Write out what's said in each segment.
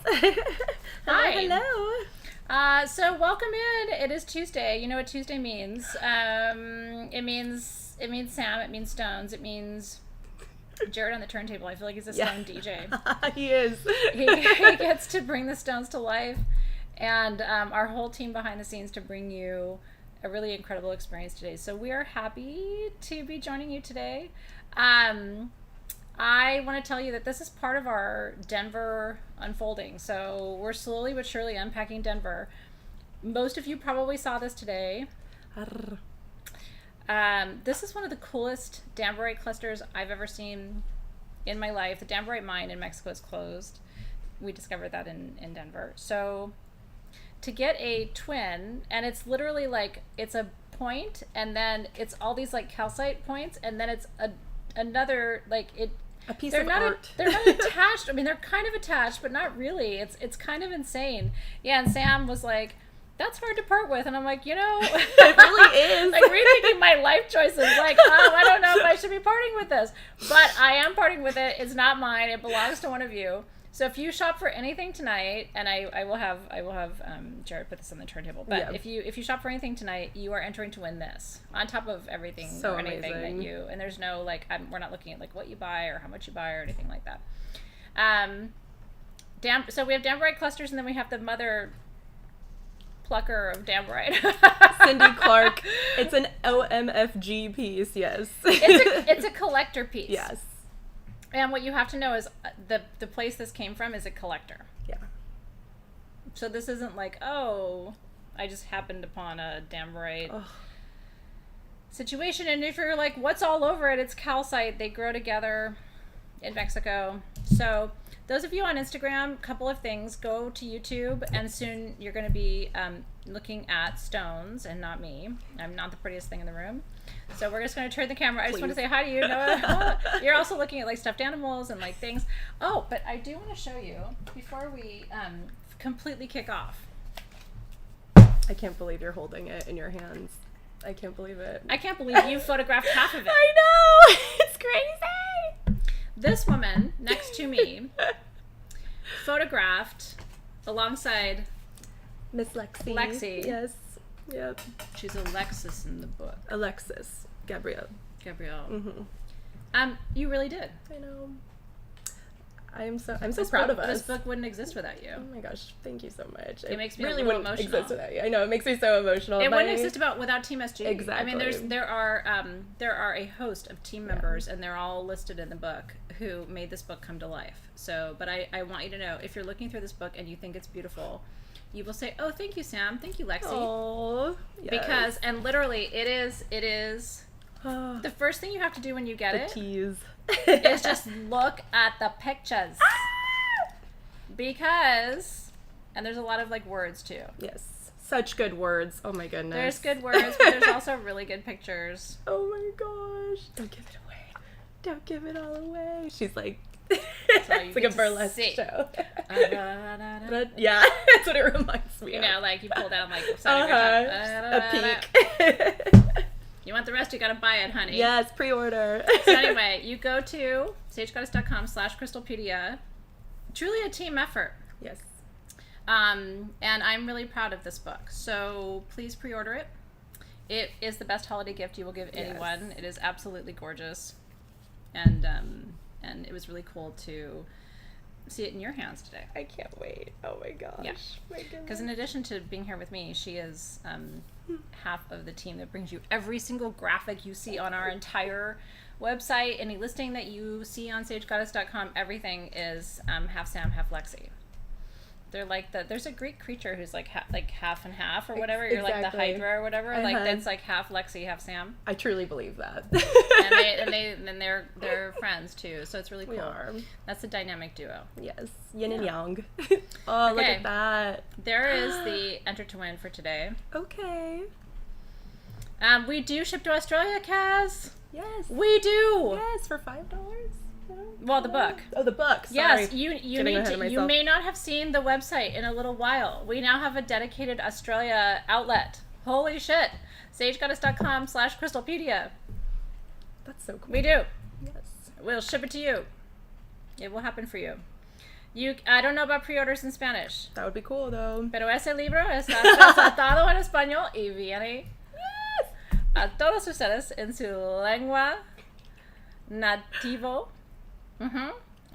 Hi. Hello. So welcome in. It is Tuesday. You know what Tuesday means. It means Sam. It means stones. It means Jared on the turntable. I feel like he's a stone DJ. He is. He gets to bring the stones to life, and our whole team behind the scenes to bring you a really incredible experience today. So we are happy to be joining you today. I want to tell you that this is part of our Denver unfolding. So we're slowly but surely unpacking Denver. Most of you probably saw this today. This is one of the coolest Danburite clusters I've ever seen in my life. The Danburite mine in Mexico is closed. We discovered that in Denver. So to get a twin, and it's literally like, it's a point, and then it's all these like calcite points, and then it's another, like, a piece of art. They're not attached. I mean, they're kind of attached, but not really. It's kind of insane. Yeah, and Sam was like, that's hard to part with. And I'm like, it really is. Like, rethinking my life choices. Like, I don't know if I should be parting with this. But I am parting with it. It's not mine. It belongs to one of you. So if you shop for anything tonight, and I will have Jared put this on the turntable. But if you shop for anything tonight, you are entering to win this on top of everything so or anything amazing. that you. And there's no like we're not looking at like what you buy or how much you buy or anything like that. So we have Danburite clusters, and then we have the mother plucker of Danburite. Cindy Clark. It's an OMFG piece. Yes. It's a collector piece. Yes. And what you have to know is the place this came from is a collector. Yeah. So this isn't like, oh, I just happened upon a Danburite situation. And if you're like, what's all over it? It's calcite. They grow together in Mexico. So those of you on Instagram, couple of things. Go to YouTube, and soon you're going to be looking at stones and not me. I'm not the prettiest thing in the room. So we're just going to turn the camera. I just want to say hi to you, Noah. You're also looking at like stuffed animals and like things. Oh, but I do want to show you before we completely kick off. I can't believe you're holding it in your hands. I can't believe it. I can't believe you photographed half of it. I know! It's crazy! This woman next to me photographed alongside Miss Lexi. Lexi. Yes. Yep. She's Alexis in the book. Alexis. Gabrielle. Mm-hmm. You really did. I know. I'm so proud of us. This book wouldn't exist without you. Oh my gosh, thank you so much. It makes me really a little wouldn't emotional. exist without you. I know, it makes me so emotional. It wouldn't exist without Team SG. Exactly. I mean, there are a host of team members, and they're all listed in the book who made this book come to life. So, but I want you to know, if you're looking through this book and you think it's beautiful, you will say, "Oh, thank you, Sam. Thank you, Lexi." Oh, yes. Because, and literally, it is. The first thing you have to do when you get it tease is just look at the pictures. Because, and there's a lot of like words too. Yes. Such good words. Oh my goodness. There's good words, but there's also really good pictures. Oh my gosh. Don't give it away. Don't give it all away. She's like, it's like a burlesque show. But, yeah, that's what it reminds me of. You know, like you pull down like the side of your a peak. You want the rest, you gotta buy it, honey. Yes, pre-order. So anyway, you go to sagegoddess.com/Crystalpedia. Truly a team effort. Yes. And I'm really proud of this book. So please pre-order it. It is the best holiday gift you will give anyone. Yes. It is absolutely gorgeous. And it was really cool to see it in your hands today. I can't wait. Oh my gosh. Yeah. Because in addition to being here with me, she is half of the team that brings you every single graphic you see on our entire website. Any listing that you see on sagegoddess.com, everything is half Sam, half Lexi. They're like there's a Greek creature who's like half and half or whatever. You're like the Hydra or whatever. Like that's like half Lexi, half Sam. I truly believe that. and they're friends too. So it's really cool. We are. That's a dynamic duo. Yes, yin and yang. Oh, okay. Look at that. There is the enter to win for today. Okay. We do ship to Australia, Kaz. Yes. We do. Yes, for $5. Well, the book. Oh, the book. Sorry. Yes, you may not have seen the website in a little while. We now have a dedicated Australia outlet. Holy shit. sagegoddess.com/Crystalpedia. That's so cool. We do. Yes. We'll ship it to you. It will happen for you. I don't know about pre-orders in Spanish. That would be cool, though. Pero ese libro está tratado en español y viene a todos ustedes en su lengua nativo.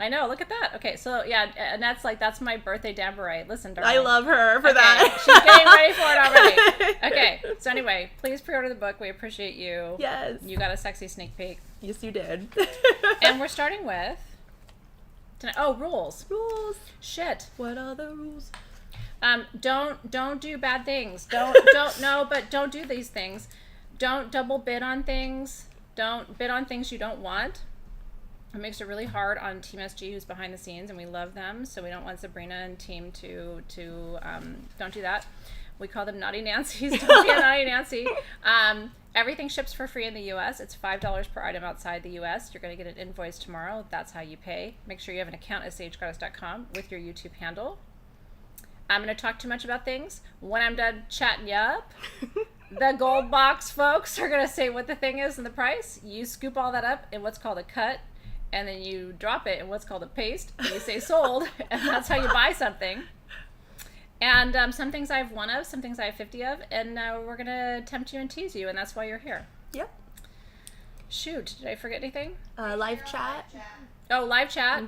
I know, look at that. Okay, so yeah, and that's my birthday Dambarite. Listen, darling. I love her for that. She's getting ready for it already. Okay, so anyway, please pre-order the book. We appreciate you. Yes. You got a sexy sneak peek. Yes, you did. And we're starting with tonight. Oh, rules. Rules. Shit. What are the rules? Don't do bad things. Don't do these things. Don't double bid on things. Don't bid on things you don't want. It makes it really hard on Team SG, who's behind the scenes, and we love them, so we don't want Sabrina and team to don't do that. We call them Naughty Nancy's. Don't be a Naughty Nancy. Everything ships for free in the U.S. It's $5 per item outside the U.S. You're going to get an invoice tomorrow. That's how you pay. Make sure you have an account at sagegoddess.com with your YouTube handle. I'm going to talk too much about things. When I'm done chatting you up, the gold box folks are going to say what the thing is and the price. You scoop all that up in what's called a cut, and then you drop it in what's called a paste, and you say sold, and that's how you buy something. And some things I have 1 of, some things I have 50 of, and we're going to tempt you and tease you, and that's why you're here. Yep. Shoot, did I forget anything? Live chat. Oh, live chat,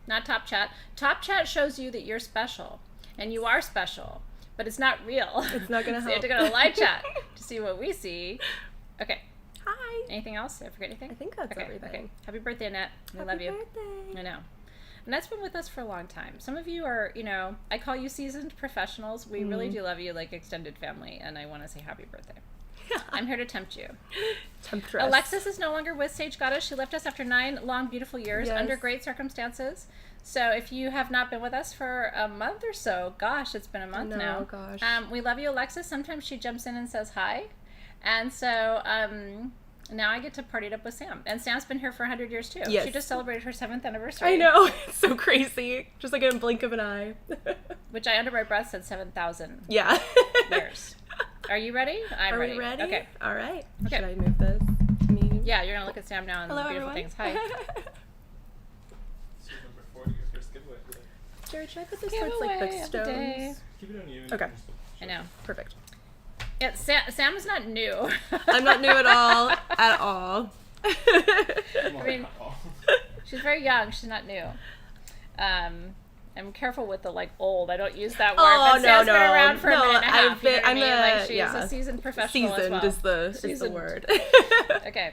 not top chat. Top chat shows you that you're special, and you are special, but it's not real. It's not going to So help. you have to go to live chat to see what we see. Okay. Hi. Anything else? Did I forget anything? I think that's okay, everything. Okay. Happy birthday, Annette. We Happy love you. birthday. I know. Annette's been with us for a long time. Some of you are, I call you seasoned professionals. We really do love you like extended family, and I want to say happy birthday. I'm here to tempt you. Temptress. Alexis is no longer with Sage Goddess. She left us after 9 long, beautiful years under great circumstances. So if you have not been with us for a month or so, gosh, it's been a month now. Gosh. We love you, Alexis. Sometimes she jumps in and says hi. And so now I get to party it up with Sam. And Sam's been here for 100 years, too. Yes. She just celebrated her 7th anniversary. I know. It's so crazy. Just like in a blink of an eye. Which I, under my breath, said 7,000 Yeah. years. Are you ready? I'm Are ready. we ready? Okay. All right. Okay. Should I move this to me? Yeah, you're going to look at Sam now and Hello, beautiful everyone. things. Hi. So number 40, your first giveaway. Jared, should I put this towards like Giveaway the of the day. stones? Keep it on you. Okay. I know. Perfect. Sam is not new. I'm not new at all. At all. I mean, she's very young. She's not new. I'm careful with the old. I don't use that word. Oh, but Sam's been around for a minute and a half. I'm She's a seasoned professional seasoned as well. is the word. Okay.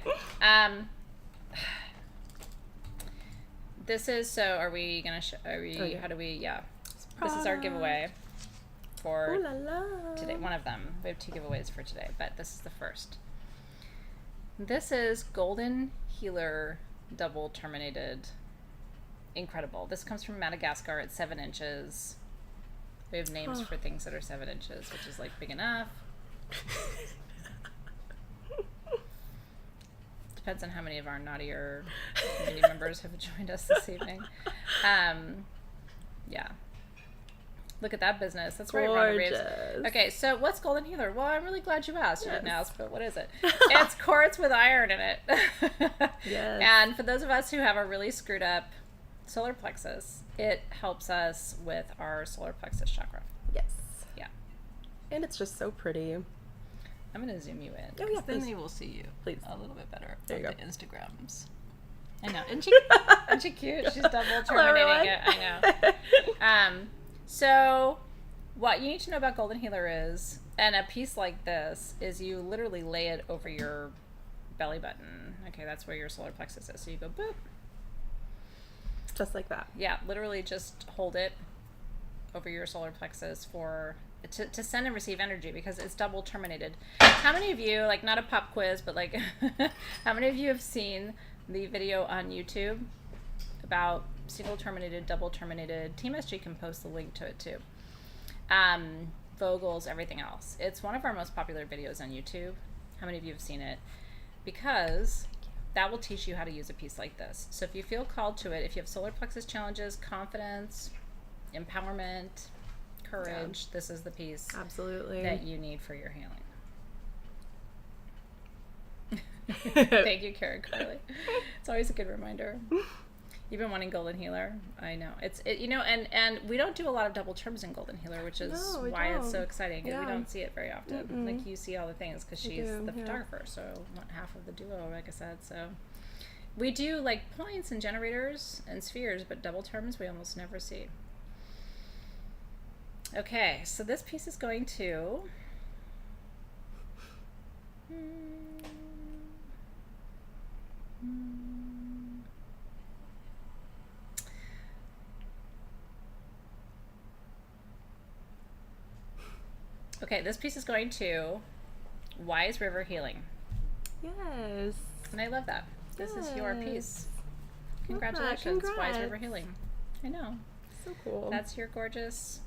This is Are we gonna? How do we? Yeah. This is our giveaway for Ooh la la. today. One of them. We have 2 giveaways for today, but this is the first. This is Golden Healer double terminated. Incredible. This comes from Madagascar. It's 7 inches. We have names for things that are 7 inches, which is big enough. Depends on how many of our naughtier community members have joined us this evening. Yeah. Look at that business. That's right, Rhonda Reeves. Gorgeous. Okay, so what's Golden Healer? Well, I'm really glad you asked. You didn't ask, but what is it? It's quartz with iron in it. Yes. And for those of us who have a really screwed up solar plexus, it helps us with our solar plexus chakra. Yes. Yeah. And it's just so pretty. I'm going to zoom you in. Oh, yeah, 'cause then please. they will see you Please. a little bit better. There you on go. the Instagrams. I know. Isn't she cute? She's double Hello, terminating it. everyone. I know. So what you need to know about Golden Healer is, and a piece like this, is you literally lay it over your belly button. Okay, that's where your solar plexus is. So you go boop. Just like that. Yeah, literally just hold it over your solar plexus to send and receive energy, because it's double terminated. How many of you, not a pop quiz, but how many of you have seen the video on YouTube about single terminated, double terminated? Team SG can post the link to it too. Vogels, everything else. It's one of our most popular videos on YouTube. How many of you have seen it? Because that will teach you how to use a piece like this. So if you feel called to it, if you have solar plexus challenges, confidence, empowerment, courage, this is the piece Absolutely. that you need for your healing. Thank you, Karen Carly. It's always a good reminder. You've been wanting Golden Healer. I know. And we don't do a lot of double terms in Golden Healer, which is why it's so exciting. Yeah. We don't see it very often. Like, you see all the things because she's the yeah. photographer, so not half of the duo, like I said. So we do like points and generators and spheres, but double terms we almost never see. Okay, so this piece is going to Okay, this piece is going to Wise River Healing. Yes. And I love that. This is your Yes. piece. Congratulations, Wise River Healing. I know. So cool. That's your gorgeous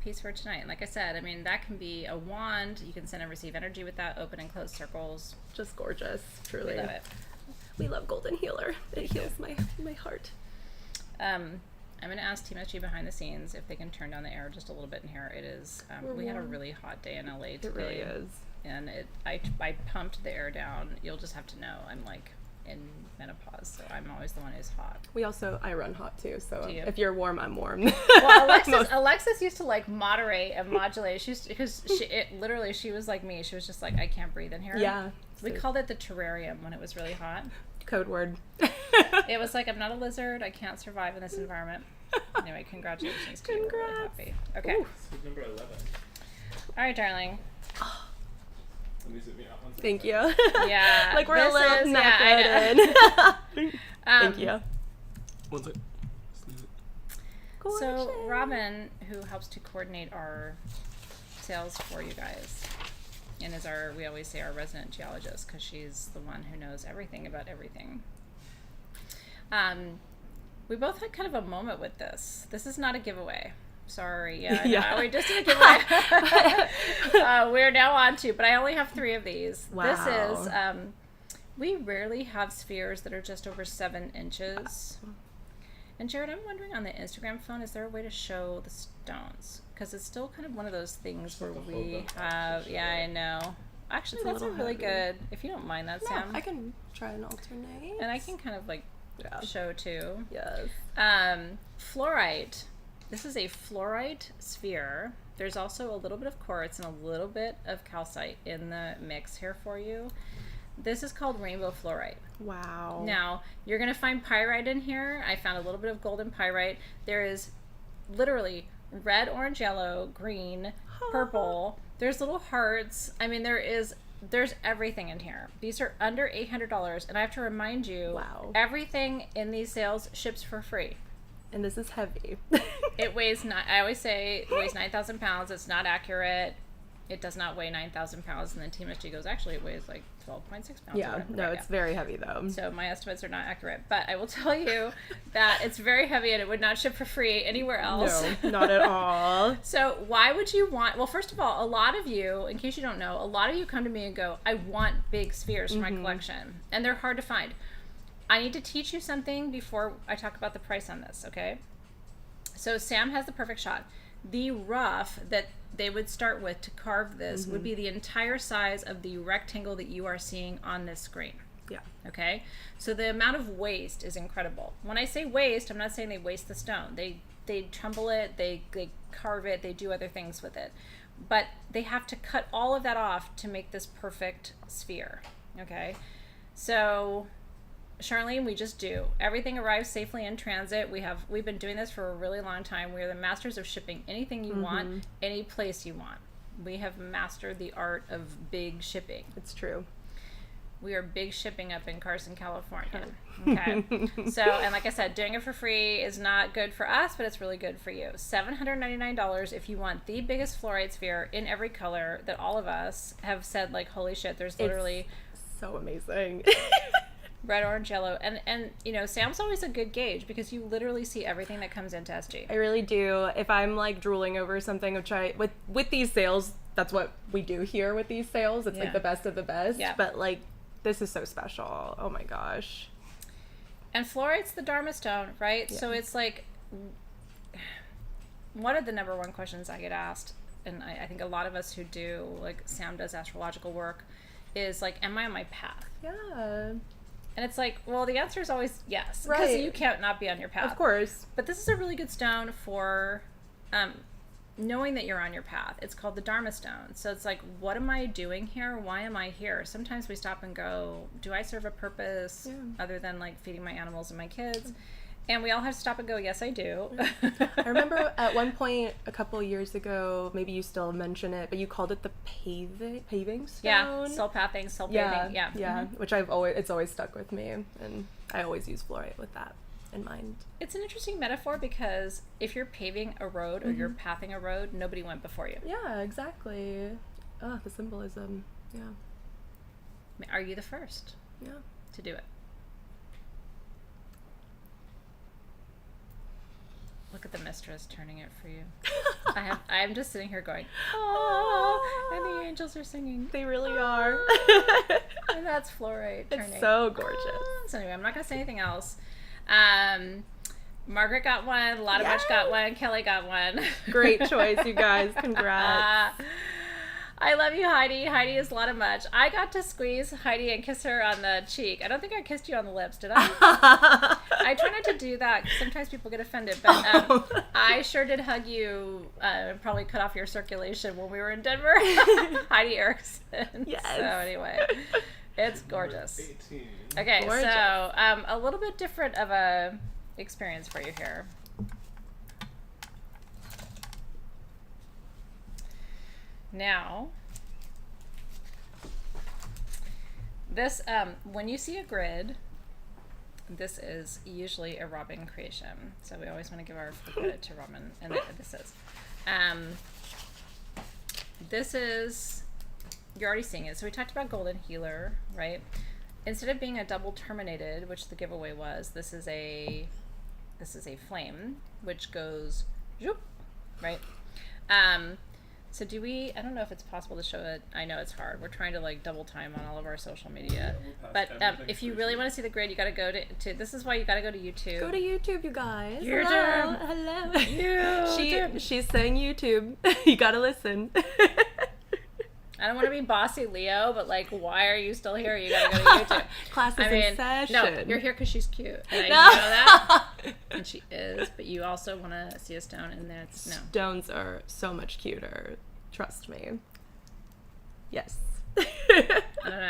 piece for tonight. And like I said, I mean, that can be a wand. You can send and receive energy with that, open and closed circles. Just gorgeous, truly. We love it. We love Golden Healer. It heals my heart. I'm going to ask Team SG behind the scenes if they can turn down the air just a little bit in here. It is, we had a really hot day in LA today. It really is. And I pumped the air down. You'll just have to know I'm like in menopause, so I'm always the one who's hot. I run hot too, so you? if you're warm, I'm warm. Well, Alexis used to like moderate and modulate. She was like me. She was just like, I can't breathe in here. Yeah. We called it the terrarium when it was really hot. Code word. It was like, I'm not a lizard. I can't survive in this environment. Anyway, congratulations to you. We're really happy. Okay. This is number 11. All right, darling. Let me zoom you out one second. Thank you. Yeah. Like we're a little in. Thank you. One second. Just leave it. So Robin, who helps to coordinate our sales for you guys, and is we always say our resident geologist, because she's the one who knows everything about everything. We both had kind of a moment with this. This is not a giveaway. Sorry, no, we just did a giveaway. We're now on to, but I only have 3 of these. Wow. This is, we rarely have spheres that are just over 7 inches. And Jared, I'm wondering on the Instagram phone, is there a way to show the stones? Because it's still kind of one of those things where we have, I know. Actually, that's a really good, if you don't mind that, Sam. I can try and alternate. And I can kind of like show too. Yes. Fluorite. This is a fluorite sphere. There's also a little bit of quartz and a little bit of calcite in the mix here for you. This is called rainbow fluorite. Wow. Now, you're going to find pyrite in here. I found a little bit of golden pyrite. There is literally red, orange, yellow, green, purple. There's little hearts. I mean, there's everything in here. These are under $800, and I have to remind you, everything in these sales ships for free. And this is heavy. It weighs I always say it weighs 9,000 pounds. It's not accurate. It does not weigh 9,000 pounds. And then Team SG goes, actually, it weighs like 12.6 pounds. Yeah, no, it's very heavy though. So my estimates are not accurate. But I will tell you that it's very heavy and it would not ship for free anywhere else. No, not at all. So why would you want, well, first of all, a lot of you, in case you don't know, a lot of you come to me and go, I want big spheres for my collection. And they're hard to find. I need to teach you something before I talk about the price on this, okay? So Sam has the perfect shot. The rough that they would start with to carve this would be the entire size of the rectangle that you are seeing on this screen. Yeah. Okay? So the amount of waste is incredible. When I say waste, I'm not saying they waste the stone. They tumble it, they carve it, they do other things with it. But they have to cut all of that off to make this perfect sphere. Okay? So Charlene, we just do. Everything arrives safely in transit. We've been doing this for a really long time. We are the masters of shipping anything you want, any place you want. We have mastered the art of big shipping. It's true. We are big shipping up in Carson, California. Okay. So, and like I said, doing it for free is not good for us, but it's really good for you. $799 if you want the biggest fluorite sphere in every color that all of us have said, like, holy shit, there's literally... It's so amazing. Red, orange, yellow, and you know, Sam's always a good gauge because you literally see everything that comes into SG. I really do. If I'm like drooling over something, which with these sales, that's what we do here with these sales. It's like the best of the best. Yeah. But like, this is so special. Oh my gosh. And fluorite's the Dharma stone, right? Yeah. So it's like one of the number one questions I get asked, and I think a lot of us who do, like Sam does astrological work, is like, am I on my path? Yeah. And it's like, well, the answer is always yes. Right. Because you can't not be on your path. Of course. But this is a really good stone for knowing that you're on your path. It's called the Dharma stone. So it's like, what am I doing here? Why am I here? Sometimes we stop and go, do I serve a purpose other than like feeding my animals and my kids? And we all have to stop and go, yes, I do. I remember at one point a couple years ago, maybe you still mention it, but you called it the paving stone. Yeah, soul pathing, soul paving. Yeah. Mm-hmm. Which it's always stuck with me, and I always use fluorite with that in mind. It's an interesting metaphor because if you're paving a road or you're pathing a road, nobody went before you. Yeah, exactly. Oh, the symbolism. Yeah. Are you the first? Yeah. To do it? Look at the mistress turning it for you. I'm just sitting here going, oh, and the angels are singing. They really are. And that's fluorite turning. It's so gorgeous. So anyway, I'm not going to say anything else. Margaret got one, Lotta Much got one, Kelly got one. Great choice, you guys. Congrats. I love you, Heidi. Heidi is Lotta Much. I got to squeeze Heidi and kiss her on the cheek. I don't think I kissed you on the lips, did I? I try not to do that because sometimes people get offended, but I sure did hug you, probably cut off your circulation when we were in Denver. Heidi Erickson. Yes. So anyway, it's gorgeous. 18. Okay, Gorgeous. so a little bit different of a experience for you here. Now, this, when you see a grid, this is usually a Robin creation. So we always want to give our credit to Robin, and this is, you're already seeing it. So we talked about Golden Healer, right? Instead of being a double terminated, which the giveaway was, this is a flame, which goes, zoop, right? So do we, I don't know if it's possible to show it. I know it's hard. We're trying to like double time on all of our social media. But if you really want to see the grid, you got to go to, this is why you got to go to YouTube. Go to YouTube, you guys. YouTube. Hello. YouTube. She's saying YouTube. You got to listen. I don't want to be bossy Leo, but like, why are you still here? You got to go to YouTube. Class is in session. No, you're here because she's cute. And I know that. And she is, but you also want to see a stone, and that's no. Stones are so much cuter. Trust me. Yes. I don't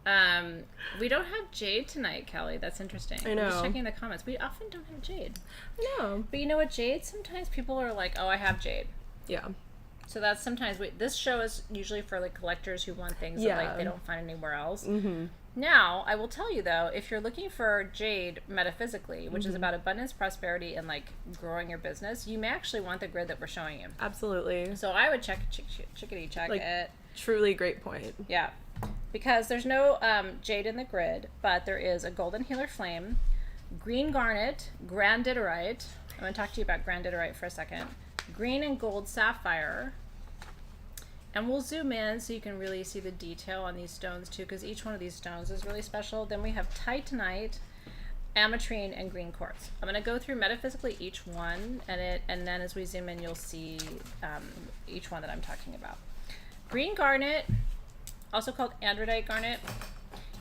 know. We don't have jade tonight, Kelly. That's interesting. I know. I'm just checking the comments. We often don't have jade. I know. But you know what, jade? Sometimes people are like, oh, I have jade. Yeah. So that's sometimes this show is usually for like collectors who want things that like they don't find anywhere else. Mm-hmm. Now, I will tell you though, if you're looking for jade metaphysically, which is about abundance, prosperity, and like growing your business, you may actually want the grid that we're showing you. Absolutely. So I would chickadee check like, it. Truly great point. Yeah, because there's no jade in the grid, but there is a golden healer flame, green garnet, grandidorite. I'm going to talk to you about grandidorite for a second. Green and gold sapphire, and we'll zoom in so you can really see the detail on these stones too, because each one of these stones is really special. Then we have titanite, ametrine, and green quartz. I'm going to go through metaphysically each one, and then as we zoom in, you'll see each one that I'm talking about. Green garnet, also called androdite garnet,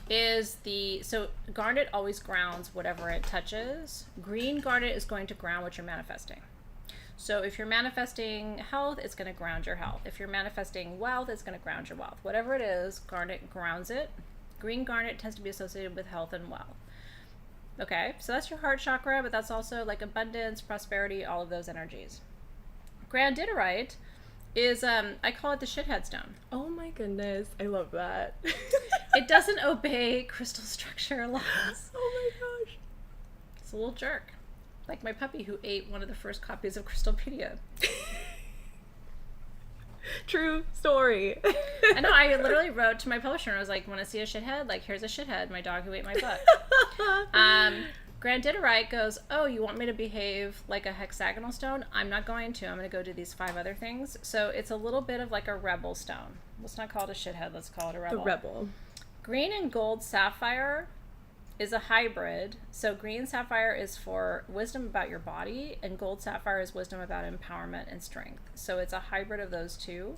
is so garnet always grounds whatever it touches. Green garnet is going to ground what you're manifesting. So if you're manifesting health, it's going to ground your health. If you're manifesting wealth, it's going to ground your wealth. Whatever it is, garnet grounds it. Green garnet tends to be associated with health and wealth. Okay, so that's your heart chakra, but that's also like abundance, prosperity, all of those energies. Grandidorite is, I call it the shithead stone. Oh my goodness, I love that. It doesn't obey crystal structure laws. Oh my gosh. It's a little jerk. Like my puppy who ate one of the first copies of Crystalpedia. True story. I know, I literally wrote to my publisher and I was like, want to see a shithead? Like, here's a shithead, my dog who ate my book. Grandidorite goes, oh, you want me to behave like a hexagonal stone? I'm not going to. I'm going to go do these 5 other things. So it's a little bit of like a rebel stone. Let's not call it a shithead. Let's call it a rebel. The rebel. Green and gold sapphire is a hybrid. So green sapphire is for wisdom about your body, and gold sapphire is wisdom about empowerment and strength. So it's a hybrid of those two.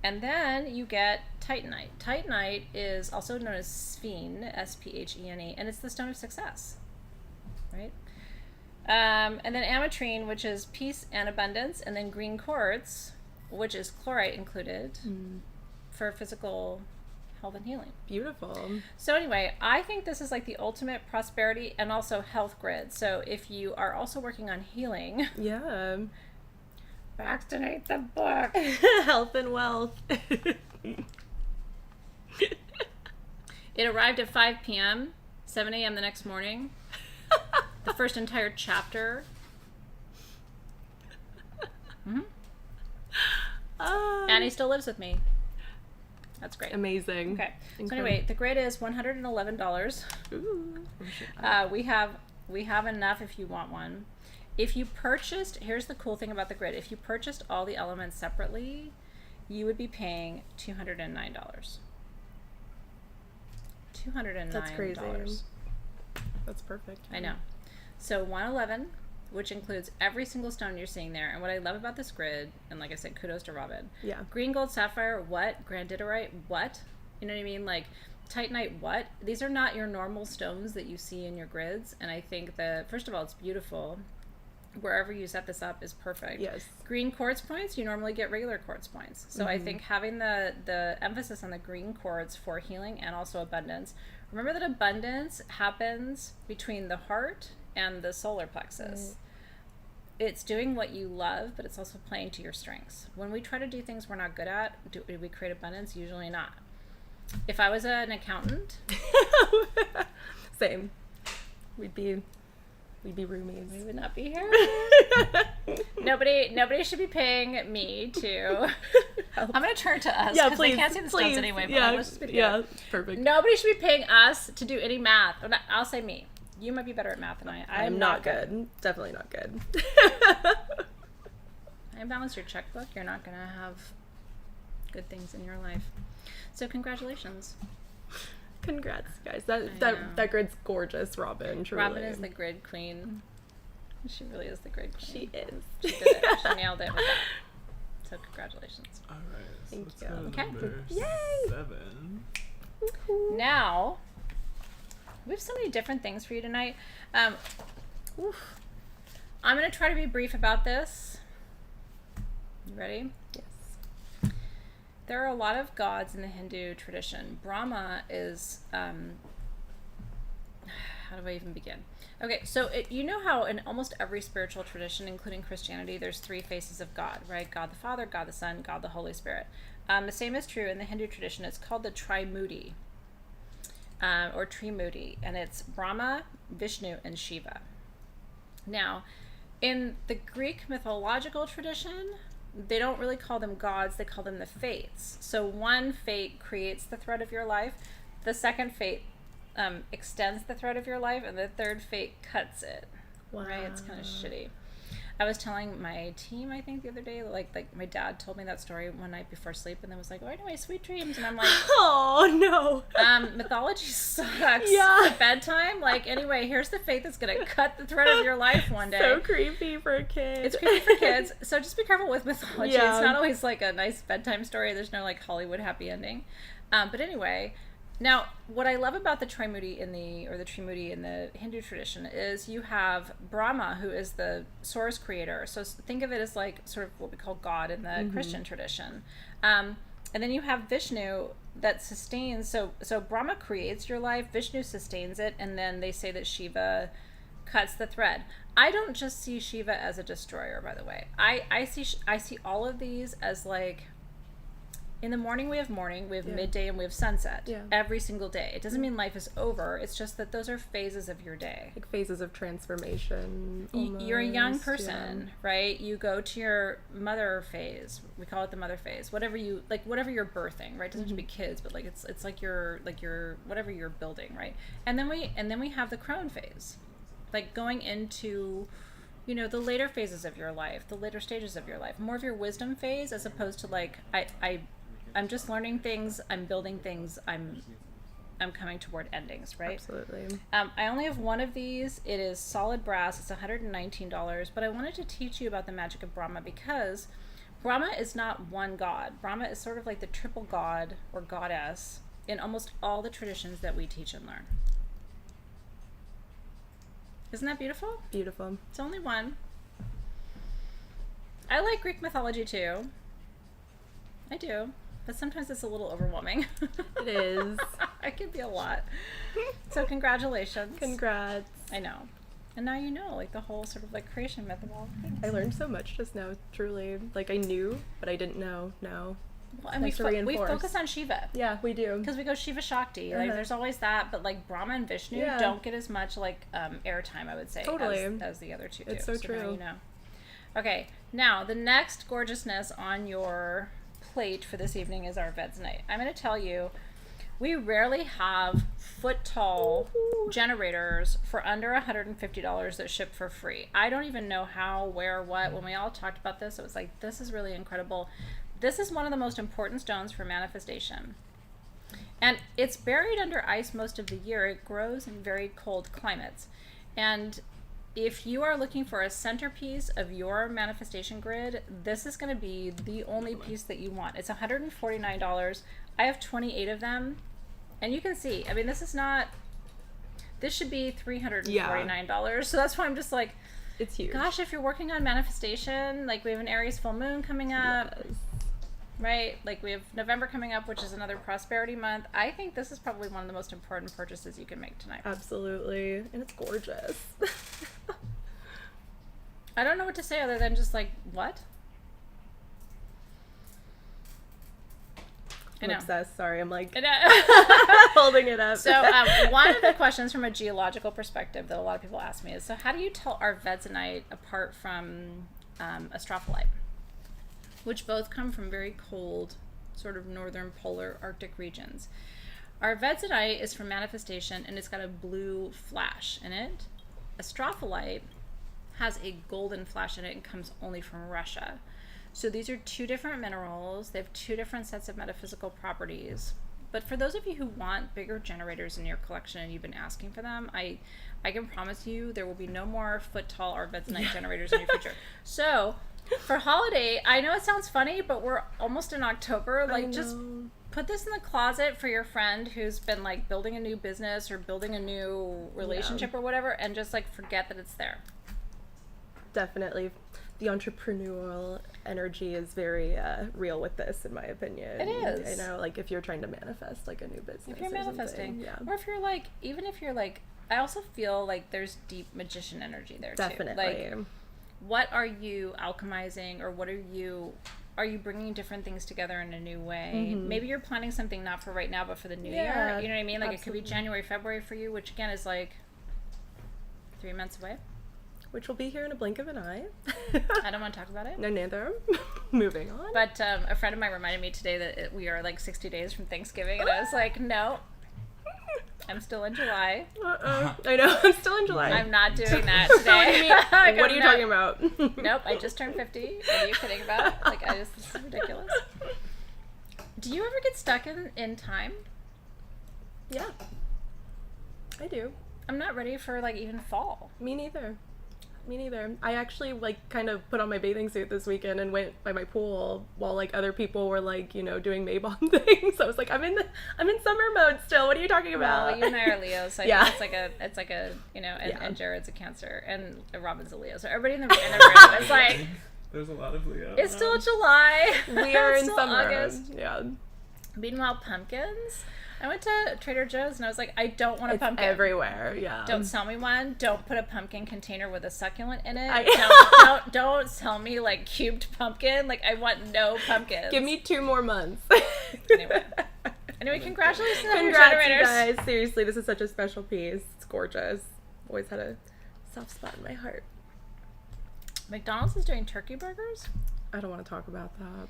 And then you get titanite. Titanite is also known as sphene, S-P-H-E-N-E, and it's the stone of success, right? And then ametrine, which is peace and abundance, and then green quartz, which is chlorite included for physical health and healing. Beautiful. So anyway, I think this is like the ultimate prosperity and also health grid. So if you are also working on healing, Yeah. vaccinate the book. Health and wealth. It arrived at 5 p.m., 7 a.m. the next morning. The first entire chapter. Annie still lives with me. That's great. Amazing. Okay. So Incredible. anyway, the grid is $111. Ooh. We have enough if you want one. If you purchased, here's the cool thing about the grid. If you purchased all the elements separately, you would be paying $209. $209. That's crazy. That's perfect. I know. So 111, which includes every single stone you're seeing there. And what I love about this grid, and like I said, kudos to Robin. Yeah. Green, gold, sapphire, what? Grandidorite, what? You know what I mean? Like titanite, what? These are not your normal stones that you see in your grids. And I think that, first of all, it's beautiful. Wherever you set this up is perfect. Yes. Green quartz points, you normally get regular quartz points. So I think having the emphasis on the green quartz for healing and also abundance. Remember that abundance happens between the heart and the solar plexus. It's doing what you love, but it's also playing to your strengths. When we try to do things we're not good at, do we create abundance? Usually not. If I was an accountant, Same. We'd be roomies. we would not be here. Nobody should be paying me to. I'm gonna turn to us. Yeah, 'cause please. they can't see the stones please. anyway. But Yeah, let's just be yeah, together. perfect. Nobody should be paying us to do any math. I'll say me. You might be better at math than I. I'm not good. Definitely not good. I balance your checkbook. You're not gonna have good things in your life. So congratulations. Congrats, guys. know. That grid's gorgeous, Robin. Truly. Robin is the grid queen. She really is the grid queen. She is. She did it. She nailed it with that. So congratulations. All right. So Thank let's you. go to Okay. number Yay. 7. Now, we have so many different things for you tonight. I'm going to try to be brief about this. You ready? Yes. There are a lot of gods in the Hindu tradition. Brahma is, how do I even begin? Okay, so you know how in almost every spiritual tradition, including Christianity, there's 3 faces of God, right? God the Father, God the Son, God the Holy Spirit. The same is true in the Hindu tradition. It's called the trimurti, or trimurti, and it's Brahma, Vishnu, and Shiva. Now, in the Greek mythological tradition, they don't really call them gods, they call them the fates. So one fate creates the thread of your life, the second fate extends the thread of your life, and the third fate cuts it. Wow. Right? It's kind of shitty. I was telling my team, I think the other day, like my dad told me that story one night before sleep, and then was like, "Oh, anyway, sweet dreams," and I'm like, Oh no. mythology sucks. Yeah. At bedtime, like, anyway, here's the fate that's gonna cut the thread of your life one day. So creepy for a kid. It's creepy for kids, so just be careful with mythology. Yeah. It's not always like a nice bedtime story. There's no like Hollywood happy ending. But anyway, now what I love about the trimurti in the Hindu tradition is you have Brahma, who is the source creator. So think of it as like sort of what we call God in the Christian tradition. And then you have Vishnu that sustains. So Brahma creates your life, Vishnu sustains it, and then they say that Shiva cuts the thread. I don't just see Shiva as a destroyer, by the way. I see all of these as like, in the morning we have midday, and we have sunset. Yeah. Every single day. It doesn't mean life is over. It's just that those are phases of your day. Like phases of transformation. You're a young almost, person, right? You go to your mother phase. We call it the mother phase. Whatever you're birthing, right? It doesn't have to be kids, but like it's like your whatever you're building, right? And then we have the crone phase. Like going into, the later phases of your life, the later stages of your life, more of your wisdom phase, as opposed to like I'm just learning things, I'm building things, I'm coming toward endings, right? Absolutely. I only have one of these. It is solid brass. It's $119, but I wanted to teach you about the magic of Brahma because Brahma is not one god. Brahma is sort of like the triple god or goddess in almost all the traditions that we teach and learn. Isn't that beautiful? Beautiful. It's only one. I like Greek mythology too. I do. But sometimes it's a little overwhelming. It is. It can be a lot. So congratulations. Congrats. I know. And now you know, like, the whole sort of, like, creation myth of all things. I learned so much just now, truly. Like, I knew, but I didn't know. No. Well, and we focus on Shiva. Yeah, we do. Because we go Shiva Shakti. Like, there's always that, but, like, Brahma and Vishnu don't get as much, like, airtime, I would say, as the other two do. It's so true. Now you know. Okay, now, the next gorgeousness on your plate for this evening is Arfvedsonite. I'm going to tell you, we rarely have foot-tall generators for under $150 that ship for free. I don't even know how, where, what. When we all talked about this, it was like, this is really incredible. This is one of the most important stones for manifestation. And it's buried under ice most of the year. It grows in very cold climates. And if you are looking for a centerpiece of your manifestation grid, this is going to be the only piece that you want. It's $149. I have 28 of them. And you can see, I mean, this should be $349. So that's why I'm just like, it's huge. Gosh, if you're working on manifestation, like we have an Aries full moon coming up, right? Like we have November coming up, which is another prosperity month. I think this is probably one of the most important purchases you can make tonight. Absolutely. And it's gorgeous. I don't know what to say other than just like, what? I'm obsessed. Sorry, I'm like I holding it up. So one of the questions from a geological perspective that a lot of people ask me is, so how do you tell Arfvedsonite apart from Astrophyllite, which both come from very cold, sort of northern polar Arctic regions? Arfvedsonite is for manifestation, and it's got a blue flash in it. Astrophyllite has a golden flash in it and comes only from Russia. So these are two different minerals. They have two different sets of metaphysical properties. But for those of you who want bigger generators in your collection and you've been asking for them, I can promise you there will be no more foot-tall Arfvedsonite generators in your future. So for holiday, I know it sounds funny, but we're almost in October. Like, just put this in the closet for your friend who's been like building a new business or building a new relationship or whatever, and just like forget that it's there. Definitely. The entrepreneurial energy is very real with this, in my opinion. It is. I know, like, if you're trying to manifest, like, a new business. If you're manifesting. Yeah. Or if you're, like, even if you're, like, I also feel like there's deep magician energy there, too. Definitely. Like, what are you alchemizing, or what are you bringing different things together in a new way? Mm-hmm. Maybe you're planning something not for right now, but for the new year. You know what I mean? Like, It could be January, February for you, which, again, is, like, 3 months away. Which will be here in a blink of an eye. I don't want to talk about it. No, neither. Moving on. But a friend of mine reminded me today that we are like 60 days from Thanksgiving, and I was like, no, I'm still in July. I know, I'm still in July. I'm not doing that today. What are you talking about? Nope, I just turned 50. What are you kidding about? Like, this is ridiculous. Do you ever get stuck in time? Yeah, I do. I'm not ready for like even fall. Me neither. I actually like kind of put on my bathing suit this weekend and went by my pool while like other people were like, you know, doing Maybon things. I was like, I'm in summer mode still. What are you talking about? Well, you and I are Leos, so I think it's like a you know, and Jared's a Cancer and Robin's a Leo. So everybody in the room is like, there's a lot of Leo. It's still July. We are in summer. August. Yeah. Meanwhile, pumpkins. I went to Trader Joe's and I was like, I don't want a pumpkin. Everywhere, yeah. Don't sell me one. Don't put a pumpkin container with a succulent in it. Don't sell me like cubed pumpkin. Like, I want no pumpkins. Give me 2 more months. Anyway, congratulations on your Congrats, generators. you guys. Seriously, this is such a special piece. It's gorgeous. Always had a soft spot in my heart. McDonald's is doing turkey burgers? I don't want to talk about that.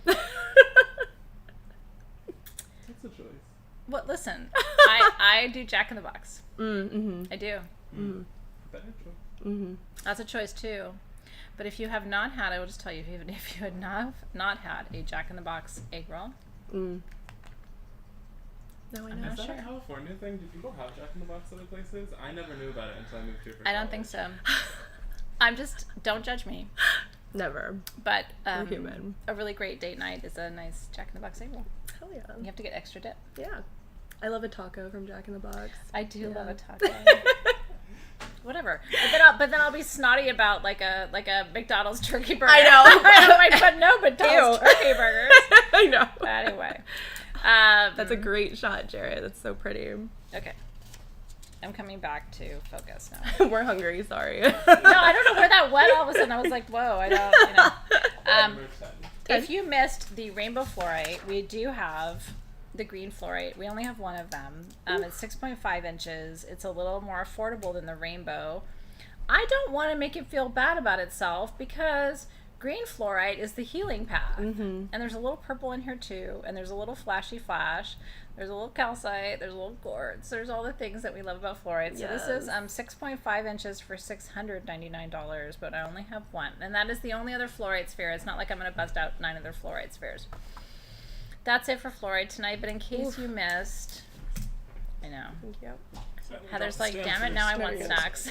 That's a choice. Well, listen, I do Jack in the Box. I do. Better choice. That's a choice too. But if you have not had, I will just tell you, if you had not had a Jack in the Box egg roll. No, I know. Is that a California thing? Do people have Jack in the Box other places? I never knew about it until I moved here for I don't think so. Don't judge me. Never. But We're human. a really great date night is a nice Jack in the Box egg roll. Hell yeah. You have to get extra dip. Yeah. I love a taco from Jack in the Box. I do Yeah. love a taco. Whatever. But then I'll be snotty about like a McDonald's turkey burger. I know. I'm like, but no McDonald's Ew. turkey burgers. I know. But anyway. That's a great shot, Jared. That's so pretty. Okay. I'm coming back to focus now. We're hungry, sorry. No, I don't know where that went all of a sudden. I was like, whoa, I don't, you know. Number 10. If you missed the rainbow fluorite, we do have the green fluorite. We only have one of them. It's 6.5 inches. It's a little more affordable than the rainbow. I don't want to make it feel bad about itself because green fluorite is the healing path. Mm-hmm. And there's a little purple in here too. And there's a little flashy flash. There's a little calcite. There's a little quartz. There's all the things that we love about fluorite. So Yes. this is 6.5 inches for $699, but I only have one. And that is the only other fluorite sphere. It's not like I'm going to bust out 9 other fluorite spheres. That's it for fluorite tonight, but in case you missed, I know. Thank you. Heather's like, damn it, now I want good. snacks.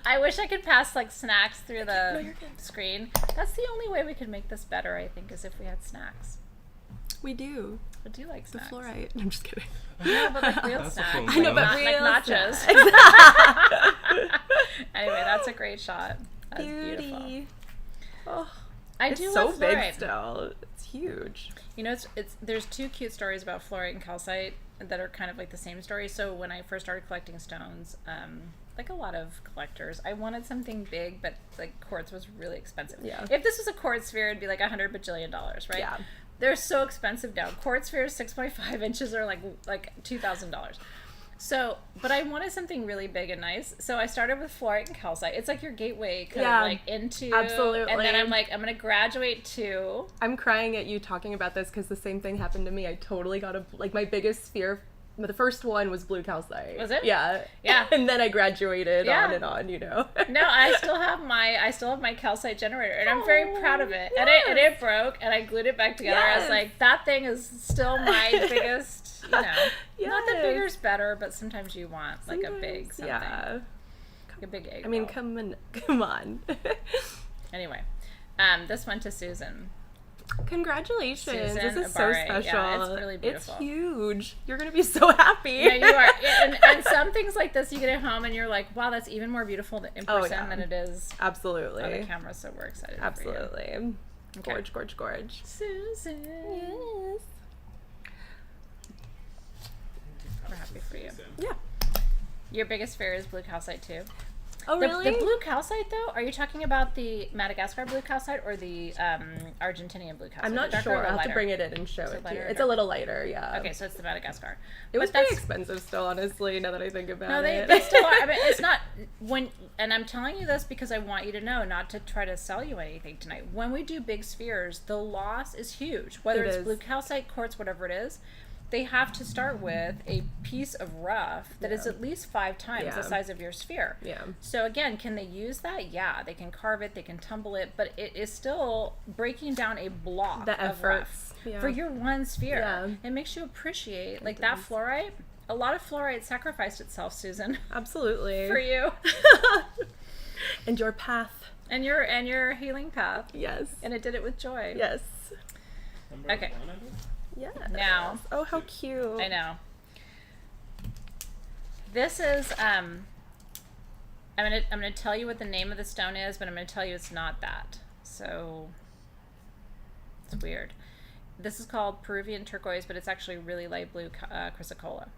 I wish I could pass like snacks through the you're good. screen. That's the only way we could make this better, I think, is if we had snacks. We do. I do like The snacks. fluorite. I'm just kidding. No, but like real That's a snacks. full I know, but not real like nachos. snacks. Anyway, that's a great shot. That's beautiful. Beauty. Oh, I it's do so love big fluorite. still. It's huge. You know, it's there's 2 cute stories about fluorite and calcite that are kind of like the same story. So when I first started collecting stones, like a lot of collectors, I wanted something big, but like quartz was really expensive. Yeah. If this was a quartz sphere, it'd be like $100 bajillion, right? Yeah. They're so expensive now. Quartz spheres 6.5 inches are like $2,000. So, but I wanted something really big and nice. So I started with fluorite and calcite. It's like your gateway kind Yeah, of like into absolutely. And then I'm like, I'm gonna graduate to I'm crying at you talking about this because the same thing happened to me. I totally got my biggest sphere. The first one was blue calcite. Was it? Yeah. Yeah. And then I graduated Yeah. on and on, you know. No, I still have my calcite generator, and I'm very proud of it. Yes. And it broke, and I glued it back together. I was Yes. like, that thing is still my biggest, you know. Not that Yes. bigger's better, but sometimes you want like a big something, Yeah. like a big egg. I mean, roll. come on. Anyway, this went to Susan. Congratulations. Susan This is so Abare. special. Yeah, it's really beautiful. It's huge. You're going to be so happy. Yeah, you are. And some things like this, you get at home, and you're like, wow, that's even more beautiful in Oh, person yeah. than it is Absolutely. on the camera. So we're excited. For you. Absolutely. Okay. Gorge. Susan. Yes. We're happy for you. Yeah. Your biggest fear is blue calcite too. Oh, really? The blue calcite though, are you talking about the Madagascar blue calcite or the Argentinian blue calcite? I'm not The darker sure. or I'll have to lighter? bring it in and show Is it it to lighter you. or It's a darker? little lighter, yeah. Okay, so it's the Madagascar. It was But pretty that's- expensive still, honestly, now that I think about No, it. they still are. I mean, it's not when, and I'm telling you this because I want you to know, not to try to sell you anything tonight. When we do big spheres, the loss is huge. Whether It it's is. blue calcite, quartz, whatever it is, they have to start with a piece of rough that is Yeah. at least 5 times Yeah. the size of your sphere. Yeah. So again, can they use that? Yeah, they can carve it, they can tumble it, but it is still breaking down a block The of rough efforts. Yeah. for your one sphere. Yeah. It makes you appreciate like that fluorite. A lot of fluorite sacrificed itself, Susan, Absolutely. for you And your path. and your healing path, Yes. and it did it with joy. Yes. Number Okay. 1, I think? Yes. Now. Oh, how cute. I know. This is I'm gonna tell you what the name of the stone is, but I'm gonna tell you it's not that. So it's weird. This is called Peruvian turquoise, but it's actually really light blue chrysocolla.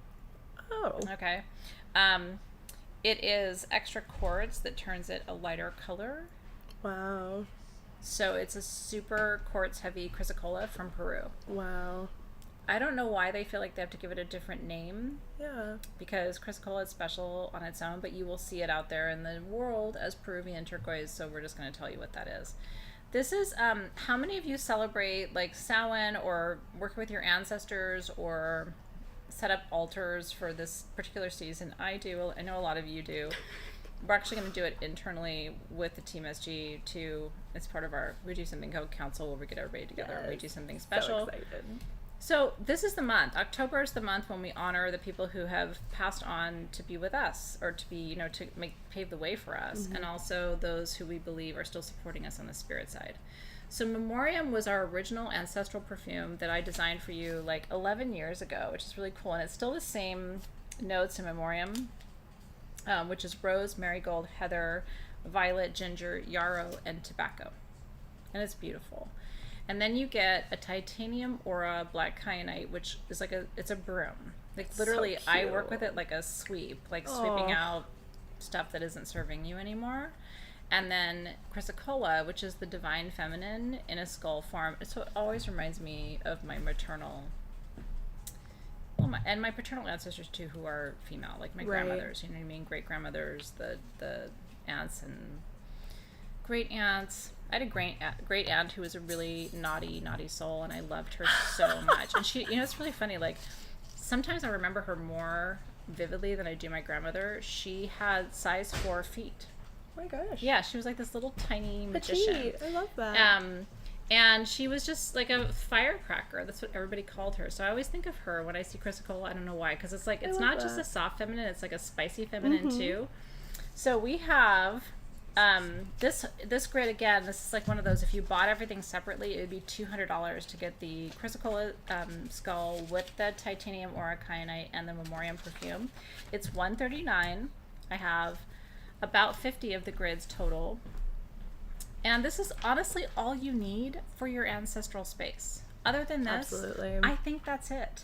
Oh. Okay. It is extra quartz that turns it a lighter color. Wow. So it's a super quartz heavy chrysocolla from Peru. Wow. I don't know why they feel like they have to give it a different name, Yeah. because chrysocolla is special on its own, but you will see it out there in the world as Peruvian turquoise, so we're just going to tell you what that is. This is, how many of you celebrate like Samhain or work with your ancestors or set up altars for this particular season? I do. I know a lot of you do. We're actually going to do it internally with the Team SG too. It's part of we do something called council where we get everybody together and we do something special. So excited. So this is the month. October is the month when we honor the people who have passed on to be with us, or to be, to pave the way for us, and also those who we believe are still supporting us on the spirit side. So Memoriam was our original ancestral perfume that I designed for you like 11 years ago, which is really cool. And it's still the same notes in Memoriam, which is rose, marigold, heather, violet, ginger, yarrow, and tobacco. And it's beautiful. And then you get a titanium aura black kyanite, which is like it's a broom. Like literally, So I work cute. with it like a sweep, like sweeping out stuff that isn't serving you anymore. And then Chrysocolla, which is the divine feminine in a skull form. So it always reminds me of my maternal, and my paternal ancestors too, who are female, like my grandmothers. You know what I mean? Great grandmothers, the aunts and great aunts. I had a great aunt who was a really naughty soul, and I loved her so much. And she, it's really funny. Like sometimes I remember her more vividly than I do my grandmother. She had size 4 feet. Oh my gosh. Yeah, she was like this little tiny magician. Petite. I love that. And she was just like a firecracker. That's what everybody called her. So I always think of her when I see Chrysocolla. I don't know why, because it's like it's not just a soft feminine; it's like a spicy feminine too. So we have this grid again. This is like one of those. If you bought everything separately, it would be $200 to get the Chrysocolla skull with the titanium aura kyanite and the Memoriam perfume. It's $139. I have about 50 of the grids total. And this is honestly all you need for your ancestral space. Other than this, Absolutely. I think that's it.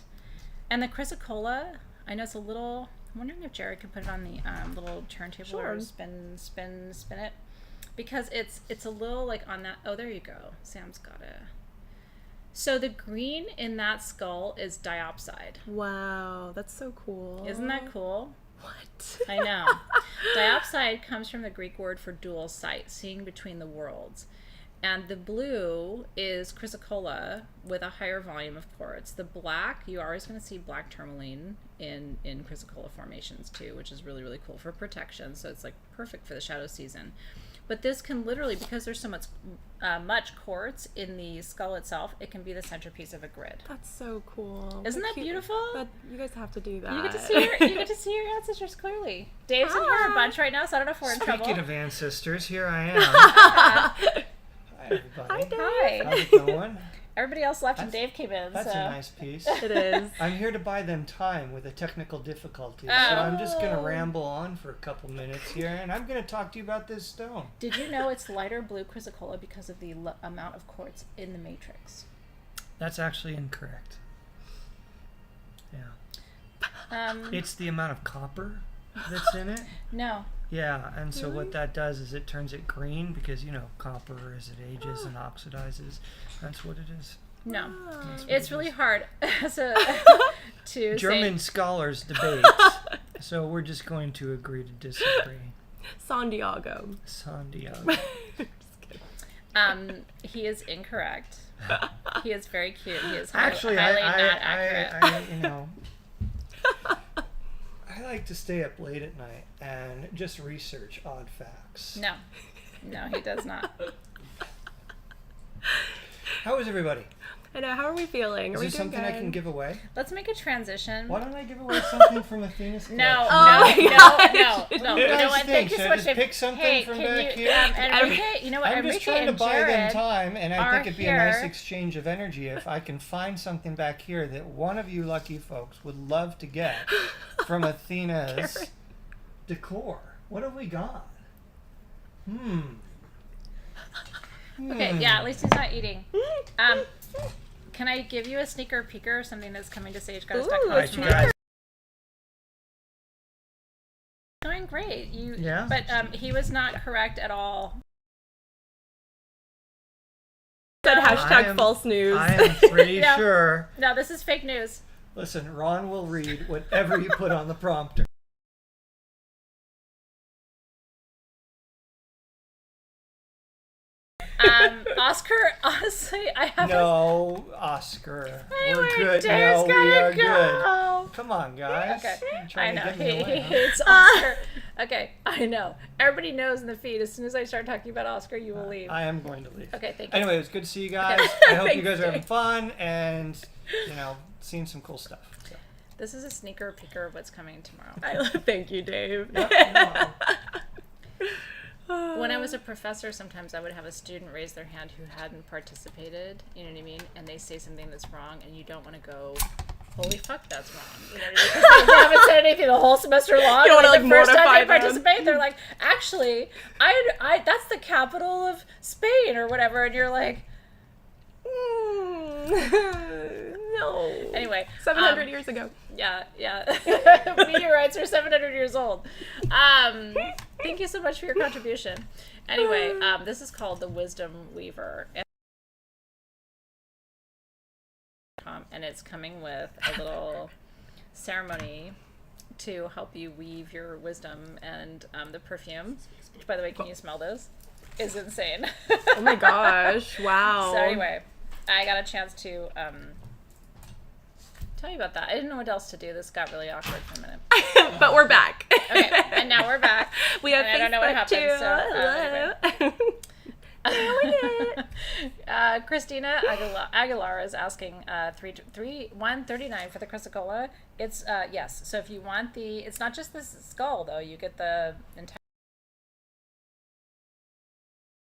And the Chrysocolla, I know it's a little, I'm wondering if Jared could put it on the little turntable or spin it. Because it's a little like on that, oh, there you go. Sam's got it. So the green in that skull is diopside. Wow, that's so cool. Isn't that cool? What? I know. Diopside comes from the Greek word for dual sight, seeing between the worlds. And the blue is Chrysocolla with a higher volume of quartz. The black, you're always going to see black tourmaline in Chrysocolla formations too, which is really, really cool for protection. So it's like perfect for the shadow season. But this can literally, because there's so much quartz in the skull itself, it can be the centerpiece of a grid. That's so cool. Isn't that beautiful? But you guys have to do that. You get to see your ancestors clearly. Dave's in here a bunch right now, so I don't know if we're in trouble. Speaking of ancestors, here I am. Yeah. Hi, everybody. Hi. How's it going? Everybody else left and Dave came in. That's so. a nice piece. It is. I'm here to buy them time with a technical difficulty. So I'm just going to ramble on for a couple minutes here, and I'm going to talk to you about this stone. Did you know it's lighter blue Chrysocolla because of the amount of quartz in the matrix? That's actually incorrect. Yeah. It's the amount of copper that's in it. No. Yeah, and so what that does is it turns it green because, copper as it ages and oxidizes. That's what it is. No. That's what It's it really is. hard to German say. scholars debate, so we're just going to agree to disagree. San Diego. San Diego. Just kidding. He is incorrect. He is very cute. He is Actually, highly not accurate. I like to stay up late at night and just research odd facts. No, he does not. How is everybody? I know. How are we feeling? Are Is we there doing something good? I can give away? Let's make a transition. Why don't I give away something from Athena's collection? No. What do you guys Thank think? you Should so I much. just pick something Hey, from can back you, here? Enrique, you know what? I'm Enrique just trying to and buy them Jared time, and I are think it'd be a nice here. exchange of energy if I can find something back here that one of you lucky folks would love to get from Athena's decor. What have we got? Okay, yeah, at least he's not eating. Can I give you a sneaker peeker, something that's coming to sagegoddess.com? Ooh, Alright, you guys. Doing great. Yeah? But he was not correct at all. Said I hashtag am- false news. I am pretty No. sure. No, this is fake news. Listen, Ron will read whatever you put on the prompter. Oscar, honestly, I have No, Oscar. Anyway, We're good. Dave's No, we gotta are go. good. Come on, guys. Okay. You're I trying know. to get me away, huh? It's Oscar. Okay, I know. Everybody knows in the feed. As soon as I start talking about Oscar, you will leave. I am going to leave. Okay, thank you. Anyway, it was good to see you guys. I hope you guys are having fun and, seeing some cool stuff. So. This is a sneaker peeker of what's coming tomorrow. Thank you, Dave. When I was a professor, sometimes I would have a student raise their hand who hadn't participated, you know what I mean? And they say something that's wrong, and you don't want to go, holy fuck, that's wrong. You know what I mean? Because they haven't said anything the whole semester long. You don't want to, the first time mortify they them. participate, they're like, actually, I that's the capital of Spain or whatever. And you're like, no. Anyway. 700 years ago. Yeah. Meteorites are 700 years old. Thank you so much for your contribution. Anyway, this is called the Wisdom Weaver. And it's coming with a little ceremony to help you weave your wisdom, and the perfume, which, by the way, can you smell this? Is insane. Oh my gosh. Wow. So anyway, I got a chance to tell you about that. I didn't know what else to do. This got really awkward for a minute. But we're back. Okay, and now we're back. We have and I don't know what happened. too. So, Hello. Christina Aguilar is asking 139 for the Chrysocolla. It's yes. So if you want it's not just the skull though. You get the entire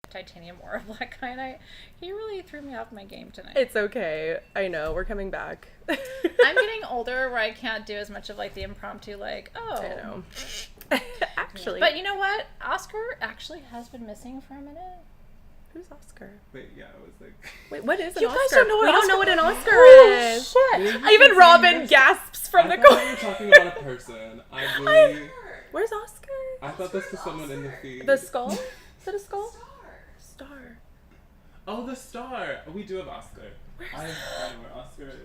titanium ore black kyanite. He really threw me off my game tonight. It's okay. I know. We're coming back. I'm getting older where I can't do as much of like the impromptu like, oh. I know. Actually. But you know what? Oscar actually has been missing for a minute. Who's Oscar? Wait, yeah, I was like... Wait, what is an You Oscar? guys don't know what we Oscar don't know what an Oscar Oh, is. shit. Even Robin gasps from the I thought you corner. were talking about a person. I really... Where's Oscar? I thought this was someone in the feed. The skull? Is it a skull? Star. Oh, the star! We do have Oscar. I don't know where Oscar is.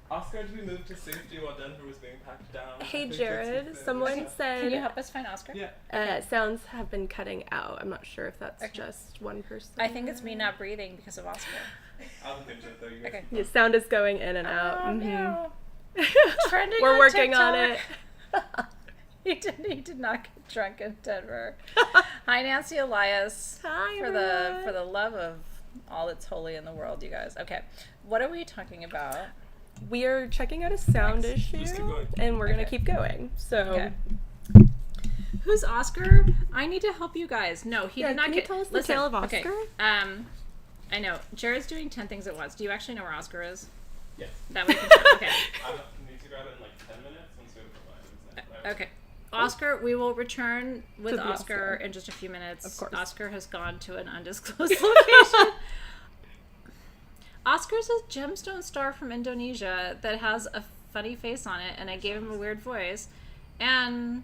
Oscar had to be moved to safety while Denver was being packed down. I Hey think Jared, that's the someone thing. said Can you help us find Oscar? Yeah. sounds have been cutting out. I'm not sure if that's just one person. I think it's me not breathing because of Oscar. I'll look into it though. You Okay. Your sound is going in and out. Oh, Mhm. no. Trending We're on working on it. TikTok. He did not get drunk in Denver. Hi, Nancy Elias. Hi, for everyone. the love of all that's holy in the world, you guys. Okay, what are we talking about? We are checking out a sound issue, Just keep going. and we're gonna Okay. keep going. So, Okay. Who's Oscar? I need to help you guys. No, he Yeah, did not can you get. tell us the Listen, tale of okay, Oscar? I know Jared's doing 10 things at once. Do you actually know where Oscar is? Yes. That way. Okay. I need to grab it in like 10 minutes once we have the line. Okay. Oscar, we will return with To the Oscar Oscar. in just a few minutes. Of course. Oscar has gone to an undisclosed location. Oscar's a gemstone star from Indonesia that has a funny face on it, and I gave him a weird voice. And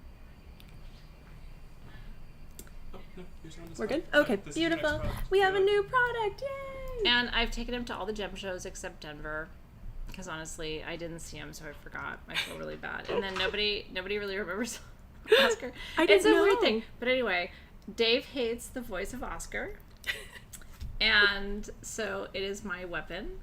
Oh, no, you're on this we're one. good? Okay, This is your next beautiful. product. We have a Yeah. new product. Yay! and I've taken him to all the gem shows except Denver. Because honestly, I didn't see him, so I forgot. I feel really bad. And then nobody really remembers Oscar. I didn't It's a weird know. thing. But anyway, Dave hates the voice of Oscar. And so it is my weapon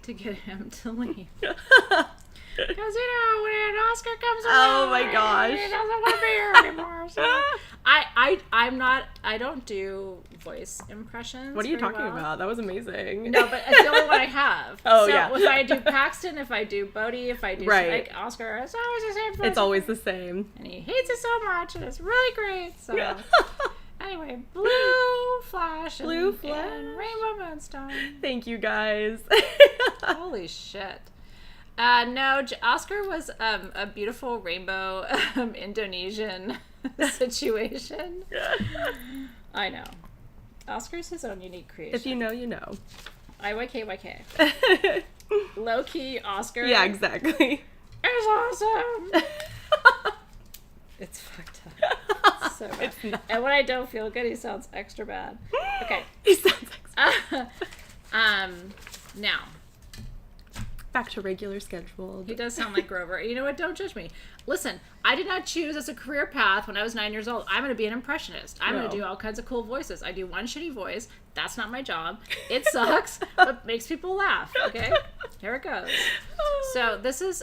to get him to leave. Because, when Oscar comes Oh around, my gosh. he doesn't want to be here anymore. So I don't do voice impressions. What are you very talking well. about? That was amazing. No, but it's the only one I have. Oh, so yeah. if I do Paxton, if I do Bodhi, if I do Right. like Oscar, it's always the same voice. It's always the same. And he hates it so much, and it's really great. So anyway, blue flash, Blue and flash. rainbow moonstone. Thank you guys. Holy shit. No, Oscar was a beautiful rainbow Indonesian situation. I know. Oscar's his own unique creation. If you know, you know. IYKYK. Low key Oscar. Yeah, exactly. It's awesome. It's fucked up. So bad. It's not. And when I don't feel good, he sounds extra bad. Okay. He sounds like Now. back to regular scheduled. He does sound like Grover. You know what? Don't judge me. Listen, I did not choose as a career path when I was 9 years old. I'm going to be an impressionist. I'm going No. to do all kinds of cool voices. I do one shitty voice. That's not my job. It sucks, but makes people laugh. Okay? Here it goes. So this is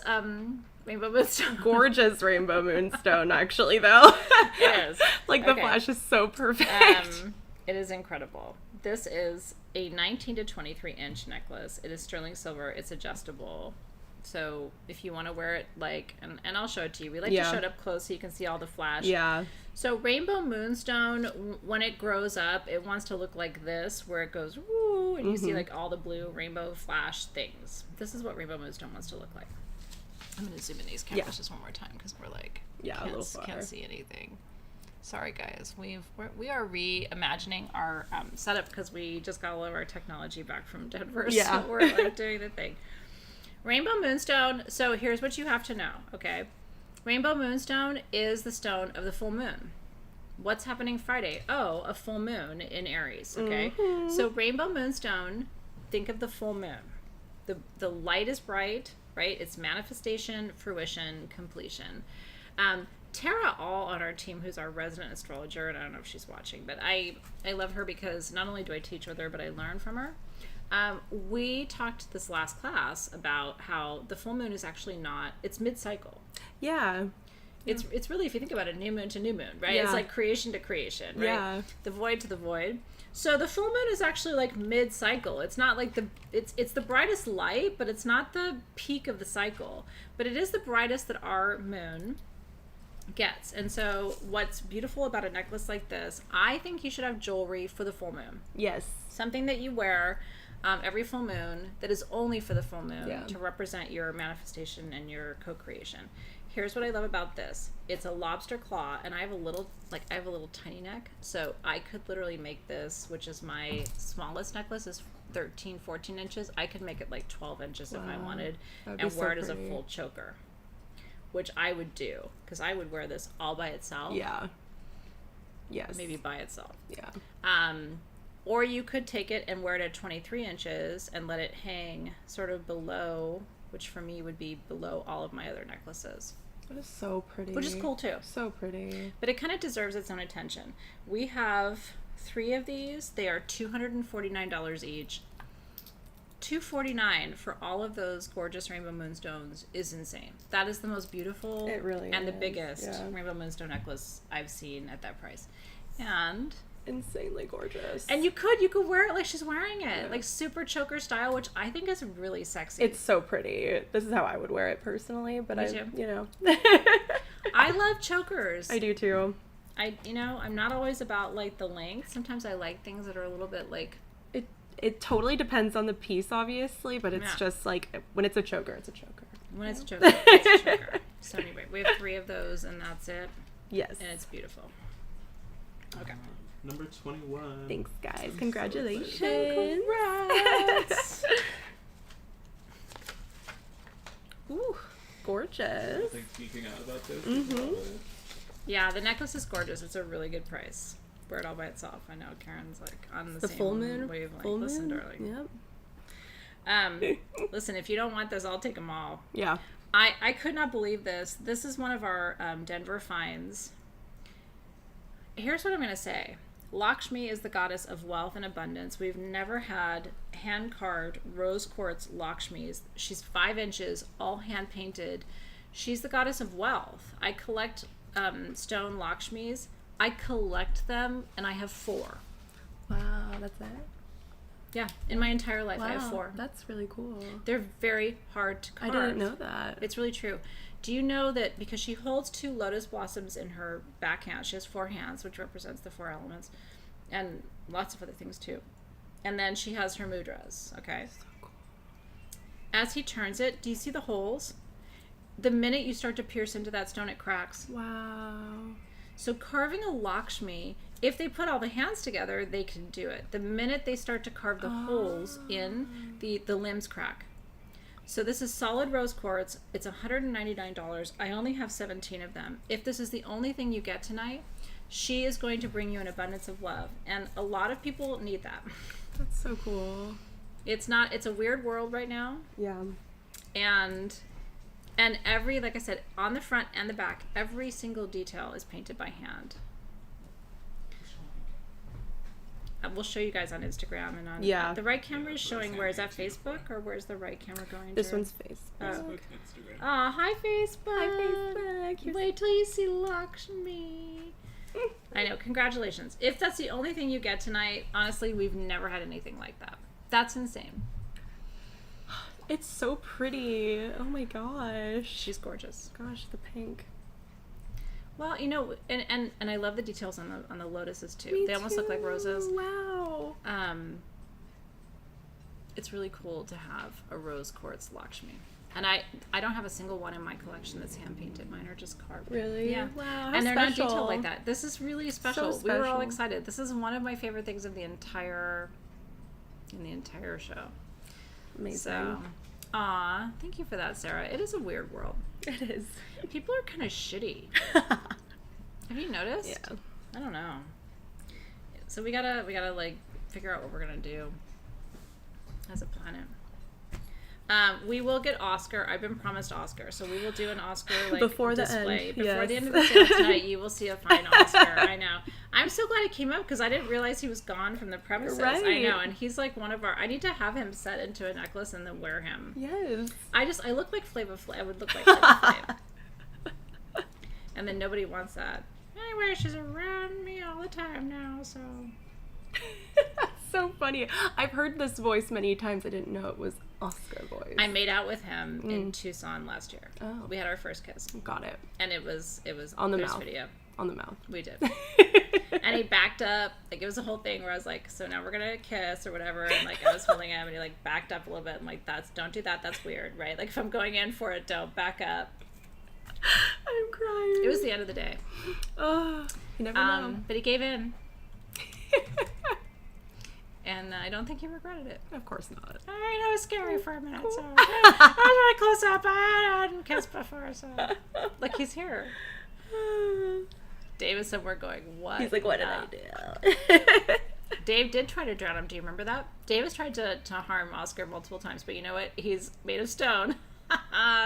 Rainbow moonstone. Gorgeous rainbow moonstone, actually, though. It is. Like, the Okay. flash is so perfect. It is incredible. This is a 19 to 23 inch necklace. It is sterling silver. It's adjustable. So if you want to wear it, like, and I'll show it to you. We like to show it up close so you can see all the flash. Yeah. So rainbow moonstone, when it grows up, it wants to look like this, where it goes woo, and you see like all the blue rainbow flash things. This is what rainbow moonstone wants to look like. I'm going to zoom in these cameras just one more time because we're like, a little far. can't see anything. Sorry guys, we are reimagining our setup because we just got all of our technology back from Denver. Yeah. So we're like doing the thing. Rainbow moonstone. So here's what you have to know. Okay, rainbow moonstone is the stone of the full moon. What's happening Friday? Oh, a full moon in Aries. Okay, so rainbow moonstone. Think of the full moon. The light is bright, right? It's manifestation, fruition, completion. Tara All on our team, who's our resident astrologer, and I don't know if she's watching, but I love her because not only do I teach with her, but I learn from her. We talked this last class about how the full moon is actually not, it's mid-cycle. Yeah. It's really, if you think about it, new moon to new moon, right? Yeah. It's like creation to creation, right? Yeah. The void to the void. So the full moon is actually like mid-cycle. It's not like it's the brightest light, but it's not the peak of the cycle. But it is the brightest that our moon gets. And so what's beautiful about a necklace like this, I think you should have jewelry for the full moon. Yes. Something that you wear every full moon that is only for the full moon to represent your manifestation and your co-creation. Here's what I love about this. It's a lobster claw, and I have a little tiny neck, so I could literally make this, which is my smallest necklace, is 13, 14 inches. I could make it like 12 inches if I wanted, and wear it as a full choker, which I would do, because I would wear this all by itself. Yeah. Yes. Maybe by itself. Yeah. Or you could take it and wear it at 23 inches and let it hang sort of below, which for me would be below all of my other necklaces. That is so pretty. Which is cool too. So pretty. But it kind of deserves its own attention. We have 3 of these. They are $249 each. $249 for all of those gorgeous rainbow moonstones is insane. That is the most beautiful It really and the is, biggest yeah. rainbow moonstone necklace I've seen at that price. And Insanely gorgeous. you could wear it like she's wearing it, like super choker style, which I think is really sexy. It's so pretty. This is how I would wear it personally, but Me too. you know. I love chokers. I do too. I'm not always about like the length. Sometimes I like things that are a little bit like, It totally depends on the piece, obviously, but it's just like when it's a choker, it's a choker. when it's a choker, it's a choker. So anyway, we have 3 of those, and that's it. Yes. And it's beautiful. Okay. Number 21. Thanks, guys. Congratulations. Congrats. Ooh, gorgeous. Like geeking out about this. Yeah, the necklace is gorgeous. It's a really good price. Wear it all by itself. I know Karen's like on the same full moon wavelength. Full Listen, moon? darling. Yep. Listen, if you don't want this, I'll take them all. Yeah. I could not believe this. This is one of our Denver finds. Here's what I'm going to say. Lakshmi is the goddess of wealth and abundance. We've never had hand-carved rose quartz Lakshmis. She's 5 inches, all hand-painted. She's the goddess of wealth. I collect stone Lakshmis. I collect them, and I have 4. Wow, that's it? Yeah, in my entire life, I have Wow, 4. that's really cool. They're very hard to carve. I didn't know that. It's really true. Do you know that because she holds 2 lotus blossoms in her backhand, she has 4 hands, which represents the 4 elements, and lots of other things too. And then she has her mudras, okay? So cool. As he turns it, do you see the holes? The minute you start to pierce into that stone, it cracks. Wow. So carving a Lakshmi, if they put all the hands together, they can do it. The minute they start to carve the holes in, the limbs crack. So this is solid rose quartz. It's $199. I only have 17 of them. If this is the only thing you get tonight, she is going to bring you an abundance of love. And a lot of people need that. That's so cool. It's a weird world right now. Yeah. And every, like I said, on the front and the back, every single detail is painted by hand. we'll show you guys on Instagram and on. Yeah. The right camera is showing. Where is that? Facebook, or where's the right camera going? This to? one's Facebook. Facebook, Instagram. Oh, hi Facebook. Hi, Facebook. Wait till you see Lakshmi. I know. Congratulations. If that's the only thing you get tonight, honestly, we've never had anything like that. That's insane. It's so pretty. Oh my gosh. She's gorgeous. Gosh, the pink. Well, you know, and I love the details on the lotuses too. Me They almost look like too. roses. Wow. It's really cool to have a rose quartz Lakshmi. And I don't have a single one in my collection that's hand painted. Mine are just carved. Really? Yeah. Wow. How And they're special. not detailed like that. This is really special. So We were all special. excited. This is one of my favorite things of the entire show. Amazing. So, thank you for that, Sarah. It is a weird world. It is. People are kind of shitty. Have you noticed? Yeah. I don't know. So we gotta like figure out what we're gonna do as a planet. We will get Oscar. I've been promised Oscar, so we will do an Oscar like Before the display end, before yes. the end of the sale tonight. You will see a fine Oscar. I know. I'm so glad it came up because I didn't realize he was gone from the premises. I Right. know, and he's like one of our. I need to have him set into a necklace and then wear him. Yes. I look like Flava Flav. I would look like Flava Flav. And then nobody wants that. Anyway, she's around me all the time now, so. So funny. I've heard this voice many times. I didn't know it was Oscar voice. I made out with him in Tucson last year. Oh. We had our first kiss, Got it. and it was On the there's mouth. video. On the mouth. We did. And he backed up. Like, it was a whole thing where I was like, so now we're gonna kiss or whatever. And like, I was holding him, and he like backed up a little bit. I'm like, don't do that. That's weird, right? Like, if I'm going in for it, don't back up. I'm crying. It was the end of the day. Oh, you never know. But he gave in, and I don't think he regretted it. Of course not. All right, it was scary for a minute. So I was really close up. I hadn't kissed before, so like he's here. Dave is somewhere going, what? He's like, what did the-" I do? Dave did try to drown him. Do you remember that? Dave has tried to harm Oscar multiple times, but you know what? He's made of stone.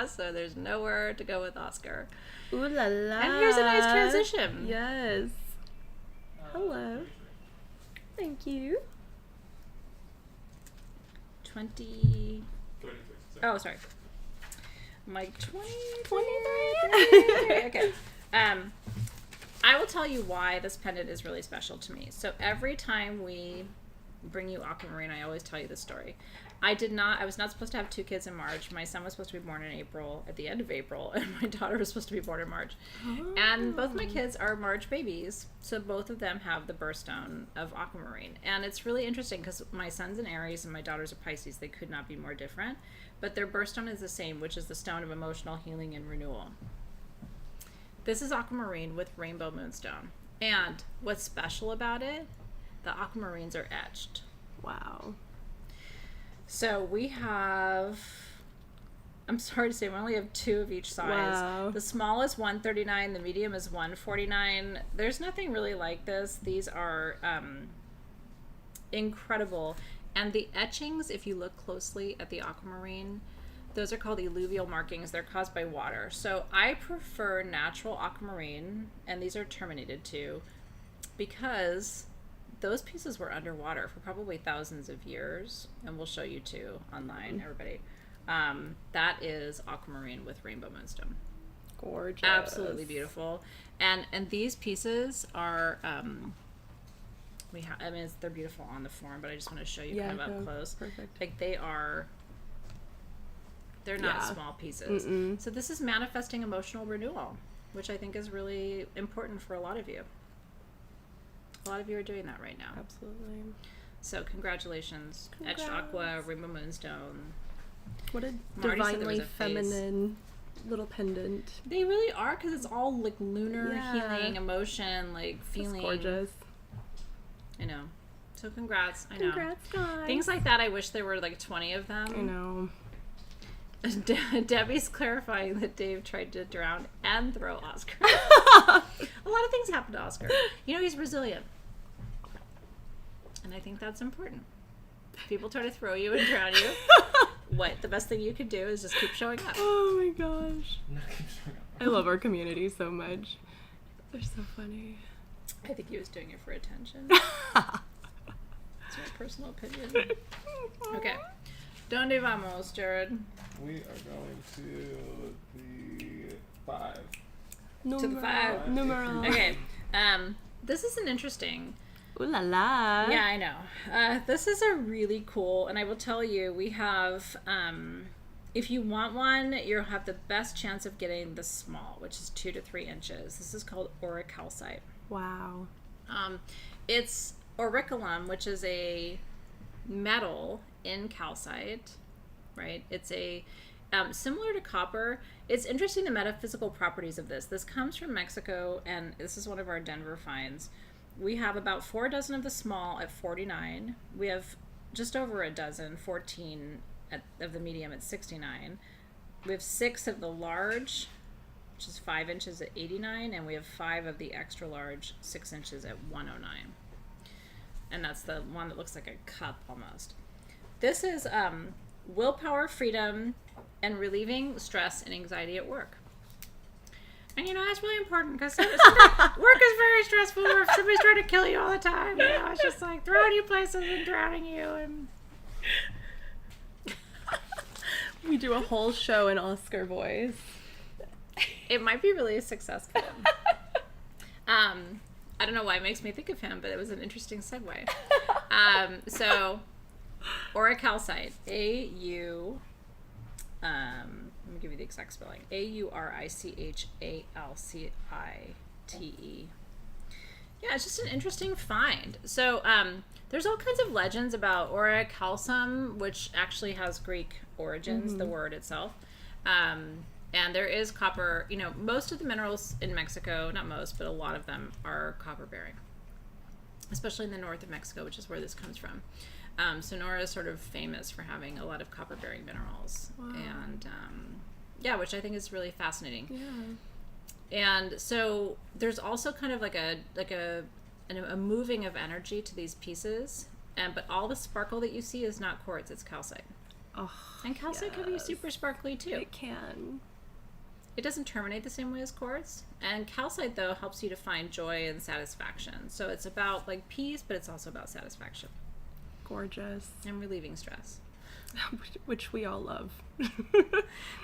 So there's nowhere to go with Oscar. Ooh la la. And here's a nice transition. Yes. Hello. Thank you. 20. 33. Oh, sorry. I'm like 20. 23. Okay. I will tell you why this pendant is really special to me. So every time we bring you Aquamarine, I always tell you this story. I was not supposed to have 2 kids in March. My son was supposed to be born in April, at the end of April, and my daughter was supposed to be born in March. Oh. And both my kids are March babies, so both of them have the birthstone of Aquamarine. And it's really interesting because my son's an Aries and my daughter's a Pisces. They could not be more different, but their birthstone is the same, which is the stone of emotional healing and renewal. This is Aquamarine with rainbow moonstone. And what's special about it, the aquamarines are etched. Wow. So we have, I'm sorry to say, we only have 2 of each size. Wow. The small is 139, the medium is 149. There's nothing really like this. These are incredible. And the etchings, if you look closely at the aquamarine, those are called alluvial markings. They're caused by water. So I prefer natural aquamarine, and these are terminated too, because those pieces were underwater for probably thousands of years, and we'll show you too online, everybody. That is Aquamarine with rainbow moonstone. Gorgeous. Absolutely beautiful. And these pieces are, they're beautiful on the form, but I just want to show you kind of up close. Perfect. Like they're not small pieces. Mm-mm. So this is manifesting emotional renewal, which I think is really important for a lot of you. A lot of you are doing that right now. Absolutely. So congratulations. Congrats. Etched Aqua, Rainbow Moonstone. What a Marty said there was divinely a face. feminine little pendant. They really are, because it's all like lunar Yeah. healing, emotion, like feeling. That's gorgeous. I know. So congrats. I know. Congrats, guys. Things like that, I wish there were like 20 of them. I know. Debbie's clarifying that Dave tried to drown and throw Oscar. A lot of things happen to Oscar. You know, he's resilient. And I think that's important. If people try to throw you and drown you, the best thing you can do is just keep showing up. Oh my gosh. I love our community so much. They're so funny. I think he was doing it for attention. It's my personal opinion. Okay. Donde vamos, Jared? We are going to the 5. To the 5. Numero. Okay. This is an interesting. Ooh la la. Yeah, I know. This is a really cool, and I will tell you, we have, if you want one, you'll have the best chance of getting the small, which is 2 to 3 inches. This is called Aurichalcite. Wow. It's auriculum, which is a metal in calcite, right? It's a similar to copper. It's interesting, the metaphysical properties of this. This comes from Mexico, and this is one of our Denver finds. We have about 4 dozen of the small at $49. We have just over a dozen, 14 of the medium at $69. We have 6 of the large, which is 5 inches at $89, and we have 5 of the extra large, 6 inches at $109. And that's the one that looks like a cup almost. This is willpower, freedom, and relieving stress and anxiety at work. And you know, that's really important because work is very stressful. If somebody's trying to kill you all the time, you know, it's just like throwing you places and drowning you. And We do a whole show in Oscar voice. it might be really successful. I don't know why it makes me think of him, but it was an interesting segue. So, Aurichalcite, let me give you the exact spelling. Aurichalcite. Yeah, it's just an interesting find. So, there's all kinds of legends about aurichalcum, which actually has Greek origins, the word itself. And there is copper, you know, most of the minerals in Mexico, not most, but a lot of them are copper bearing, especially in the north of Mexico, which is where this comes from. Sonora is sort of famous for having a lot of copper bearing minerals. Wow. And yeah, which I think is really fascinating. Yeah. And so there's also kind of like a moving of energy to these pieces, but all the sparkle that you see is not quartz, it's calcite. Oh, and calcite can be super sparkly too. It can. It doesn't terminate the same way as quartz. And calcite, though, helps you to find joy and satisfaction. So it's about like peace, but it's also about satisfaction. Gorgeous. And relieving stress. Which we all love.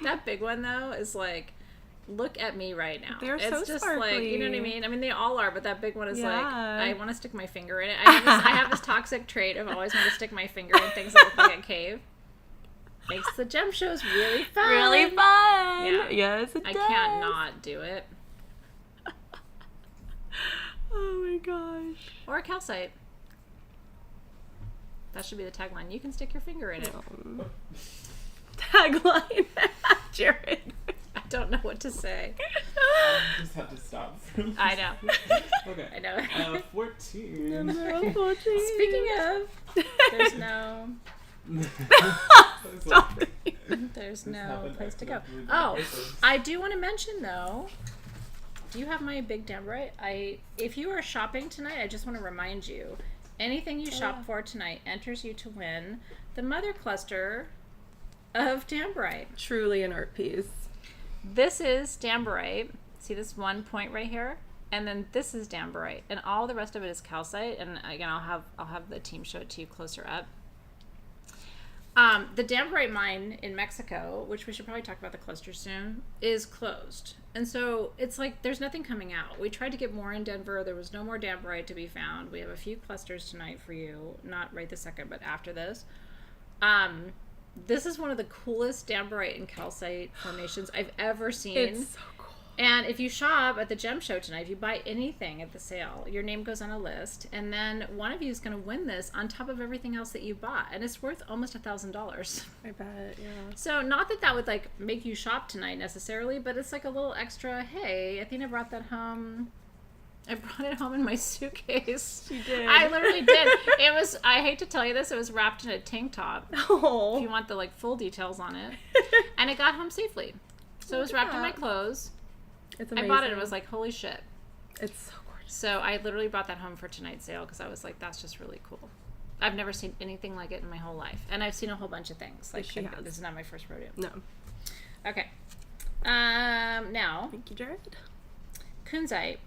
That big one, though, is like, look at me right now. They're it's so just sparkly. Like, you know what I mean? I mean, they all are, but that big one is Yeah. like, I want to stick my finger in it. I have this toxic trait of always wanting to stick my finger in things that look like a cave. Makes the gem shows really fun. Really fun. Yeah. Yes, it I does. can't not do it. Oh my gosh. Or a calcite. That should be the tagline. You can stick your finger in it. Tagline. Jared. I don't know what to say. I just had to stop. I know. Okay. I know. 14. Number 14. Speaking of, there's no Stop it. There's no place to go. Oh, I do want to mention though. Do you have my big Dambrite? If you are shopping tonight, I just want to remind you, anything you shop for tonight enters you to win the mother cluster of Dambrite. Truly an art piece. This is Dambrite. See this one point right here? And then this is Dambrite, and all the rest of it is calcite. And again, I'll have the team show it to you closer up. The Dambrite mine in Mexico, which we should probably talk about the cluster soon, is closed. And so it's like there's nothing coming out. We tried to get more in Denver. There was no more Dambrite to be found. We have a few clusters tonight for you. Not right this second, but after this. This is one of the coolest Dambrite and calcite formations I've ever seen. It's so cool. And if you shop at the gem show tonight, if you buy anything at the sale, your name goes on a list, and then one of you is going to win this on top of everything else that you bought, and it's worth almost $1,000. I bet, yeah. So not that would like make you shop tonight necessarily, but it's like a little extra. Hey, Athena brought that home. I brought it home in my suitcase. She did. I literally did. It was. I hate to tell you this. It was wrapped in a tank top. Oh. If you want the like full details on it, and it got home safely. So it was wrapped in my clothes. It's amazing. I bought it and was like, holy shit. It's so gorgeous. So I literally brought that home for tonight's sale because I was like, that's just really cool. I've never seen anything like it in my whole life. And I've seen a whole bunch of things. Like, She has. This is not my first rodeo. No. Okay. Now, Thank you, Jared. Kunzite.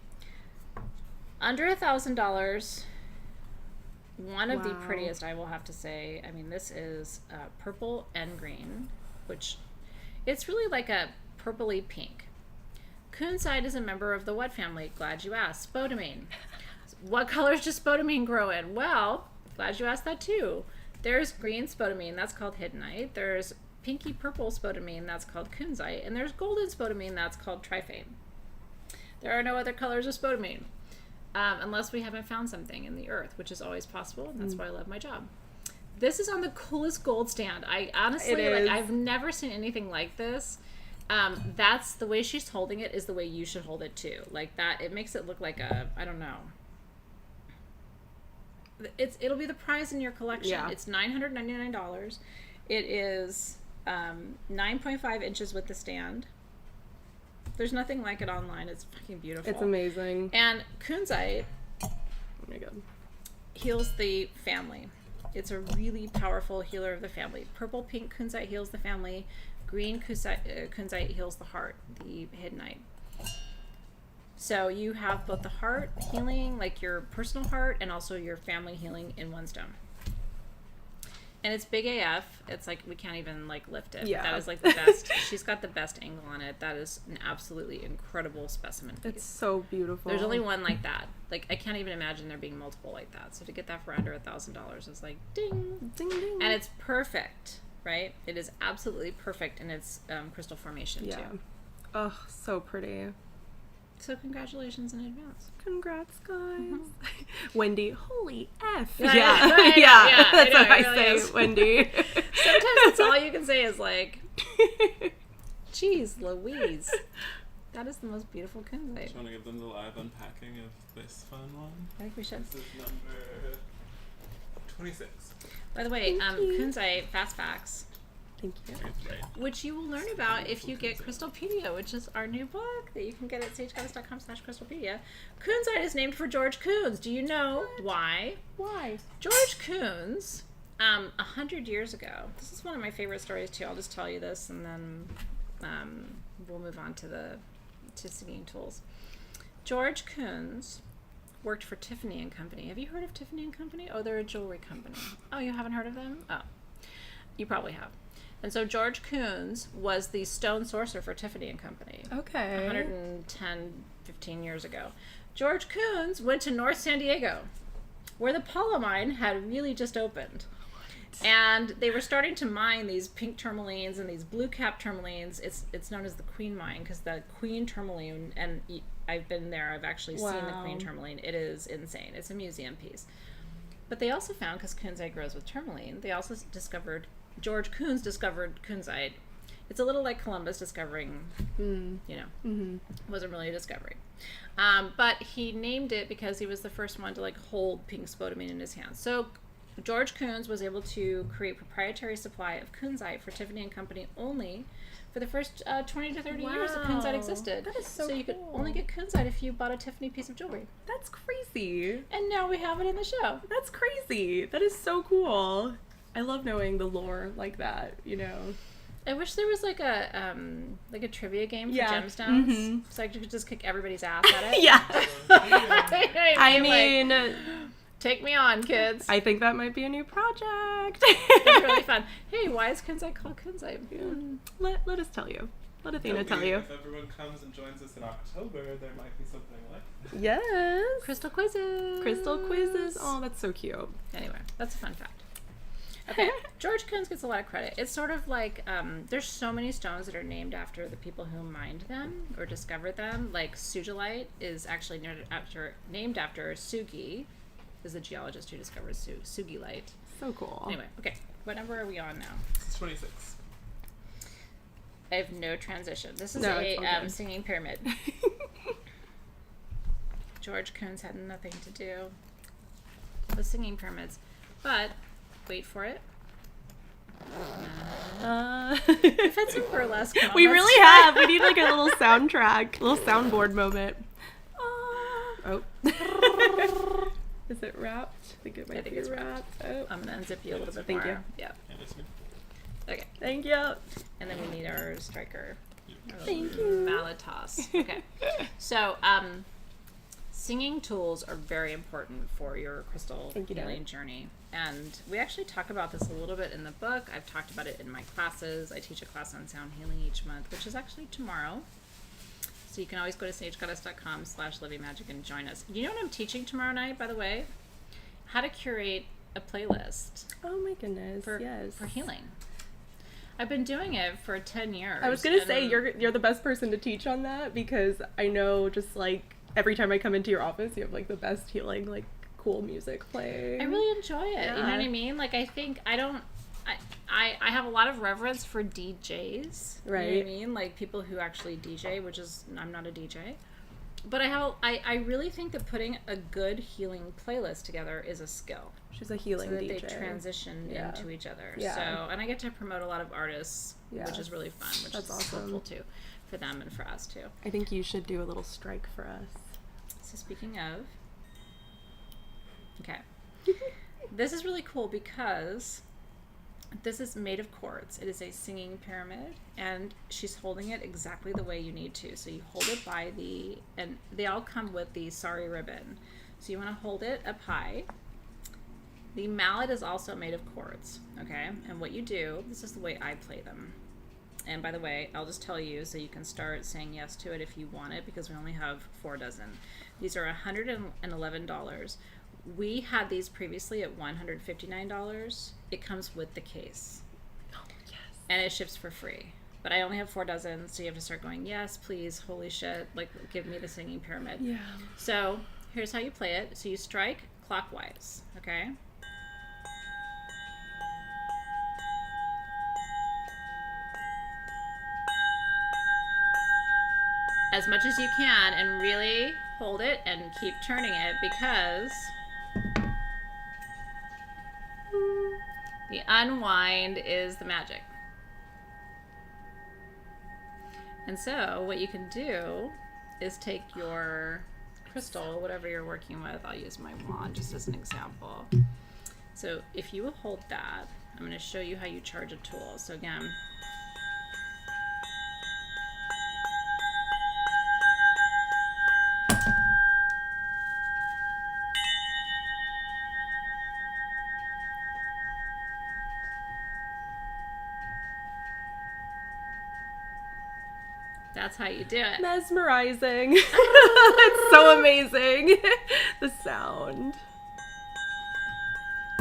Under $1,000. One of the Wow. prettiest, I will have to say. I mean, this is purple and green, which it's really like a purpley pink. Kunzite is a member of the what family? Glad you asked. Spodumene. What colors does spodumene grow in? Well, glad you asked that too. There's green spodumene, that's called hiddenite. There's pinky purple spodumene, that's called kunzite. And there's golden spodumene, that's called tryphane. There are no other colors of spodumene, unless we haven't found something in the earth, which is always possible. And that's why I love my job. This is on the coolest gold stand. I honestly, I've never seen anything like this. That's the way she's holding it is the way you should hold it too. Like that, it makes it look like I don't know. It'll be the prize in your collection. Yeah. It's $999. It is 9.5 inches with the stand. There's nothing like it online. It's fucking beautiful. It's amazing. And kunzite Oh my god. heals the family. It's a really powerful healer of the family. Purple pink kunzite heals the family. Green kunzite heals the heart, the hiddenite. So you have both the heart healing, like your personal heart, and also your family healing in one stone. And it's big AF. It's like we can't even like lift it. Yeah. That is like the best. She's got the best angle on it. That is an absolutely incredible specimen piece. It's so beautiful. There's only one like that. Like I can't even imagine there being multiple like that. So to get that for under $1,000 is like ding, ding ding. and it's perfect, right? It is absolutely perfect in its crystal formation yeah. too. Oh, so pretty. So congratulations in advance. Congrats, guys. Wendy, holy F. Yeah, Yeah. right, Yeah. That's I know, what I it really say, is. Wendy. Sometimes that's all you can say is like, geez, Louise. That is the most beautiful kunzite. Just want to give them the live unpacking of this fun one. I think we should. This is number 26. By the way, Thank you. kunzite, fast facts, Thank you. Right. which you will learn about if you get Crystalpedia, which is our new book that you can get at sagegoddess.com/Crystalpedia. Kunzite is named for George Kunz. Do you know why? Why? George Kunz, 100 years ago. This is one of my favorite stories too. I'll just tell you this, and then we'll move on to singing tools. George Kunz worked for Tiffany and Company. Have you heard of Tiffany and Company? Oh, they're a jewelry company. Oh, you haven't heard of them? Oh, you probably have. And so George Kunz was the stone sorcerer for Tiffany and Company. Okay. 110, 15 years ago. George Kunz went to North San Diego, where the Paula mine had really just opened. And they were starting to mine these pink tourmalines and these blue cap tourmalines. It's known as the Queen Mine because the Queen tourmaline, and I've been there, I've actually seen the Queen tourmaline. It is insane. It's a museum piece. But they also found, because kunzite grows with tourmaline, they also discovered, George Kunz discovered kunzite. It's a little like Columbus discovering, wasn't really a discovery. But he named it because he was the first one to like hold pink spodumene in his hands. So George Kunz was able to create proprietary supply of kunzite for Tiffany and Company only for the first 20 to 30 years that kunzite existed. That is so you could cool. only get kunzite if you bought a Tiffany piece of jewelry. That's crazy. And now we have it in the show. That's crazy. That is so cool. I love knowing the lore like that, I wish there was like a trivia game for Yeah. gemstones, so I could just kick everybody's ass at it. Yeah. I I mean, take me on, kids. I think that might be a new project. It's really fun. Hey, why is kunzite called kunzite? Let us tell you. Let Athena tell you. If everyone comes and joins us in October, there might be something like that. Yes. Crystal quizzes. Crystal quizzes. Oh, that's so cute. Anyway, that's a fun fact. Okay, George Kunz gets a lot of credit. It's sort of like, there's so many stones that are named after the people who mined them or discovered them. Like sugilite is actually named after Sugi, is the geologist who discovered sugilite. So cool. Anyway, okay, what number are we on now? This is 26. I have no transition. This is No, it's all a good. singing pyramid. George Kunz had nothing to do with singing pyramids, but wait for it. We've had some burlesque moments. we really have. We need like a little soundtrack, little soundboard moment. Oh. Is it wrapped? I think it might think be it's wrapped. Oh. I'm gonna unzip you a little bit Thank more. you. Yeah. And it's me. Okay. Thank you. And then we need our striker. Thank you. Mallet toss. Okay. So, Singing tools are very important for your crystal Thank you, healing Dad. journey. And we actually talk about this a little bit in the book. I've talked about it in my classes. I teach a class on sound healing each month, which is actually tomorrow. So you can always go to sagegoddess.com/livingmagic and join us. You know what I'm teaching tomorrow night, by the way? How to curate a playlist Oh my goodness. for yes. healing. I've been doing it for 10 years. I was gonna say and- you're the best person to teach on that, because I know just like every time I come into your office, you have like the best healing, like cool music playing. I really enjoy it. Yeah. You know what I mean? Like, I think I have a lot of reverence for DJs. You know what I Right. mean? Like people who actually DJ, which is, I'm not a DJ. But I really think that putting a good healing playlist together is a skill. She's a healing So that DJ. they transition Yeah. into each other. Yeah. So, and I get to promote a lot of artists, Yeah. which is really fun, which That's is awesome. helpful too for them and for us too. I think you should do a little strike for us. So speaking of, okay, this is really cool because this is made of quartz. It is a singing pyramid, and she's holding it exactly the way you need to. So you hold it by and they all come with the sari ribbon. So you want to hold it up high. The mallet is also made of quartz, okay? And what you do, this is the way I play them. And by the way, I'll just tell you so you can start saying yes to it if you want it, because we only have 4 dozen. These are $111. We had these previously at $159. It comes with the case. Oh yes. And it ships for free. But I only have 4 dozen, so you have to start going, yes, please, holy shit, like, give me the singing pyramid. Yeah. So here's how you play it. So you strike clockwise, okay? As much as you can, and really hold it and keep turning it, because the unwind is the magic. And so what you can do is take your crystal, whatever you're working with. I'll use my wand just as an example. So if you will hold that, I'm going to show you how you charge a tool. So again, that's how you do it. Mesmerizing. It's so amazing. The sound.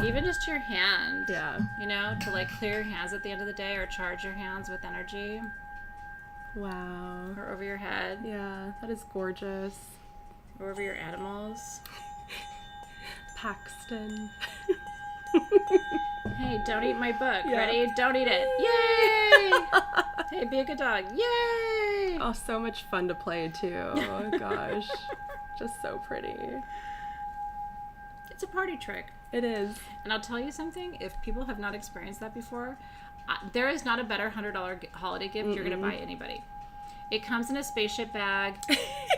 Even just your hand. Yeah. You know, to like clear your hands at the end of the day or charge your hands with energy Wow. or over your head Yeah, that is gorgeous. or over your animals. Paxton. Hey, don't eat my book. Yeah. Ready? Don't eat it. Yay! Hey, be a good dog. Yay! Oh, so much fun to play too. Oh gosh. Just so pretty. It's a party trick. It is. And I'll tell you something, if people have not experienced that before, there is not a better $100 holiday gift you're going to buy anybody. It comes in a spaceship bag.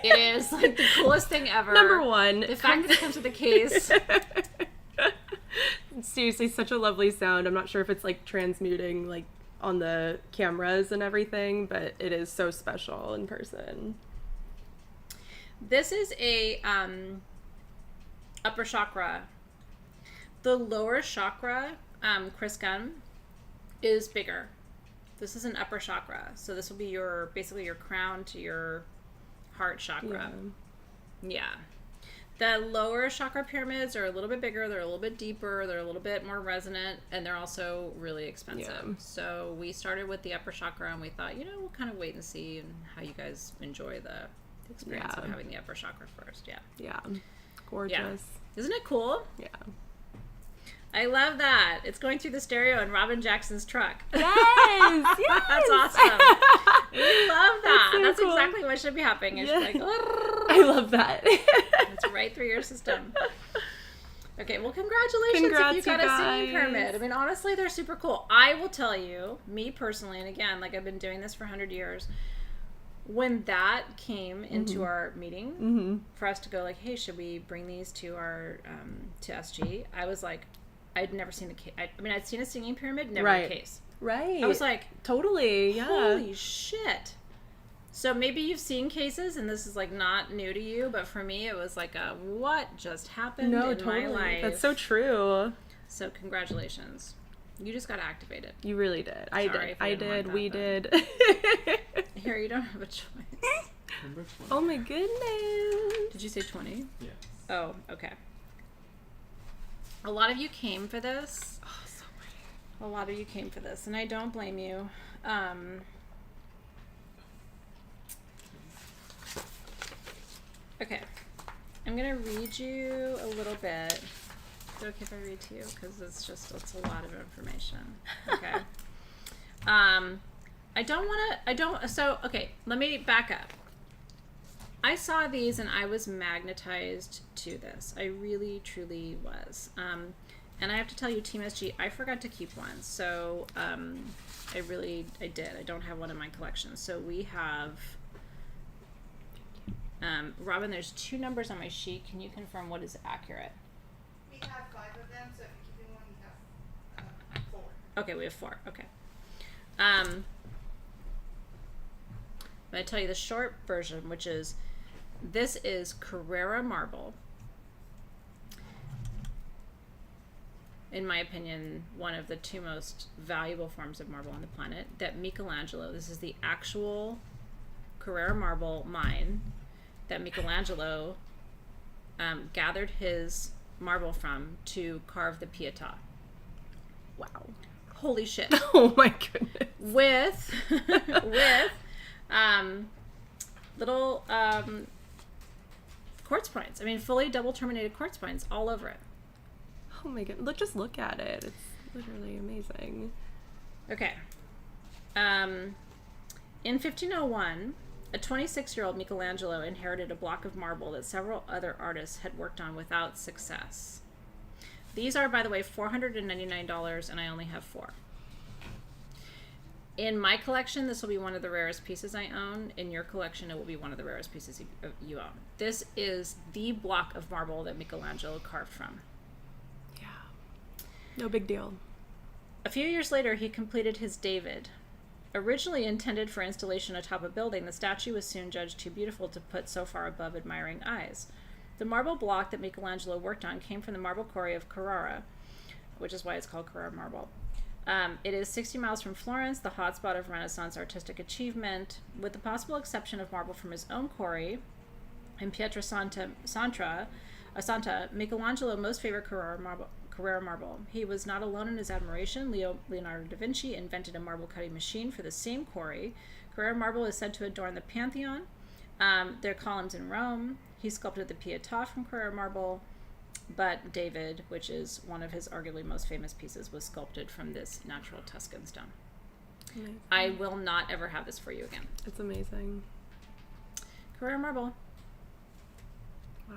It is like the coolest thing ever. Number one. The fact that it comes with a case. Seriously, such a lovely sound. I'm not sure if it's like transmuting like on the cameras and everything, but it is so special in person. This is a upper chakra. The lower chakra, Chris Gunn, is bigger. This is an upper chakra. So this will be basically your crown to your heart chakra. Yeah. The lower chakra pyramids are a little bit bigger, they're a little bit deeper, they're a little bit more resonant, and they're also really expensive. Yeah. So we started with the upper chakra and we thought, we'll kind of wait and see how you guys enjoy the experience of Yeah. having the upper chakra first. Yeah. Yeah. Gorgeous. Isn't it cool? Yeah. I love that. It's going through the stereo in Robin Jackson's truck. Yes! Yes! That's awesome. We love that. so That's cool. exactly what should be happening. It's Yeah. like, I love that. it's right through your system. Okay, well, congratulations Congrats, if you got you a singing guys. pyramid. I mean, honestly, they're super cool. I will tell you, me personally, and again, like I've been doing this for 100 years, when that came into our meeting for us to go like, hey, should we bring these to our to SG? I was like, I'd never seen a case. I mean, I'd seen a singing pyramid, never Right. a case. Right. I was like, totally. Yeah. holy shit. So maybe you've seen cases, and this is like not new to you, but for me, it was like a what just happened No, in totally. my life. That's so true. So congratulations, you just got activated. You really did. Sorry I if you didn't did. want We that, did. Here, you don't have a choice. Number 20. Oh my goodness. Did you say 20? Yes. Oh, okay. A lot of you came for this. Oh, so pretty. A lot of you came for this, and I don't blame you. Okay, I'm gonna read you a little bit. Is it okay if I read to you? Because it's a lot of information. Okay. Okay, let me back up. I saw these and I was magnetized to this. I really, truly was. And I have to tell you, Team SG, I forgot to keep one. So I did. I don't have one in my collection. So we have, Robin, there's 2 numbers on my sheet. Can you confirm what is accurate? We have 5 of them, so if you're keeping one, you have 4. Okay, we have 4. Okay. I'm going to tell you the short version, which is, this is Carrara marble. In my opinion, one of the 2 most valuable forms of marble on the planet. That Michelangelo, this is the actual Carrara marble mine that Michelangelo gathered his marble from to carve the Pietà. Wow. Holy shit. Oh my goodness. With little quartz points. I mean, fully double terminated quartz points all over it. Oh my god. Just look at it. It's literally amazing. Okay. In 1501, a 26-year-old Michelangelo inherited a block of marble that several other artists had worked on without success. These are, by the way, $499, and I only have 4. In my collection, this will be one of the rarest pieces I own. In your collection, it will be one of the rarest pieces you own. This is the block of marble that Michelangelo carved from. Yeah. No big deal. A few years later, he completed his David. Originally intended for installation atop a building, the statue was soon judged too beautiful to put so far above admiring eyes. The marble block that Michelangelo worked on came from the marble quarry of Carrara, which is why it's called Carrara marble. It is 60 miles from Florence, the hotspot of Renaissance artistic achievement. With the possible exception of marble from his own quarry in Pietrasanta, Michelangelo most favored Carrara marble. He was not alone in his admiration. Leonardo da Vinci invented a marble cutting machine for the same quarry. Carrara marble is said to adorn the Pantheon, their columns in Rome. He sculpted the Pietà from Carrara marble, but David, which is one of his arguably most famous pieces, was sculpted from this natural Tuscan stone. Amazing. I will not ever have this for you again. It's amazing. Carrara marble. Wow.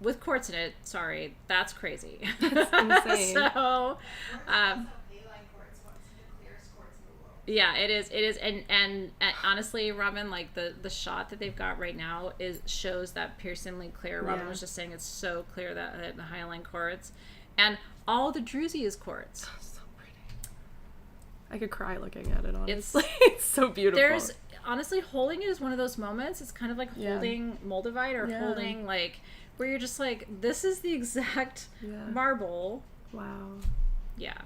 With quartz in it, sorry, that's crazy. That's insane. So, Haline quartz, what's the clearest quartz in the world? yeah, it is, and honestly, Robin, like the shot that they've got right now shows that piercingly clear. Robin Yeah. was just saying it's so clear that the Haline quartz, and all the druzy is quartz. So pretty. I could cry looking at it, honestly. It's so beautiful. There's honestly, holding it is one of those moments. It's kind of like Yeah. holding Moldavite or Yeah. holding like where you're just like, this is the exact Yeah. marble. Wow. Yeah.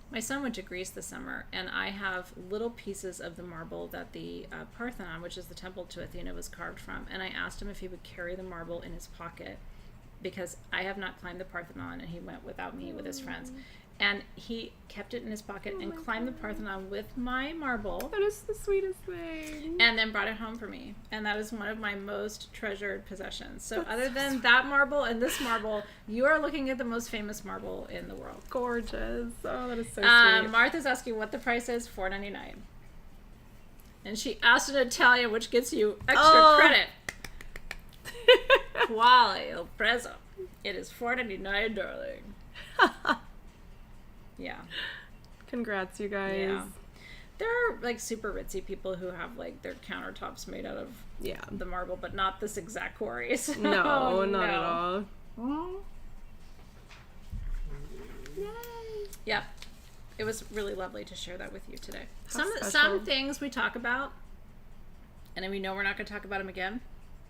My son went to Greece this summer, and I have little pieces of the marble that the Parthenon, which is the temple to Athena, was carved from. And I asked him if he would carry the marble in his pocket, because I have not climbed the Parthenon, and he went without me with his friends. And he kept it in his pocket and climbed the Parthenon with my marble, That is the sweetest thing. and then brought it home for me. And that is one of my most treasured possessions. So That's other so than sweet. that marble and this marble, you are looking at the most famous marble in the world. Gorgeous. Oh, that is so sweet. Martha's asking what the price is. $4.99. And she asked in Italian, which gets you extra credit. Quale il prezzo? It is $4.99, darling. Yeah. Congrats, you guys. Yeah. There are like super ritzy people who have like their countertops made out of Yeah. the marble, but not this exact quarry. So, No, not no. at all. Yay. Yep. It was really lovely to share that with you today. How Some special. things we talk about and we know we're not going to talk about them again,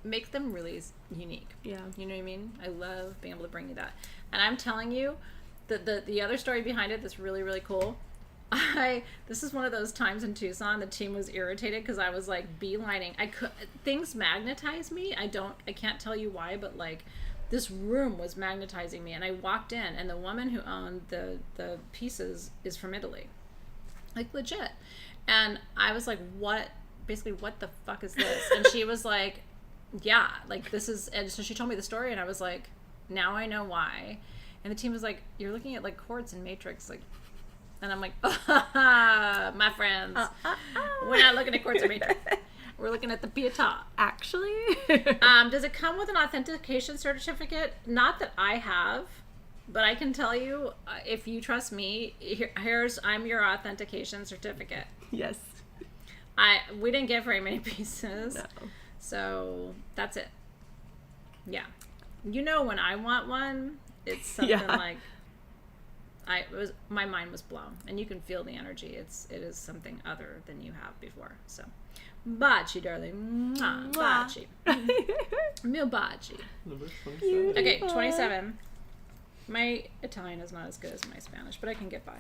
make them really unique. Yeah. You know what I mean? I love being able to bring you that. And I'm telling you, the other story behind it that's really, really cool. This is one of those times in Tucson the team was irritated because I was like beelining. Things magnetize me. I can't tell you why, but like this room was magnetizing me, and I walked in, and the woman who owned the pieces is from Italy, like legit. And I was like, what the fuck is this? And she was like, yeah, like this is, and so she told me the story, and I was like, now I know why. And the team was like, you're looking at like quartz and matrix, like, and I'm like, my friends, we're not looking at quartz and matrix. We're looking at the Pietà. Actually? Does it come with an authentication certificate? Not that I have, but I can tell you, if you trust me, I'm your authentication certificate. Yes. We didn't get very many pieces. No. So that's it. Yeah. You know, when I want one, it's something like my mind was blown, and you can feel the energy. It is something other than you have before. So, baci, darling. Mwah, baci. Mio baci. Number 27. Okay, 27. My Italian is not as good as my Spanish, but I can get by.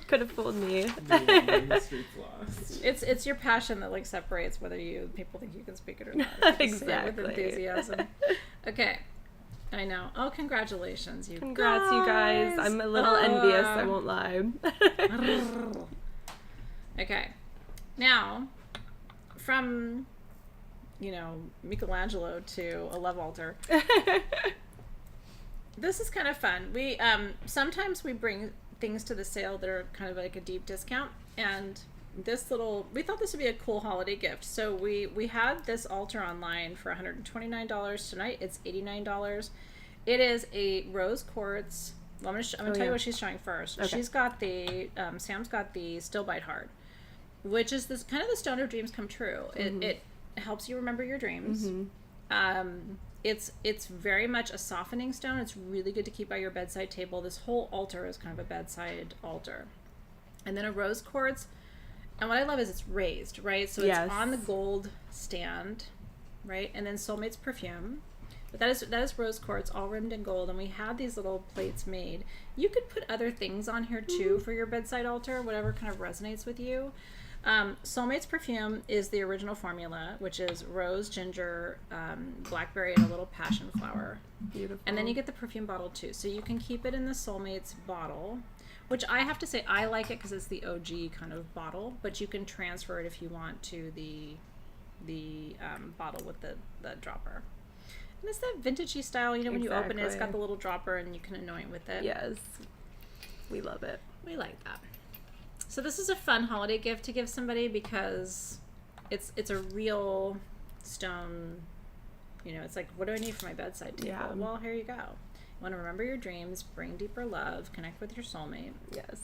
Could have fooled me. The streets lost. It's your passion that like separates whether people think you can speak it or not. You can say it Exactly. with enthusiasm. Okay. I know. Oh, congratulations, you Congrats, you guys. I'm a little envious, I won't lie. Okay. Now, from, Michelangelo to a love altar. This is kind of fun. We sometimes we bring things to the sale that are kind of like a deep discount, and we thought this would be a cool holiday gift. So we had this altar online for $129. Tonight it's $89. It is a rose quartz. Well, I'm gonna tell you what she's showing first. Okay. She's got the Sam's got the Still Bite Hard, which is this kind of the stone of dreams come true. Mm-hmm. It helps you remember your dreams. Mm-hmm. It's very much a softening stone. It's really good to keep by your bedside table. This whole altar is kind of a bedside altar. And then a rose quartz. And what I love is it's raised, right? So it's on the gold stand, right? And then Soulmate's perfume. But that is rose quartz, all rimmed in gold. And we had these little plates made. You could put other things on here too for your bedside altar, whatever kind of resonates with you. Soulmate's perfume is the original formula, which is rose, ginger, blackberry, and a little passion flower. Beautiful. And then you get the perfume bottle too. So you can keep it in the Soulmate's bottle, which I have to say I like it because it's the OG kind of bottle, but you can transfer it if you want to the bottle with the dropper. And it's that vintagey style, when you open it, it's got the little dropper and you can anoint with it. Yes. We love it. We like that. So this is a fun holiday gift to give somebody because it's a real stone. It's like, what do I need for my bedside table? Yeah. Well, here you go. You want to remember your dreams, bring deeper love, connect with your soulmate. Yes.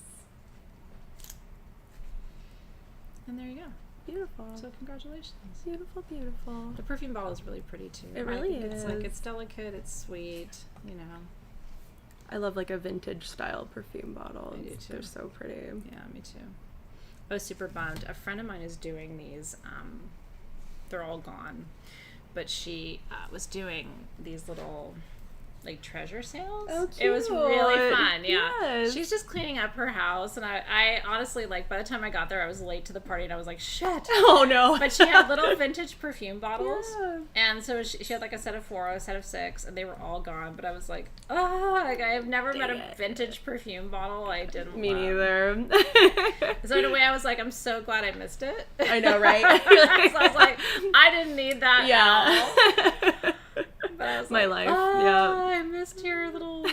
And there you go. Beautiful. So congratulations. Beautiful, beautiful. The perfume bottle is really pretty too. It really It's is. like, it's delicate, it's sweet, I love like a vintage style perfume bottle. I do too. They're so pretty. Yeah, me too. I was super bummed. A friend of mine is doing these. They're all gone, but she was doing these little like treasure sales. Oh, It was really fun. Yeah. Yes. She's just cleaning up her house, and I honestly, like, by the time I got there, I was late to the party, and I was like, shit. Oh no. But she had little vintage perfume bottles, Yeah. and so she had like a set of 4, a set of 6, and they were all gone. But I was like, I have never met a vintage perfume bottle I didn't Me love. neither. So in a way, I was like, I'm so glad I missed it. I know, right? So I was like, I didn't need that. Yeah. But I was My like, life. I missed your little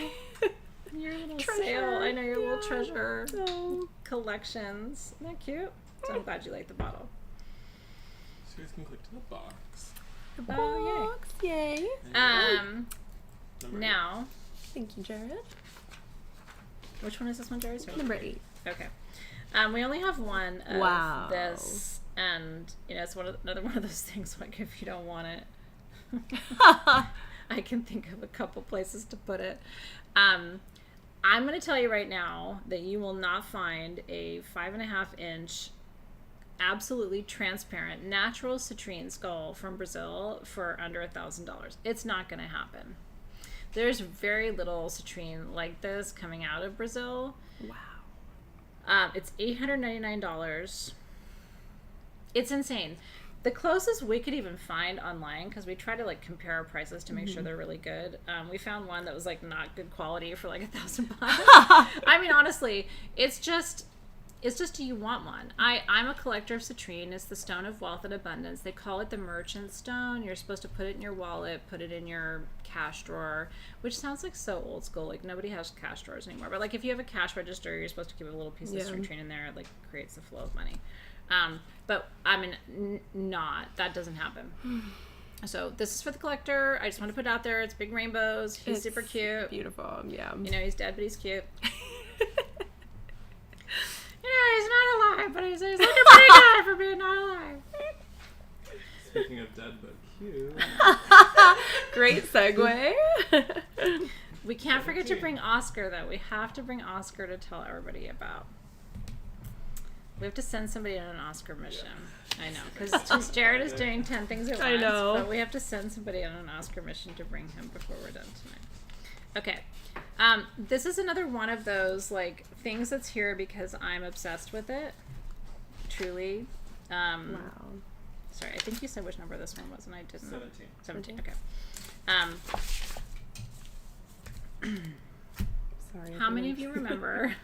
Treasure. sale. I know your little Yeah. treasure Oh. collections. Isn't that cute? So I'm glad you like the bottle. So you guys can click to the box. Oh, Box, yay. yay. Number Now, Thank you, Jared. which one is this one, Jerry? Sorry. Number 8. Okay. We only have one of Wow. this, and it's another one of those things. Like, if you don't want it, I can think of a couple places to put it. I'm going to tell you right now that you will not find a 5.5-inch absolutely transparent, natural citrine skull from Brazil for under $1,000. It's not going to happen. There's very little citrine like this coming out of Brazil. Wow. It's $899. It's insane. The closest we could even find online, because we try to like compare our prices to make sure they're really good. We found one that was like not good quality for like $1,000. I mean, honestly, it's just, do you want one? I'm a collector of citrine. It's the stone of wealth and abundance. They call it the merchant stone. You're supposed to put it in your wallet, put it in your cash drawer, which sounds like so old school. Like nobody has cash drawers anymore. But like if you have a cash register, you're supposed to keep a little piece of citrine in there. It like creates the flow of money. But I mean, that doesn't happen. So this is for the collector. I just want to put it out there. It's big rainbows. He's super cute. Beautiful. Yeah. You know, he's dead, but he's cute. You know, he's not alive, but he's looking pretty good for being not alive. Speaking of dead but cute. Great segue. We can't forget to bring Oscar, though. We have to bring Oscar to tell everybody about. We have to send somebody on an Oscar mission. I know, because Jared is doing 10 things at once. I know. But we have to send somebody on an Oscar mission to bring him before we're done tonight. Okay. This is another one of those like things that's here because I'm obsessed with it. Truly. Wow. Sorry, I think you said which number this one was, and I didn't. 17. Okay. Sorry. How many of you remember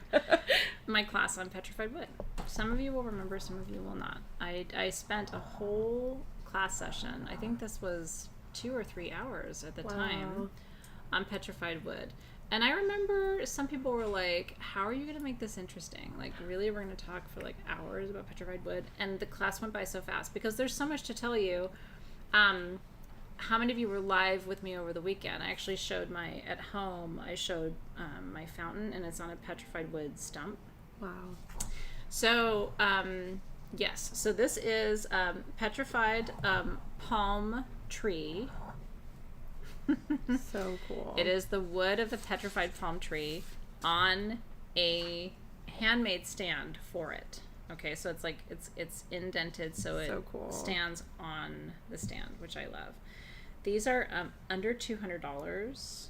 my class on petrified wood? Some of you will remember, some of you will not. I spent a whole class session. I think this was 2 or 3 hours at the time on petrified wood. And I remember some people were like, how are you going to make this interesting? Like, really, we're going to talk for like hours about petrified wood? And the class went by so fast because there's so much to tell you. How many of you were live with me over the weekend? I actually showed at home, I showed my fountain, and it's on a petrified wood stump. Wow. So, yes. So this is petrified palm tree. So cool. It is the wood of the petrified palm tree on a handmade stand for it. Okay, so it's like it's indented so it cool. stands on the stand, which I love. These are under $200.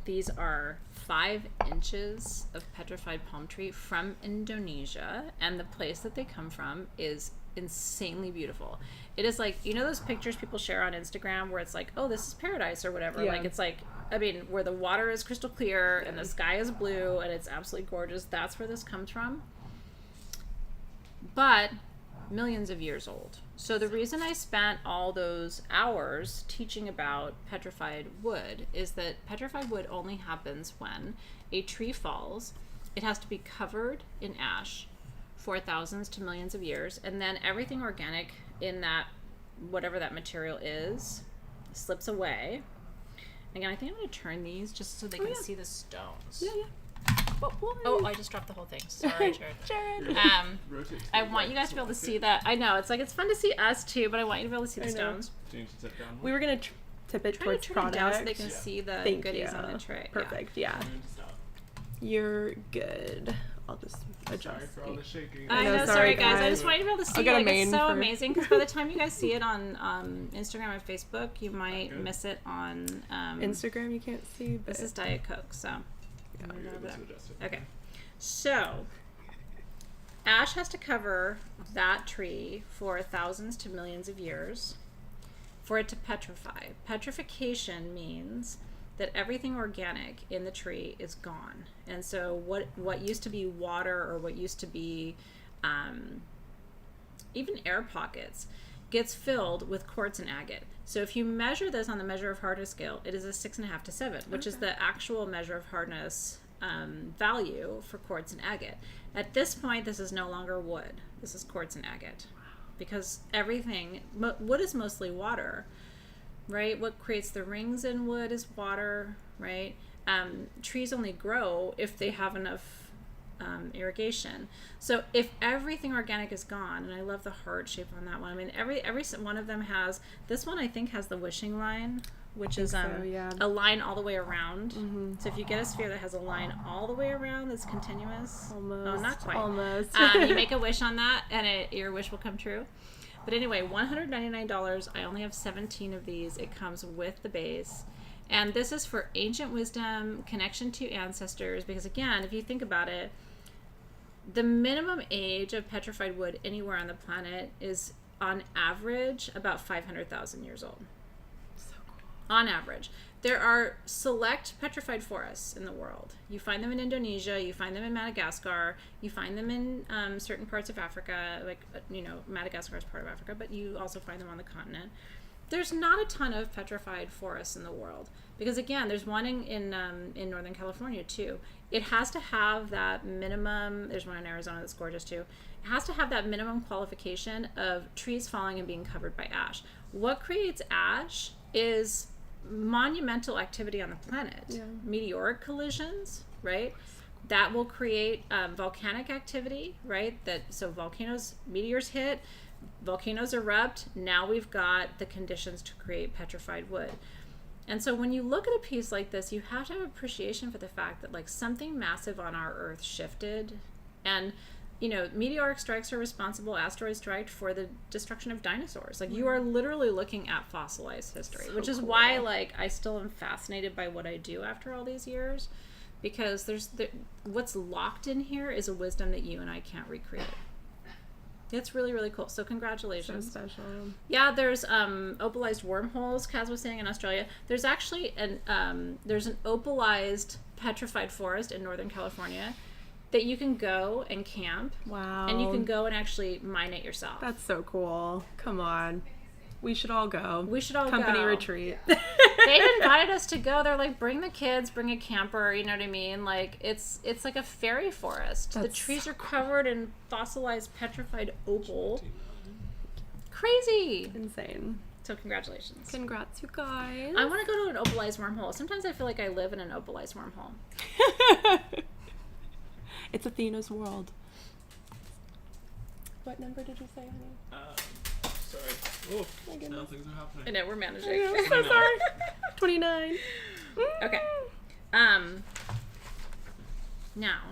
These are 5 inches of petrified palm tree from Indonesia, and the place that they come from is insanely beautiful. It is like, you know those pictures people share on Instagram where it's like, oh, this is paradise or whatever. Yeah. Like it's like, I mean, where the water is crystal clear and the sky is blue and it's absolutely gorgeous. That's where this comes from. But millions of years old. So the reason I spent all those hours teaching about petrified wood is that petrified wood only happens when a tree falls. It has to be covered in ash for thousands to millions of years, and then everything organic in that, whatever that material is, slips away. Again, I think I'm going to turn these just so they can see the stones. Yeah. Oh, I just dropped the whole thing. Sorry, Jared. Rotate I want you guys to be able to see that. I know, it's like, it's fun to see us too, but I want you to be able to see the I know. stones. Change the tip down. We were gonna tip it Try to towards turn it down so they product. can see the Thank goodies you. on the tray. Perfect. Yeah. I'm going to stop. You're good. I'll just adjust. Sorry for all the shaking. I know, know, sorry, sorry guys. I guys. just want you to be able to see. I'll get a Like, it's main so for- amazing because by the time you guys see it on Instagram and Facebook, you might Good. miss it on Instagram you can't see, but This is Diet Coke, so. Are you able to adjust it? Okay. So, ash has to cover that tree for thousands to millions of years for it to petrify. Petrification means that everything organic in the tree is gone. And so what used to be water or what used to be even air pockets gets filled with quartz and agate. So if you measure this on the measure of hardness scale, it is a 6.5 to 7, which is the actual measure of hardness value for quartz and agate. At this point, this is no longer wood. This is quartz and agate. Because everything, wood is mostly water, right? What creates the rings in wood is water, right? Trees only grow if they have enough irrigation. So if everything organic is gone, and I love the heart shape on that one. I mean, every one of them has, this one I think has the wishing line which is so, yeah. a line all the way around. So if you get a sphere that has a line all the way around that's continuous, Almost. oh, not quite. Almost. You make a wish on that, and your wish will come true. But anyway, $199. I only have 17 of these. It comes with the base. And this is for ancient wisdom, connection to ancestors, because again, if you think about it, the minimum age of petrified wood anywhere on the planet is on average about 500,000 years old. So cool. On average. There are select petrified forests in the world. You find them in Indonesia, you find them in Madagascar, you find them in certain parts of Africa, like, Madagascar is part of Africa, but you also find them on the continent. There's not a ton of petrified forests in the world because, again, there's one in Northern California too. It has to have that minimum. There's one in Arizona that's gorgeous too. It has to have that minimum qualification of trees falling and being covered by ash. What creates ash is monumental activity on the planet. Yeah. Meteoric collisions, right? That will create volcanic activity, right? So volcanoes, meteors hit. Volcanoes erupt. Now we've got the conditions to create petrified wood. And so when you look at a piece like this, you have to have appreciation for the fact that like something massive on our Earth shifted. And, meteoric strikes are responsible, asteroid strike, for the destruction of dinosaurs. Like you are literally looking at fossilized history, which is why like I still am fascinated by what I do after all these years. Because what's locked in here is a wisdom that you and I can't recreate. It's really, really cool. So congratulations. So special. Yeah, there's opalized wormholes, Kaz was saying, in Australia. There's actually an opalized petrified forest in Northern California that you can go and camp. Wow. And you can go and actually mine it yourself. That's so cool. Come on. We should all go. We should all Company go. retreat. They invited us to go. They're like, bring the kids, bring a camper, you know what I mean? Like, it's like a fairy forest. The trees are covered in fossilized petrified opal. Crazy. Insane. So congratulations. Congrats, you guys. I want to go to an opalized wormhole. Sometimes I feel like I live in an opalized wormhole. It's Athena's world. What number did you say, honey? Sorry. Oh, My now goodness. things are I happening. know, we're managing. I'm so sorry. 29. Okay. Now,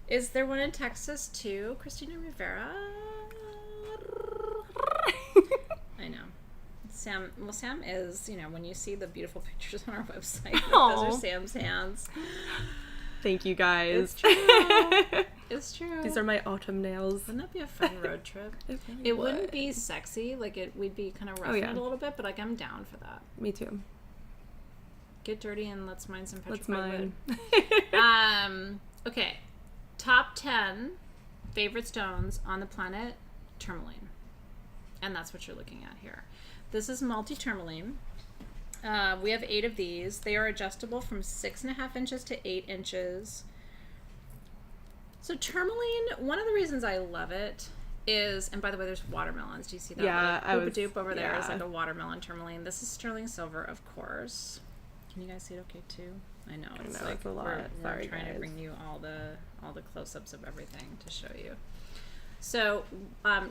is there one in Texas too? Christina Rivera? I know. Sam is, when you see the beautiful pictures on our website, those Aw. are Sam's hands. Thank you, guys. It's true. It's true. These are my autumn nails. Wouldn't that be a fun road trip? It Wouldn't be sexy. Like, we'd be kind of roughing yeah. it a little bit, but like, I'm down for that. Me too. Get dirty and let's mine some Let's petrified mine. wood. Okay. Top 10 favorite stones on the planet, tourmaline. And that's what you're looking at here. This is multi-tourmaline. We have 8 of these. They are adjustable from 6.5 inches to 8 inches. So tourmaline, one of the reasons I love it is, and by the way, there's watermelons. Do you see that? Yeah, I was. Doop over there is yeah. like a watermelon tourmaline. This is sterling silver, of course. Can you guys see it okay too? I know it's know, like it's a lot. We're Sorry, trying guys. to bring you all the close-ups of everything to show you. So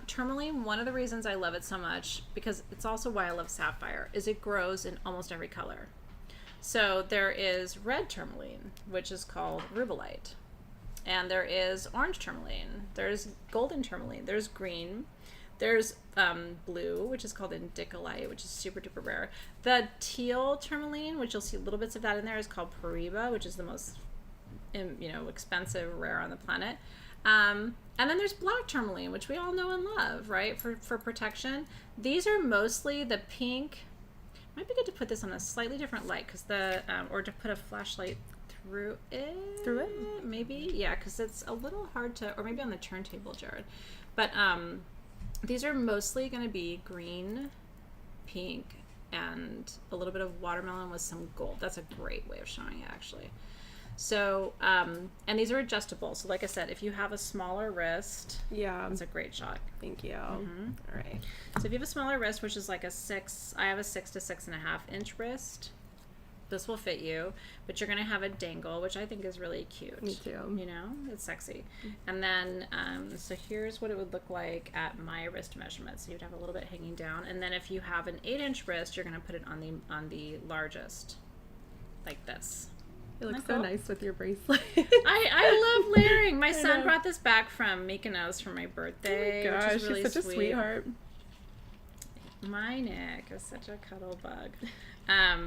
tourmaline, one of the reasons I love it so much, because it's also why I love sapphire, is it grows in almost every color. So there is red tourmaline, which is called rubellite. And there is orange tourmaline. There's golden tourmaline. There's green. There's blue, which is called indicolite, which is super duper rare. The teal tourmaline, which you'll see little bits of that in there, is called Pariba, which is the most expensive rare on the planet. And then there's black tourmaline, which we all know and love, right, for protection. These are mostly the pink. Might be good to put this on a slightly different light, because or to put a flashlight through it. Through it? Maybe, yeah, because it's a little hard to, or maybe on the turntable, Jared. But these are mostly going to be green, pink, and a little bit of watermelon with some gold. That's a great way of showing it, actually. So, and these are adjustable. So like I said, if you have a smaller wrist, Yeah. that's a great shot. Thank you. All right. So if you have a smaller wrist, which is like I have a 6 to 6.5 inch wrist, this will fit you, but you're going to have a dangle, which I think is really cute. Me too. You know, it's sexy. And then, so here's what it would look like at my wrist measurement. So you'd have a little bit hanging down. And then if you have an 8-inch wrist, you're going to put it on the largest, like this. It looks Isn't so that cool? nice with your bracelet. I love layering. My son know. brought this back from Mykonos for my birthday. Oh my gosh, which is really she's such sweet. a sweetheart. My neck is such a cuddle bug.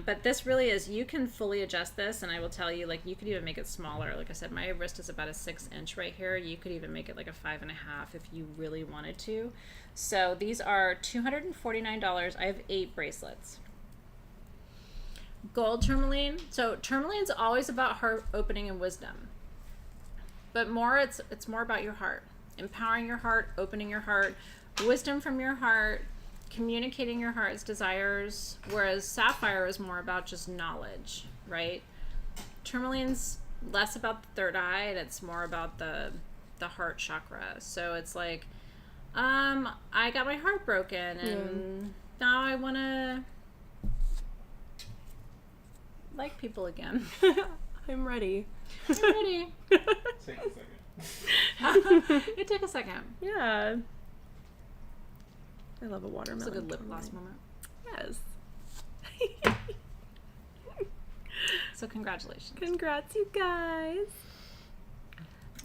But this really is, you can fully adjust this, and I will tell you, like, you could even make it smaller. Like I said, my wrist is about a 6-inch right here. You could even make it like a 5.5 if you really wanted to. So these are $249. I have 8 bracelets. Gold tourmaline. So tourmaline's always about heart opening and wisdom. But more, it's more about your heart. Empowering your heart, opening your heart, wisdom from your heart, communicating your heart's desires, whereas sapphire is more about just knowledge, right? Tourmaline's less about the third eye, and it's more about the heart chakra. So it's like, I got my heart broken, and now I want to like people again. I'm ready. I'm ready. Take a second. It took a second. Yeah. I love a watermelon. It's a good lip tourmaline. gloss moment. Yes. So congratulations. Congrats, you guys.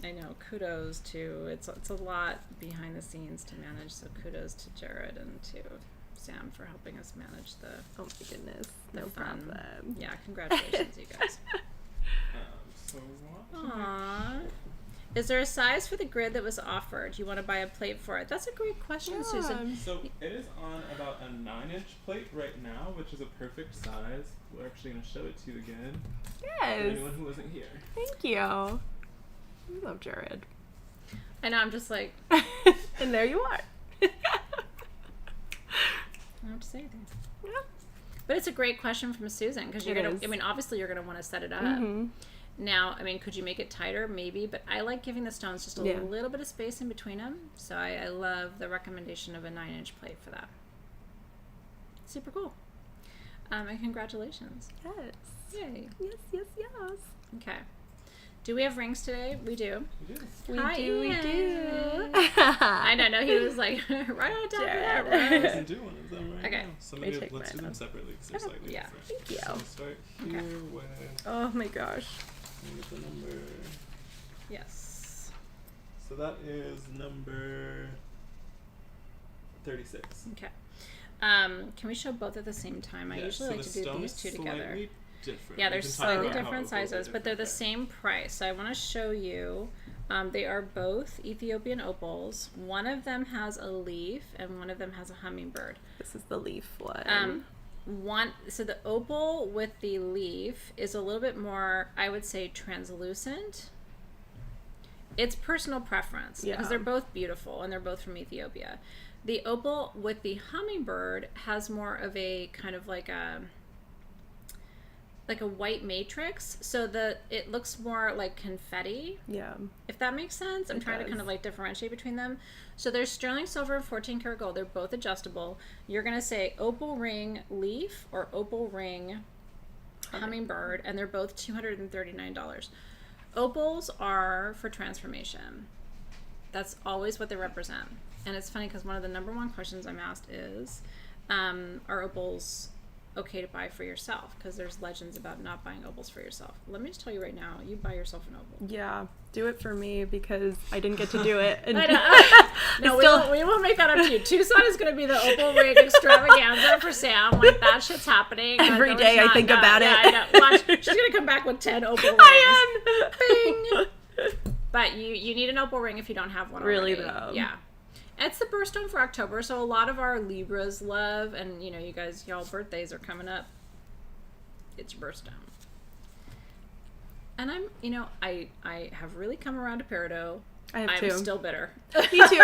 I know, kudos to, it's a lot behind the scenes to manage, so kudos to Jared and to Sam for helping us manage the Oh my goodness. No fun. problem. Yeah, congratulations, you guys. So what? Aww. Is there a size for the grid that was offered? You want to buy a plate for it? That's a great question, Susan. So it is on about a 9-inch plate right now, which is a perfect size. We're actually going to show it to you again. For Yes. anyone who wasn't here. Thank you. We love Jared. I know, I'm just like, And there you are. I don't have to say anything. Yeah. But it's a great question from Susan, because you're It going is. to, I mean, obviously you're going to want to set it up. Mhm. Now, I mean, could you make it tighter? Maybe, but I like giving the stones just a Yeah. little bit of space in between them. So I love the recommendation of a 9-inch plate for that. Super cool. And congratulations. Yes. Yay. Yes, yes, yes. Okay. Do we have rings today? We do. We do. We Hi, do, we Ian. do. I don't know. He was like, right on top of that. Jared. I Rose. can do one of them right Okay. now. So Let me maybe take let's do mine them off. separately because they're Okay. slightly Yeah. different. Thank you. So we'll start here Okay. with Oh my gosh. the number. Yes. So that is number 36. Okay. Can we show both at the same time? I Yes, usually so like the to do stone these is two together. slightly different. Yeah, We they're can talk slightly about how different Opal are sizes, but they're the different same price. So I want to show you. They are both Ethiopian opals. One of them has a leaf, and one of them has a hummingbird. This is the leaf one. So the opal with the leaf is a little bit more, I would say, translucent. It's personal preference because Yeah. they're both beautiful and they're both from Ethiopia. The opal with the hummingbird has more of a kind of like a white matrix, so it looks more like confetti, Yeah. if that makes sense. I'm It trying to does. kind of like differentiate between them. So there's sterling silver and 14 karat gold. They're both adjustable. You're going to say opal ring leaf or opal ring hummingbird, and they're both $239. Opals are for transformation. That's always what they represent. And it's funny because one of the number one questions I'm asked is, are opals okay to buy for yourself? Because there's legends about not buying opals for yourself. Let me just tell you right now, you buy yourself an opal. Yeah. Do it for me because I didn't get to do it. And I know. No, still- we won't make that up to you. Tucson is going to be the opal ring extravaganza for Sam. Like, that shit's happening. Every No, it's day I not. think No, about yeah, it. I know. Watch, she's going to come back with 10 opal rings. I am. Bing! But you need an opal ring if you don't have one Really, already. though. Yeah. It's the birthstone for October, so a lot of our Libras love, and you guys, y'all birthdays are coming up. It's your birthstone. And I have really come around to peridot. I have I'm two. still bitter. Me too.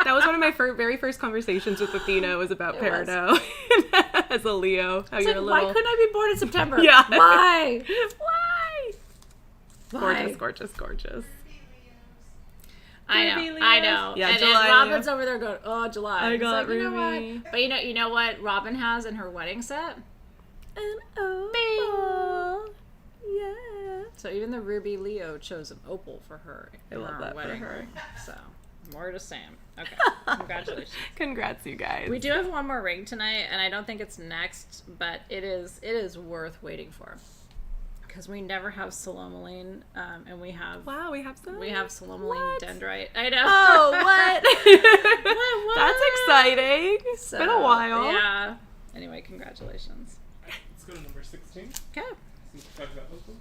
That was one of my very first conversations with Athena was about It was. peridot as a Leo. How It's you're like, a why little couldn't I be born in September? Yeah. Why? Why? Why? Gorgeous, gorgeous, gorgeous. I Ruby know. I Leos. know. Yeah, and July, Robin's Leo. over there going, oh, July. I It's got like, you know Ruby. what? But you know what Robin has in her wedding set? An opal. Yeah. So even the Ruby Leo chose an opal for her. I love that for wedding her. ring. So more to Sam. Okay, congratulations. Congrats, you guys. We do have one more ring tonight, and I don't think it's next, but it is worth waiting for. Because we never have Tourmaline, and we have Wow, we have some. Tourmaline What? dendrite. I know. Oh, what? What? That's exciting. It's So, been a while. Yeah. Anyway, congratulations. Let's go to number 16. Okay, Since we talked about opal.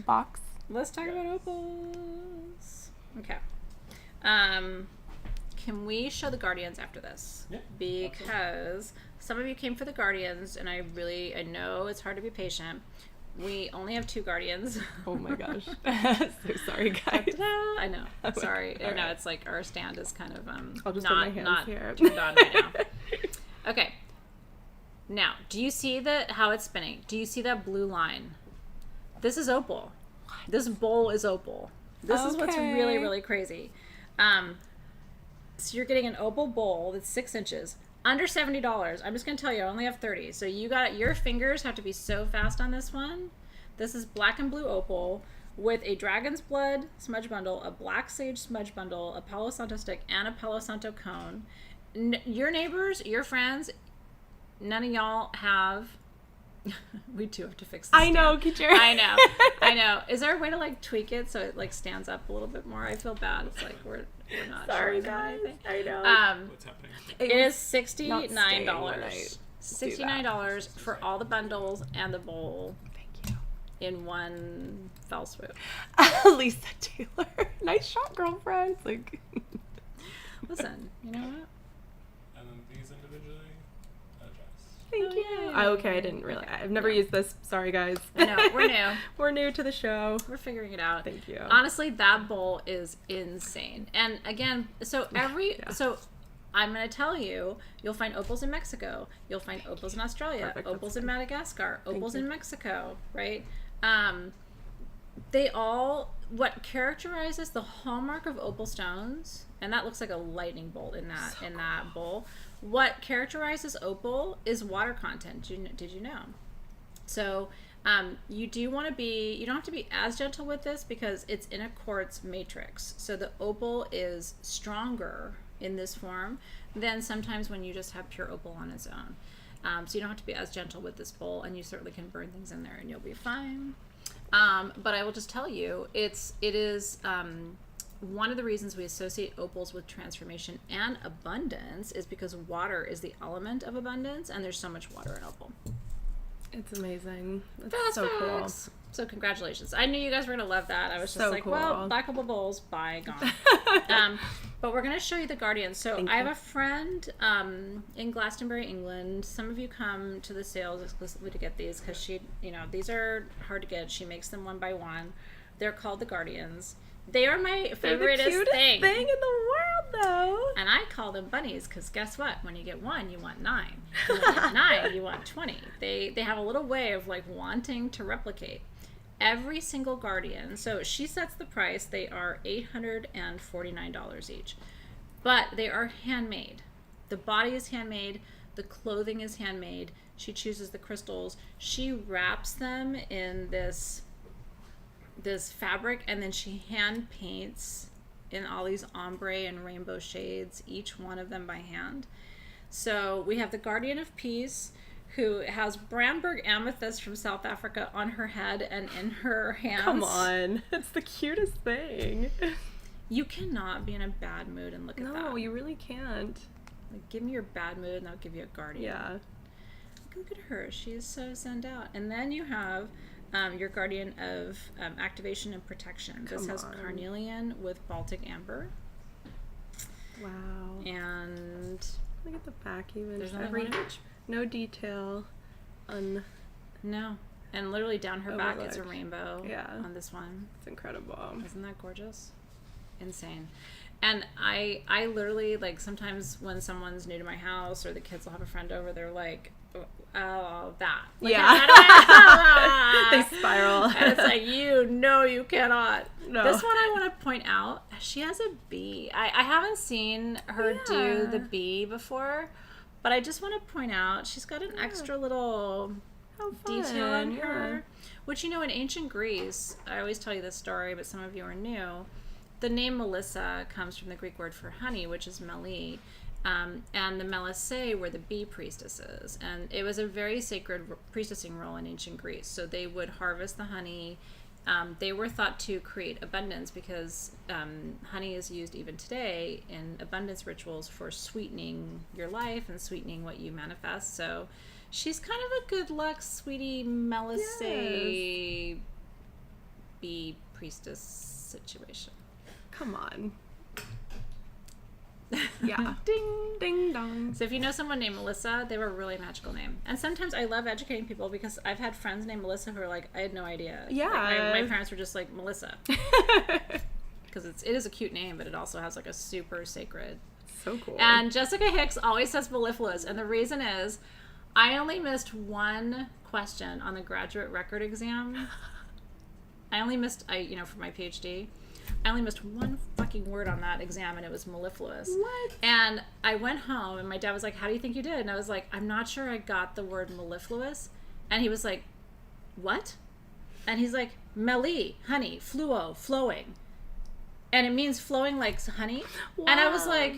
Box. let's talk about opals. Okay. Can we show the Guardians after this? Yeah. Because some of you came for the Guardians, and I know it's hard to be patient. We only have 2 Guardians. Oh my gosh. So sorry, guys. Ta-da! I know. Sorry. I know Alright. it's like our stand is kind of I'll just put my not hands not here. turned on right now. Okay. Now, do you see how it's spinning? Do you see that blue line? This is opal. This bowl is opal. This is what's Okay. really, really crazy. So you're getting an opal bowl that's 6 inches, under $70. I'm just gonna tell you, I only have 30. So your fingers have to be so fast on this one. This is black and blue opal with a dragon's blood smudge bundle, a black sage smudge bundle, a Palo Santo stick, and a Palo Santo cone. Your neighbors, your friends, none of y'all have. We do have to fix this. I know, Kijera. I know. Is there a way to like tweak it so it like stands up a little bit more? I feel bad. It's like we're not Sorry, showing them guys. anything. I know. What's happening? It is not staying when I $69. $69 for all the bundles and the bowl Thank you. in one fell swoop. Lisa Taylor. Nice shot, girlfriend. It's like, Listen, you know what? And then these individually adjust. thank Oh, you. yay. Oh, okay, I didn't really. I've never used this. Sorry, guys. I know, we're new. We're new to the show. We're figuring it out. Thank you. Honestly, that bowl is insane. And again, so Yeah. so I'm going to tell you, you'll find opals in Mexico. You'll find opals in Australia, Perfect, opals that's in Madagascar, opals you. in Mexico, right? They all, what characterizes the hallmark of opal stones, and that looks like a lightning bolt in that bowl. What characterizes opal is water content. Did you know? So you don't have to be as gentle with this because it's in a quartz matrix. So the opal is stronger in this form than sometimes when you just have pure opal on its own. So you don't have to be as gentle with this bowl, and you certainly can burn things in there and you'll be fine. But I will just tell you, it is one of the reasons we associate opals with transformation and abundance is because water is the element of abundance, and there's so much water in opal. It's amazing. It's Fast so cool. facts. So congratulations. I knew you guys were going to love that. I was just So like, cool. well, black opal bowls, bye, gone. But we're going to show you the Guardians. So Thank I have you. a friend in Glastonbury, England. Some of you come to the sales exclusively to get these because these are hard to get. She makes them one by one. They're called the Guardians. They are my They're the favoriteest cutest thing. thing in the world, though. And I call them bunnies because guess what? When you get 1, you want 9. When you get 9, you want 20. They have a little way of like wanting to replicate. Every single Guardian, so she sets the price. They are $849 each. But they are handmade. The body is handmade. The clothing is handmade. She chooses the crystals. She wraps them in this fabric, and then she hand paints in all these ombre and rainbow shades, each one of them by hand. So we have the Guardian of Peace, who has Brandberg amethyst from South Africa on her head and in her hands. Come on. It's the cutest thing. You cannot be in a bad mood and look at that. No, you really can't. Like, give me your bad mood and I'll give you a Guardian. Yeah. Look at her. She is so zen out. And then you have your Guardian of Activation and Protection. This Come has on. carnelian with Baltic amber. Wow. And Look at the back even. there's only one of each. No detail on. No. And literally down her back it's a Overlook. rainbow Yeah. on this one. It's incredible. Isn't that gorgeous? Insane. And I literally, like, sometimes when someone's new to my house or the kids will have a friend over, they're like, oh, that. Like, Yeah. how do I- They spiral. And it's like, you cannot. No. This one I want to point out, she has a bee. I haven't seen her do Yeah. the bee before, but I just want to point out she's got an extra little How fun. detail on yeah. her. Which, you know, in ancient Greece, I always tell you this story, but some of you are new. The name Melissa comes from the Greek word for honey, which is meli. And the Melissae were the bee priestesses. And it was a very sacred priestessing role in ancient Greece. So they would harvest the honey. They were thought to create abundance because honey is used even today in abundance rituals for sweetening your life and sweetening what you manifest. So she's kind of a good luck, sweetie Melissae bee priestess situation. Come on. Yeah. Ding! Ding dong. So if you know someone named Melissa, they were a really magical name. And sometimes I love educating people because I've had friends named Melissa who are like, I had no idea. Yeah. Like, my parents were just like, Melissa. Because it is a cute name, but it also has like a super sacred. So cool. And Jessica Hicks always says mellifluous. And the reason is I only missed one question on the graduate record exam. I only missed, for my PhD. I only missed one fucking word on that exam, and it was mellifluous. What? And I went home, and my dad was like, how do you think you did? And I was like, I'm not sure I got the word mellifluous. And he was like, what? And he's like, meli, honey, fluo, flowing. And it means flowing like honey. Wow. And I was like,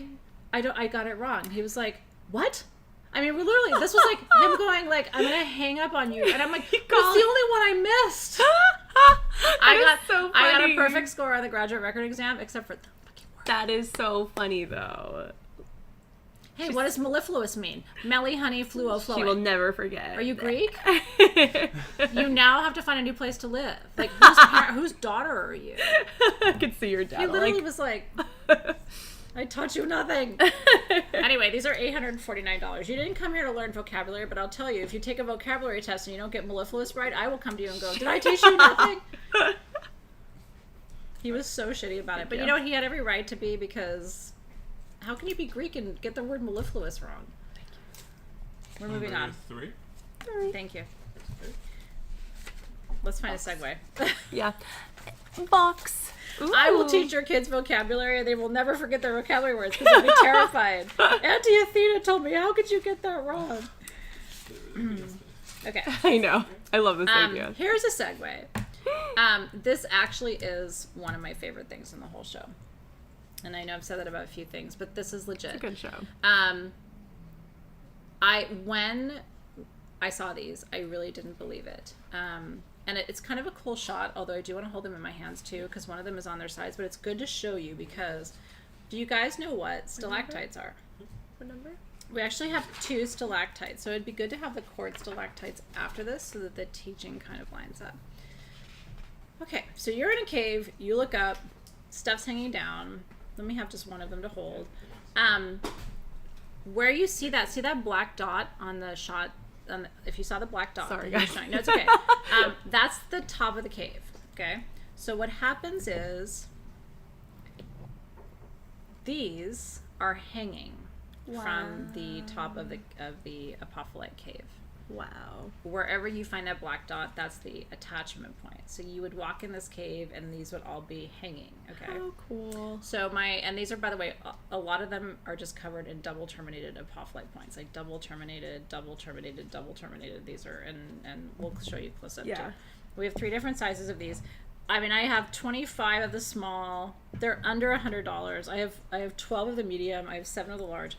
I got it wrong. He was like, what? I mean, we're literally, this was like him going like, I'm going to hang up on you. And I'm like, that's the only one I missed. I got a perfect score on the graduate record exam, except for the fucking word. That is so funny, though. Hey, what does mellifluous mean? Melly, honey, fluo, flowing. She will never forget. Are you Greek? You now have to find a new place to live. Like, whose daughter are you? I could see your dad. He literally was like, I taught you nothing. Anyway, these are $849. You didn't come here to learn vocabulary, but I'll tell you, if you take a vocabulary test and you don't get mellifluous right, I will come to you and go, did I teach you nothing? He was so shitty about it. But you know what? He had every right to be, because how can you be Greek and get the word mellifluous wrong? We're moving on. 3. Thank you. Let's find a segue. Yeah. Box. Ooh. I will teach your kids vocabulary and they will never forget their vocabulary words because they'll be terrified. Auntie Athena told me, how could you get that wrong? Okay. I know. I love this idea. Here's a segue. This actually is one of my favorite things in the whole show. And I know I've said that about a few things, but this is legit. It's a good show. When I saw these, I really didn't believe it. And it's kind of a cool shot, although I do want to hold them in my hands too, because one of them is on their sides, but it's good to show you because do you guys know what stalactites are? What number? We actually have 2 stalactites, so it'd be good to have the quartz stalactites after this so that the teaching kind of lines up. Okay, so you're in a cave, you look up, stuff's hanging down. Let me have just one of them to hold. Where you see that black dot on the shot, if you saw the black dot. Sorry, guys. No, it's okay. That's the top of the cave, okay? So what happens is these are hanging from the top of the Apophyllite cave. Wow. Wherever you find that black dot, that's the attachment point. So you would walk in this cave and these would all be hanging, okay? Oh, cool. So and these are, by the way, a lot of them are just covered in double terminated apophyllite points, like double terminated. These are, and we'll show you close up too. We have 3 different sizes of these. I mean, I have 25 of the small. They're under $100. I have 12 of the medium. I have 7 of the large.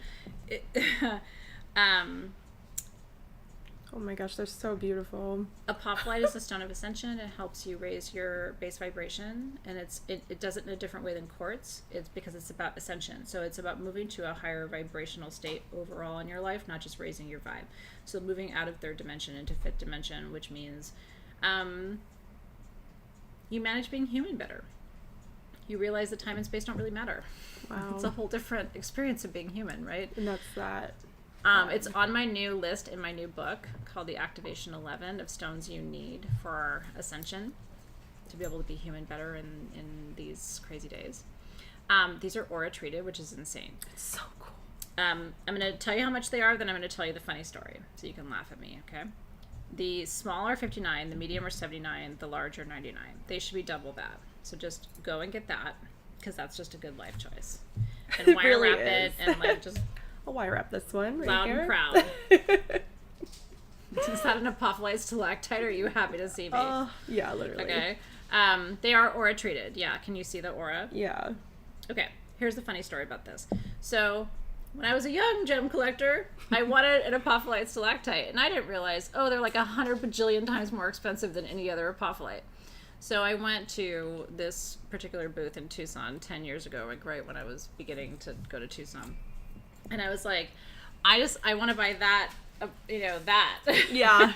Oh my gosh, they're so beautiful. Apophyllite is the stone of ascension. It helps you raise your base vibration, and it does it in a different way than quartz. It's because it's about ascension. So it's about moving to a higher vibrational state overall in your life, not just raising your vibe. So moving out of 3rd dimension into 5th dimension, which means you manage being human better. You realize that time and space don't really matter. Wow. It's a whole different experience of being human, right? And that's that. It's on my new list in my new book called The Activation 11 of stones you need for our ascension to be able to be human better in these crazy days. These are aura treated, which is insane. It's so cool. I'm going to tell you how much they are, then I'm going to tell you the funny story so you can laugh at me, okay? The small are $59, the medium are $79, the large are $99. They should be double that. So just go and get that because that's just a good life choice. And wire really wrap it is. and like just I'll wire wrap this one right loud here. and proud. Is that an apophyllite stalactite, or are you happy to see me? Yeah, literally. Okay. They are aura treated. Yeah, can you see the aura? Yeah. Okay, here's the funny story about this. So, when I was a young gem collector, I wanted an apophyllite stalactite, and I didn't realize, oh, they're like 100 bajillion times more expensive than any other apophyllite. So I went to this particular booth in Tucson 10 years ago, like right when I was beginning to go to Tucson. And I was like, I want to buy that, that. Yeah.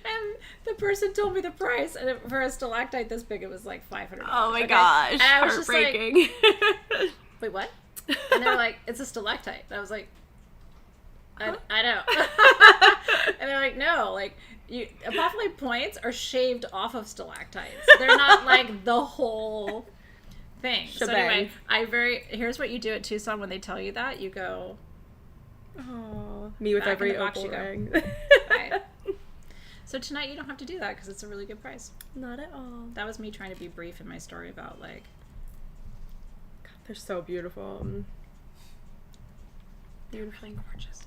And the person told me the price, and for a stalactite this big, it was like $500. Oh my gosh. And I was just like, heartbreaking. wait, what? And they're like, it's a stalactite. And I was like, I know. And they're like, no, like, apophyllite points are shaved off of stalactites. They're not like the whole thing. Shebang. So anyway, here's what you do at Tucson when they tell you that. You go, Oh, me with back in every the box opal you go. ring. bye. So tonight you don't have to do that because it's a really good price. Not at all. That was me trying to be brief in my story about like, God, they're so beautiful. beautiful and gorgeous.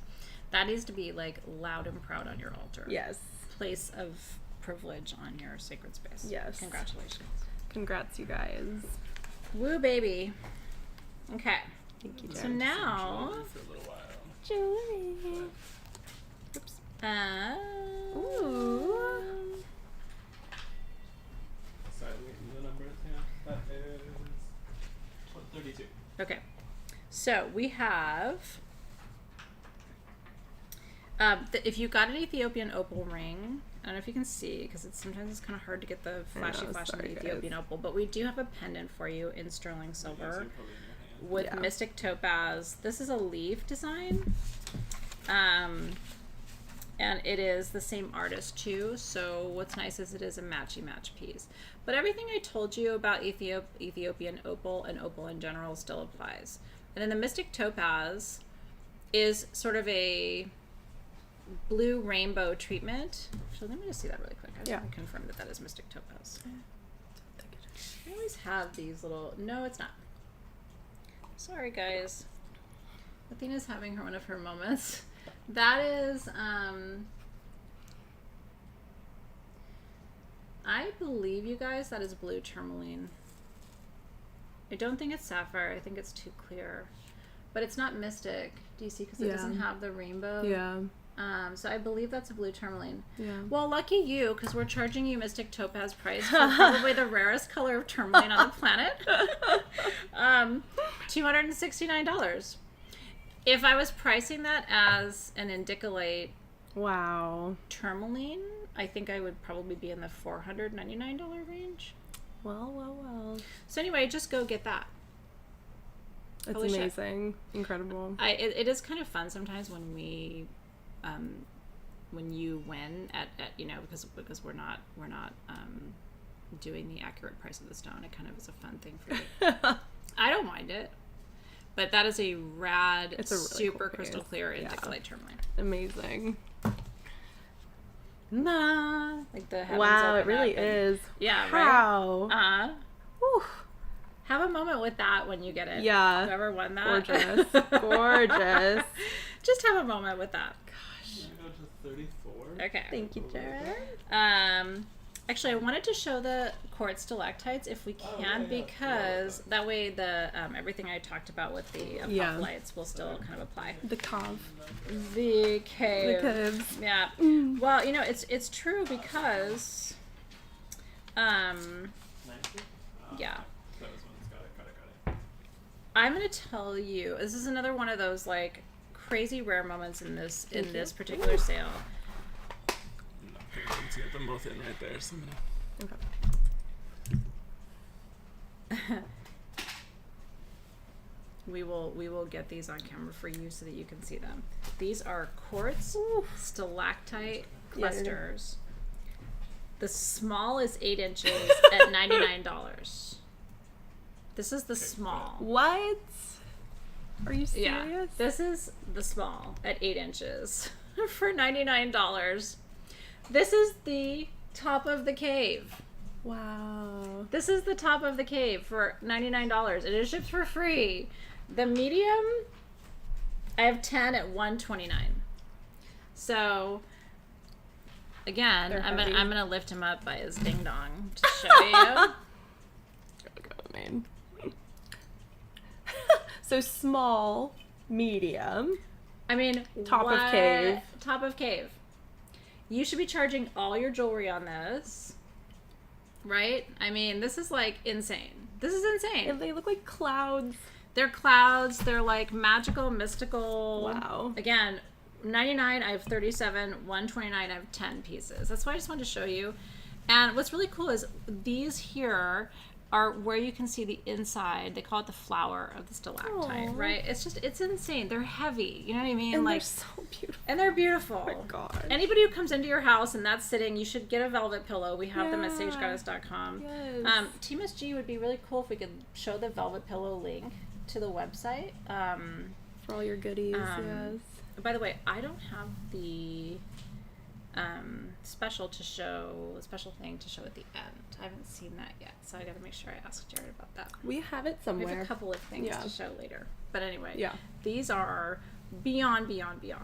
That needs to be like loud and proud on your altar. Yes. Place of privilege on your sacred space. Yes. Congratulations. Congrats, you guys. Woo, baby. Okay. Thank you, So Jen. now, For a little while. Jewelry. Oops. Ooh. Sorry, the number is here. That is 32. Okay. So we have, if you got an Ethiopian opal ring, I don't know if you can see because sometimes it's kind of hard to get the flashy flash on the sorry, Ethiopian guys. opal, but we do have a pendant for you in sterling Yes, silver you probably in your hand. with Yeah. mystic topaz. This is a leaf design. And it is the same artist too, so what's nice is it is a matchy-match piece. But everything I told you about Ethiopian opal and opal in general still applies. And then the mystic topaz is sort of a blue rainbow treatment. Actually, let me just see that really quick. I just Yeah. want to confirm that that is mystic topaz. I always have these little... No, it's not. Sorry, guys. Athena's having one of her moments. That is, I believe, you guys, that is blue tourmaline. I don't think it's sapphire. I think it's too clear. But it's not mystic. Do you see? Because it Yeah. doesn't have the rainbow. Yeah. So I believe that's a blue tourmaline. Yeah. Well, lucky you, because we're charging you mystic topaz price for probably the rarest color of tourmaline on the planet. $269. If I was pricing that as an indicolite Wow. tourmaline, I think I would probably be in the $499 range. Well, well, well. So anyway, just go get that. It's Holy shit. amazing. Incredible. It is kind of fun sometimes when we, when you win at because we're not doing the accurate price of the stone. It kind of is a fun thing for you. I don't mind it. But that is a rad, It's a really super cool crystal piece. clear Yeah. indicolite tourmaline. Amazing. Nah, like the heavens Wow, it open really up and- is. Yeah, Wow. right. Whew. Have a moment with that when you get it. Yeah. Whoever won that. Gorgeous. Gorgeous. Just have a moment with that. I'm gonna go to 34. Okay. Thank you, Jared. Actually, I wanted to show the quartz stalactites if we can, yeah, yeah. because that way the everything I talked about with the Yeah. apophylites will still kind of apply. The cove. The cave. The caves. Yeah. Well, it's true because, 90? yeah. That was one. Got it. I'm gonna tell you, this is another one of those like crazy rare moments in this particular sale. Let's get them both in right there. So We will get these on camera for you so that you can see them. These are quartz stalactite clusters. The small is 8 inches at $99. This is the small. What? Are you Yeah, serious? this is the small at 8 inches for $99. This is the top of the cave. Wow. This is the top of the cave for $99. It is shipped for free. The medium, I have 10 at $129. So again, They're I'm heavy. gonna lift him up by his ding dong to show you. So small, medium. I mean, Top of cave. Top of cave. You should be charging all your jewelry on this, right? I mean, this is like insane. This is insane. And they look like clouds. They're clouds. They're like magical, mystical. Wow. Again, 99, I have 37. 129, I have 10 pieces. That's why I just wanted to show you. And what's really cool is these here are where you can see the inside. They call it the flower of the stalactite, Aw. right? It's insane. They're heavy. You know what I mean? And like, they're so beautiful. and they're beautiful. Oh my god. Anybody who comes into your house and that's sitting, you should get a velvet pillow. We have them at Yeah. sagegoddess.com. Yes. Team SG would be really cool if we could show the velvet pillow link to the website. For all your goodies, Um, By the way, I don't have the special thing to show at the end. I haven't seen that yet, so I got to make sure I ask Jared about that. We have it We somewhere. have a couple of things Yeah. to show later, but anyway, Yeah. these are beyond.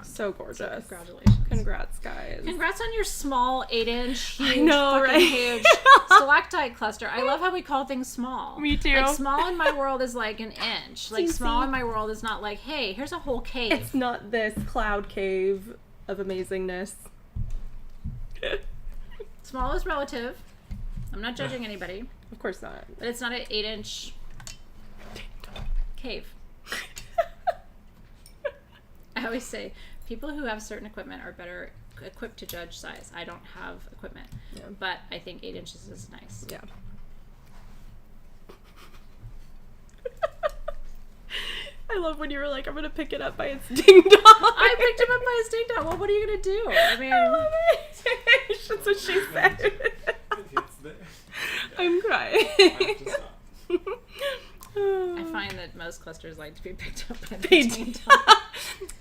So gorgeous. So congratulations! Congrats, guys. Congrats on your small 8-inch, huge, I know, fucking right? huge stalactite cluster. I love how we call things small. Me too. Like small in my world is like an inch. Like small Teensy. in my world is not like, hey, here's a whole cave. It's not this cloud cave of amazingness. Small is relative. I'm not judging anybody, Of course not. but it's not an 8-inch cave. I always say people who have certain equipment are better equipped to judge size. I don't have equipment, Yeah. but I think 8 inches is nice. Yeah. I love when you were like, I'm gonna pick it up by its ding dong. I picked him up by his ding dong. Well, what are you gonna do? I mean, I love it. That's what she said. It's there. I'm crying. I have to stop. I find that most clusters like to be picked up by the They ding do. dong.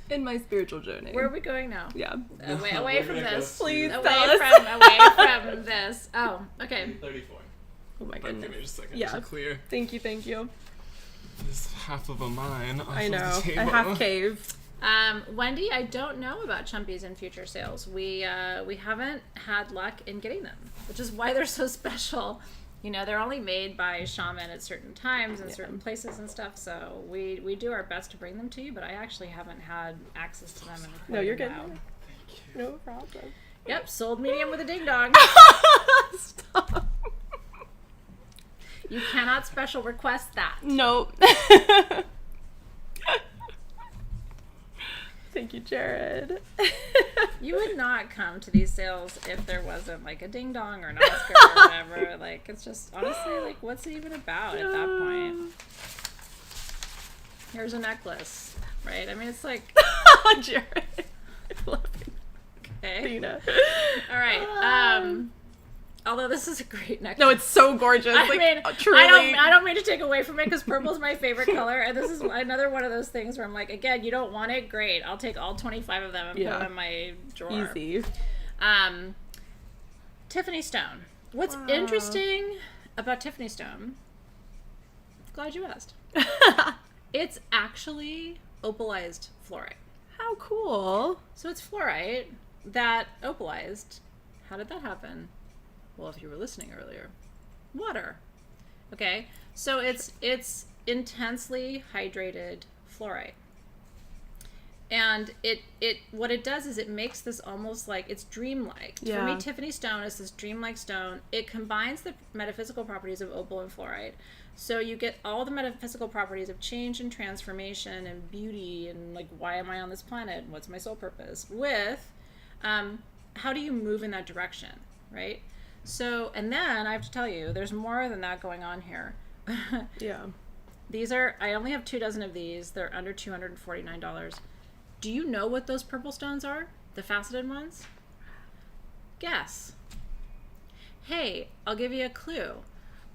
In my spiritual journey. Where are we going now? Yeah. Away We're from gonna go this. to Please Away tell us. from this. Oh, okay. 34. Oh my But give goodness. me just a second Yeah. to clear Thank you, thank you. this half of a mine off I of know. the A table. half cave. Wendy, I don't know about chumpies in future sales. We haven't had luck in getting them, which is why they're so special. You know, they're only made by shaman at certain times and certain places and stuff. So we do our best to bring them to you, but I actually haven't had access to them. In quite No, you're a good. while. No problem. Yep, sold medium with a ding dong. Stop. You cannot special request that. Nope. Thank you, Jared. You would not come to these sales if there wasn't like a ding dong or an Oscar or whatever. Like, it's just honestly like, what's it even about at that point? Here's a necklace, right? I mean, it's like, Jared. I love you. okay. Athena. All right. Although this is a great necklace. No, it's so gorgeous. I like, mean, truly. I don't mean to take away from it because purple is my favorite color, and this is another one of those things where I'm like, again, you don't want it, great. I'll take all 25 of them and put Yeah. them in my drawer. Easy. Tiffany stone. What's Wow. interesting about Tiffany stone? Glad you asked. It's actually opalized fluorite. How cool. So it's fluorite that opalized. How did that happen? Well, if you were listening earlier, water. Okay, so it's intensely hydrated fluorite, and it what it does is it makes this almost like it's dreamlike. For Yeah. me, Tiffany stone is this dreamlike stone. It combines the metaphysical properties of opal and fluorite, so you get all the metaphysical properties of change and transformation and beauty and like why am I on this planet? What's my soul purpose? With how do you move in that direction, right? So, and then I have to tell you, there's more than that going on here. Yeah. These are, I only have 24 of these. They're under $249. Do you know what those purple stones are? The faceted ones? Guess. Hey, I'll give you a clue.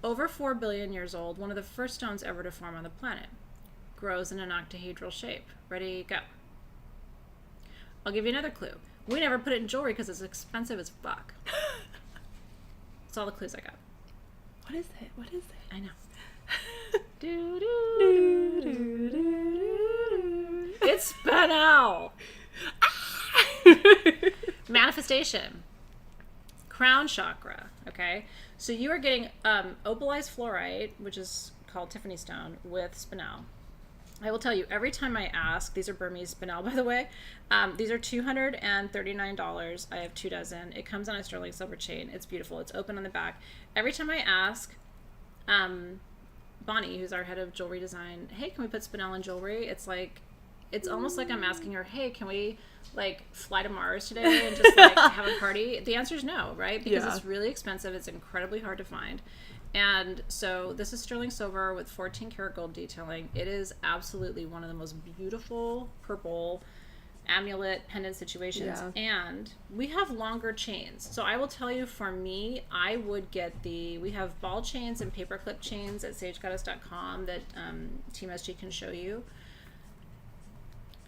Over 4 billion years old, one of the first stones ever to form on the planet. Grows in an octahedral shape. Ready, go. I'll give you another clue. We never put it in jewelry because it's expensive as fuck. That's all the clues I got. What is it? What is it? I know. It's Spinel. Manifestation. crown chakra. Okay, so you are getting opalized fluorite, which is called Tiffany stone, with spinel. I will tell you, every time I ask, these are Burmese spinel, by the way. These are $239. I have 2 dozen. It comes on a sterling silver chain. It's beautiful. It's open on the back. Every time I ask, Bonnie, who's our head of jewelry design, hey, can we put spinel in jewelry? It's like, it's almost like I'm asking her, hey, can we like fly to Mars today and just like have a party? The answer is no, right? Because it's really expensive. It's incredibly hard to find. And so this is sterling silver with 14 karat gold detailing. It is absolutely one of the most beautiful purple amulet pendant situations. And we have longer chains. So I will tell you, for me, I would get we have ball chains and paperclip chains at sagegoddess.com that Team SG can show you.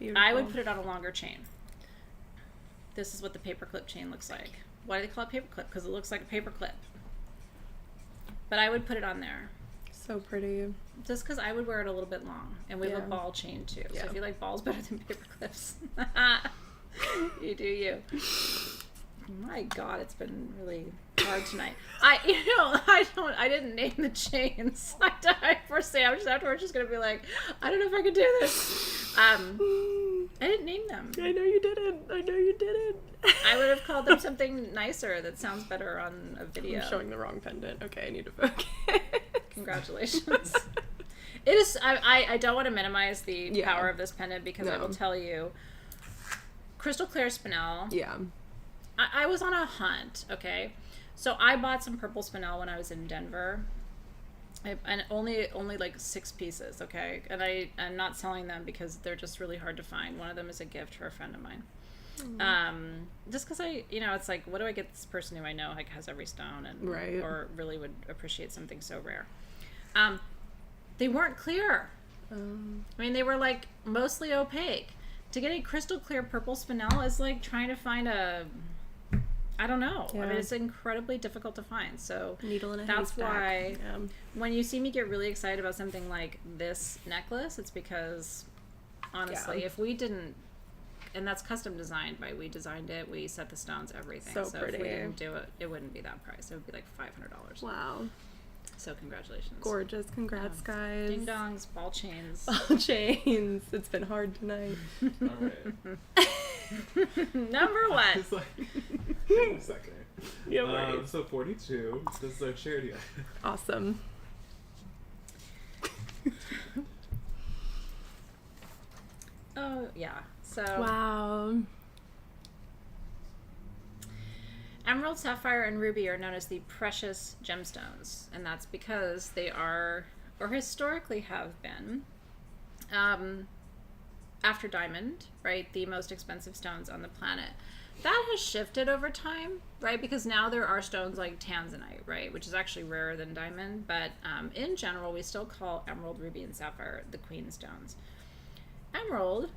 Beautiful. I would put it on a longer chain. This is what the paperclip chain looks like. Why do they call it paperclip? Because it looks like a paperclip. But I would put it on there. So pretty. Just because I would wear it a little bit long. And we have a ball chain too. So if you like balls better than paper clips, you do you. My God, it's been really hard tonight. I didn't name the chains. I foresee I'm just afterwards just gonna be like, I don't know if I can do this. I didn't name them. I know you didn't. I would have called them something nicer that sounds better on a video. I'm showing the wrong pendant. Okay, I need to focus. Congratulations. It is. I don't want to minimize the power of this pendant, because I will tell you, crystal clear spinel. Yeah. I was on a hunt. Okay, so I bought some purple spinel when I was in Denver. And only like 6 pieces. Okay, and I'm not selling them because they're just really hard to find. One of them is a gift for a friend of mine. Just because it's like, what do I get this person who I know like has every stone and or really would appreciate something so rare? They weren't clear. I mean, they were like mostly opaque. To get a crystal clear purple spinel is like trying to find I don't know. I mean, it's incredibly difficult to find. So needle in a that's haystack. why when you see me get really excited about something like this necklace, it's because honestly, if we didn't, and that's custom designed by, we designed it, we set the stones, everything. So if pretty. we didn't do it, it wouldn't be that price. It would be like $500. Wow. So congratulations. Gorgeous. Congrats, guys. Ding dongs, ball chains. Ball chains. It's been hard tonight. All right. Number 1. It's like, wait a second. Yeah, so 42. This is our charity. Awesome. Oh, yeah. So. Wow. Emerald, sapphire, and ruby are known as the precious gemstones, and that's because they are, or historically have been, after diamond, right, the most expensive stones on the planet. That has shifted over time, right, because now there are stones like tanzanite, right, which is actually rarer than diamond, but in general, we still call emerald, ruby, and sapphire the queen stones. Emerald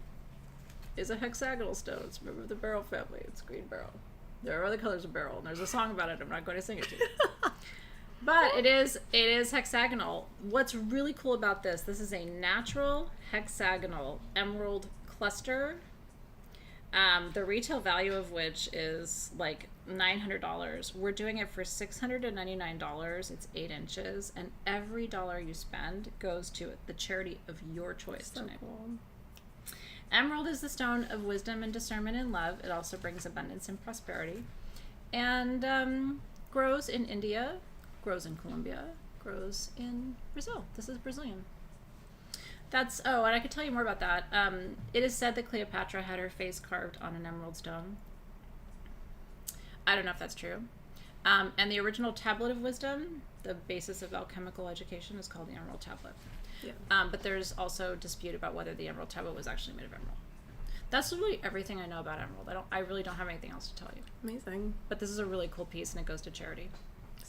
is a hexagonal stone. It's a member of the beryl family. It's green beryl. There are other colors of beryl, and there's a song about it. I'm not going to sing it to you. But it is hexagonal. What's really cool about this is a natural hexagonal emerald cluster. The retail value of which is like $900. We're doing it for $699. It's 8 inches, and every dollar you spend goes to the charity of your choice tonight. Cool. Emerald is the stone of wisdom and discernment and love. It also brings abundance and prosperity. And grows in India, grows in Colombia, grows in Brazil. This is Brazilian. And I could tell you more about that. It is said that Cleopatra had her face carved on an emerald stone. I don't know if that's true. And the original tablet of wisdom, the basis of alchemical education, is called the Emerald Tablet. Yeah. But there's also dispute about whether the Emerald Tablet was actually made of emerald. That's really everything I know about emerald. I really don't have anything else to tell you. Amazing. But this is a really cool piece, and it goes to charity.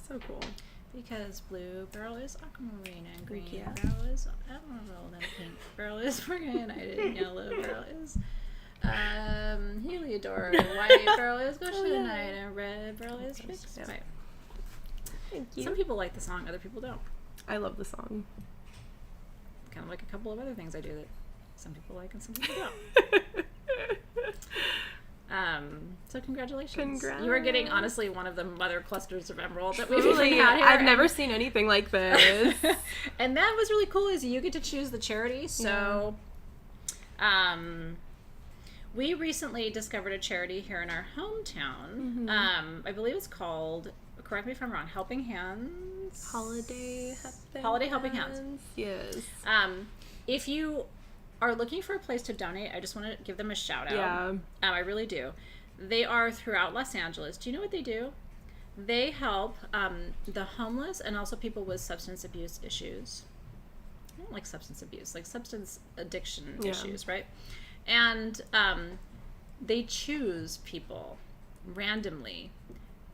So cool. Because blue beryl is aquamarine and green Yeah. beryl is emerald and pink beryl is morganite and yellow beryl is heliodor and white beryl is goshenite and red beryl is fixed. Yeah. Right. Thank you. Some people like the song, other people don't. I love the song. Kind of like a couple of other things I do that some people like and some people So congratulations. Congrats. You are getting, honestly, one of the mother clusters of emerald that we've Truly, even had here. I've never seen anything like this. And that was really cool is you get to choose the charity. So, we recently discovered a charity here in our hometown. I believe it's called, correct me if I'm wrong, Helping Hands? Holiday Helping Hands. Yes. If you are looking for a place to donate, I just want to give them a shout out. Yeah. I really do. They are throughout Los Angeles. Do you know what they do? They help the homeless and also people with substance abuse issues. I don't like substance abuse, like substance addiction issues, right? And they choose people randomly.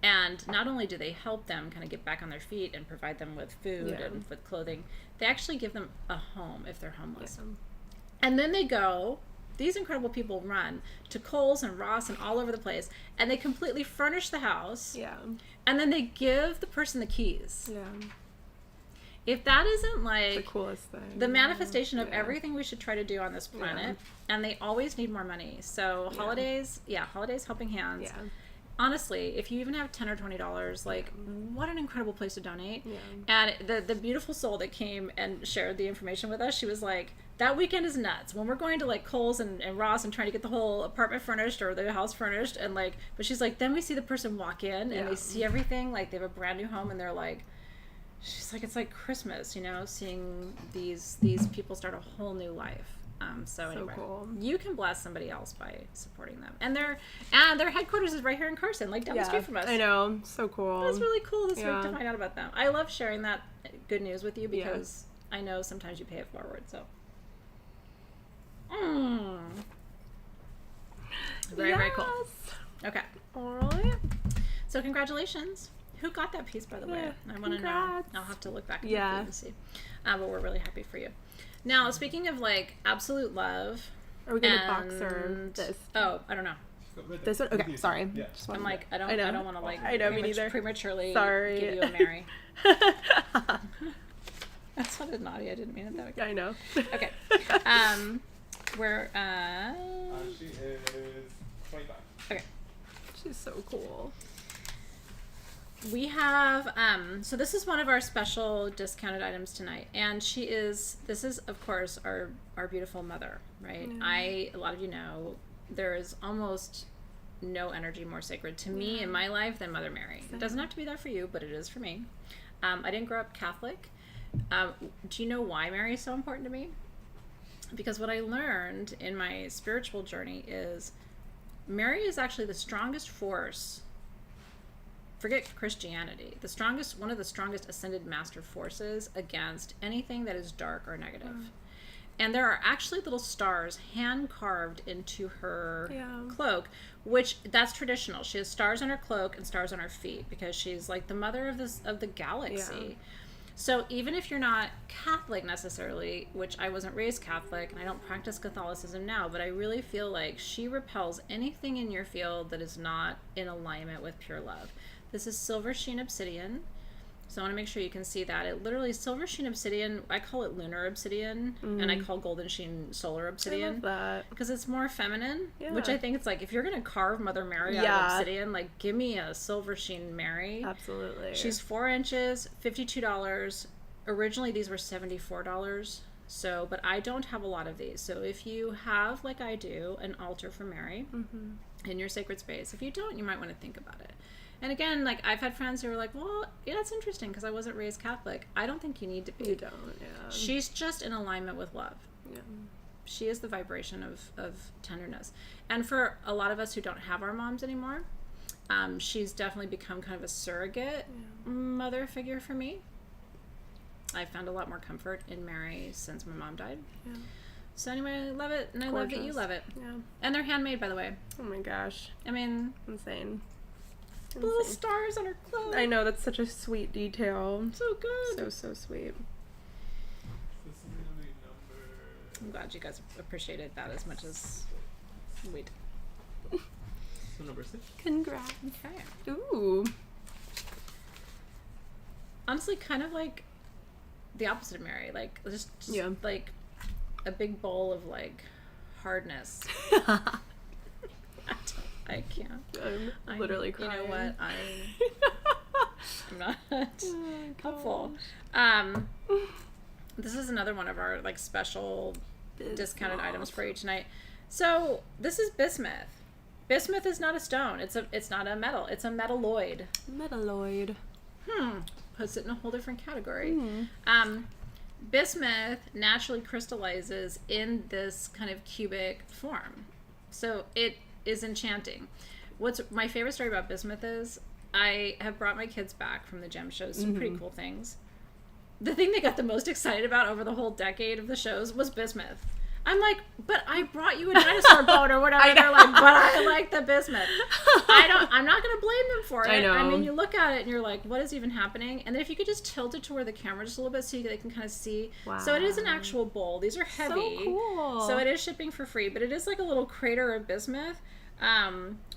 And not only do they help them kind of get back on their feet and provide them with food and with clothing, they actually give them a home if they're homeless. Yeah. And then they go, these incredible people run to Kohl's and Ross and all over the place, and they completely furnish the house. Yeah. And then they give the person the keys. Yeah. If that isn't like The coolest thing. the manifestation of everything we should try to do on this planet, and they always need more money. So holidays, holidays, helping hands. Yeah. Honestly, if you even have $10 or $20, like, what an incredible place to donate. Yeah. And the beautiful soul that came and shared the information with us, she was like, that weekend is nuts. When we're going to, like, Kohl's and Ross and trying to get the whole apartment furnished or the house furnished, and, like, but she's like, then we see the person walk in and they see everything, like, they have a brand new home, and they're like, she's like, it's like Christmas, you know, seeing these people start a whole new life. So anyway, cool. You can bless somebody else by supporting them, and their headquarters is right here in Carson, like down the street from us. I know, so cool. It's really cool this week to find out about them. I love sharing that good news with you because I know sometimes you pay it forward. So, very cool. Okay, All right. so congratulations. Who got that piece, by the way? I want to know. Congrats. I'll have to look back and see. But we're really happy for you. Now, speaking of like absolute love, Are we gonna box or this? Oh, I don't know. This one? Okay, sorry. Yeah. Just I'm wanted like, I don't want to like I know, me neither. prematurely Sorry. give you a Mary. That sounded naughty. I didn't mean it that way. I know. Okay. We're She is 25. okay. She's so cool. We have so this is one of our special discounted items tonight, and this is of course our beautiful mother, right? A lot of you know there is almost no energy more sacred to me in my life than Mother Mary. It doesn't have to be that for you, but it is for me. I didn't grow up Catholic. Do you know why Mary is so important to me? Because what I learned in my spiritual journey is Mary is actually the strongest force. Forget Christianity. One of the strongest ascended master forces against anything that is dark or negative. And there are actually little stars hand carved into her cloak, which that's traditional. She has stars on her cloak and stars on her feet because she's like the mother of the galaxy. Yeah. So even if you're not Catholic necessarily, which I wasn't raised Catholic and I don't practice Catholicism now, but I really feel like she repels anything in your field that is not in alignment with pure love. This is silver sheen obsidian. So I want to make sure you can see that. It literally is silver sheen obsidian. I call it lunar obsidian, and I call golden sheen solar obsidian. I love that. Because it's more feminine, which I think it's like, if you're going to carve Mother Mary out of obsidian, like, give me a silver sheen Mary. Absolutely. She's 4 inches, $52. Originally, these were $74. So, but I don't have a lot of these. So if you have, like I do, an altar for Mary in your sacred space, if you don't, you might want to think about it. And again, like, I've had friends who are like, well, yeah, that's interesting because I wasn't raised Catholic. I don't think you need to be. You don't, yeah. She's just in alignment with love. Yeah. She is the vibration of tenderness. And for a lot of us who don't have our moms anymore, she's definitely become kind of a surrogate mother figure for me. I found a lot more comfort in Mary since my mom died. Yeah. So anyway, I love it, and I love that you love it. Yeah. And they're handmade, by the way. Oh my gosh. I mean, insane. Little stars on her clothes. I know, that's such a sweet detail. So good. So sweet. I'm glad you guys appreciated that as much as we did. So number 6. Congrats. Okay. Ooh. Honestly, kind of like the opposite of Mary. Like, just like a big bowl of, like, hardness. I can't. I'm literally crying. You know what? I'm not helpful. This is another one of our like special discounted items for you tonight. So this is bismuth. Bismuth is not a stone. It's not a metal. It's a metalloid. Metalloid. Puts it in a whole different category. Bismuth naturally crystallizes in this kind of cubic form. So it is enchanting. What's my favorite story about bismuth is I have brought my kids back from the gem shows, some pretty cool things. The thing they got the most excited about over the whole decade of the shows was bismuth. I'm like, but I brought you a dinosaur bone or whatever. They're like, but I like the bismuth. I'm not going to blame them for it. I know. I mean, you look at it and you're like, what is even happening? And then if you could just tilt it toward the camera just a little bit so they can kind of see. Wow. So it is an actual bowl. These are heavy. So cool. So it is shipping for free, but it is like a little crater of bismuth.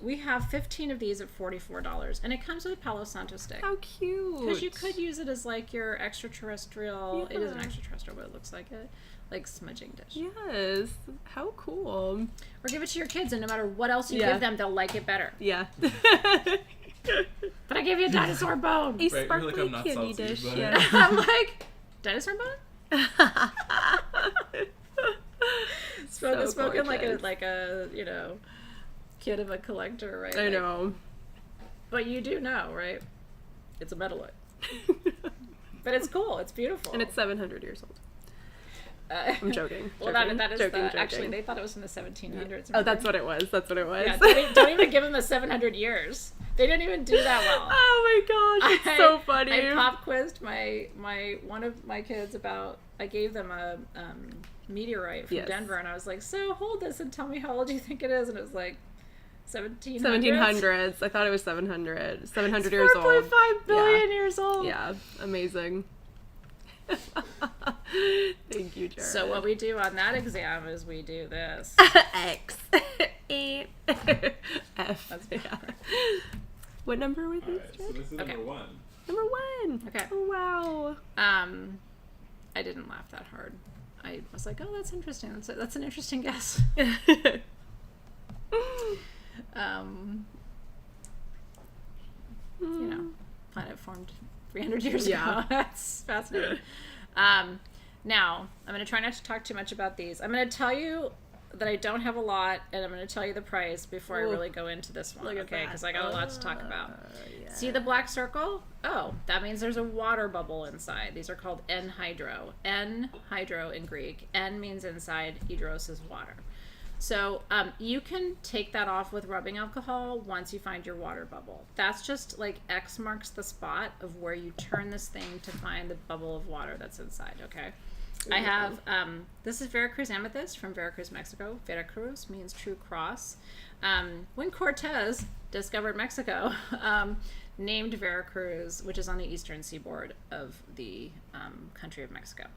We have 15 of these at $44, and it comes with a Palo Santo stick. How cute. Because you could use it as like your extraterrestrial. Yeah. It isn't extraterrestrial, but it looks like it. Like smudging dish. Yes. How cool. Or give it to your kids, and no matter what else you give them, they'll like it better. Yeah. But I gave you a dinosaur bone. A Right, sparkly you're like, I'm not candy salty, dish. but- Yeah. I'm like, dinosaur bone? Spoken like a you know, kid of a collector, right? I Like, know. but you do know, right? It's a metalloid. But it's cool. It's beautiful. And it's 700 years old. I'm joking. Well, joking, that is joking, actually, joking. they thought it was in the 1700s. Oh, that's what it was. That's what it was. Yeah, don't even give them the 700 years. They didn't even do that well. Oh my gosh, it's so funny. I pop quizzed my one of my kids about. I gave them a meteorite from Denver, and I was like, "So hold this and tell me how old you think it is." And it was like 1700s. 1700s. I thought it was 700. 700 years old. 4.5 billion years old. Yeah, amazing. Thank you, Jared. So what we do on that exam is we do this. X. E. F. Yeah. What number were these? Alright, so this is Okay. number 1. Number 1. Okay. Oh, wow. I didn't laugh that hard. I was like, oh, that's interesting. That's an interesting guess. You know, planet formed 300 years ago. That's fascinating. Now, I'm going to try not to talk too much about these. I'm going to tell you that I don't have a lot, and I'm going to tell you the price before I really go into this one, Look at okay? that. Because I got a lot to talk about. Yeah. See the black circle? Oh, that means there's a water bubble inside. These are called Anhydro. Anhydro in Greek. N means inside, hydros is water. So you can take that off with rubbing alcohol once you find your water bubble. That's just like X marks the spot of where you turn this thing to find the bubble of water that's inside, okay? I have, this is Veracruz amethyst from Veracruz, Mexico. Veracruz means true cross. When Cortez discovered Mexico, named Veracruz, which is on the eastern seaboard of the country of Mexico.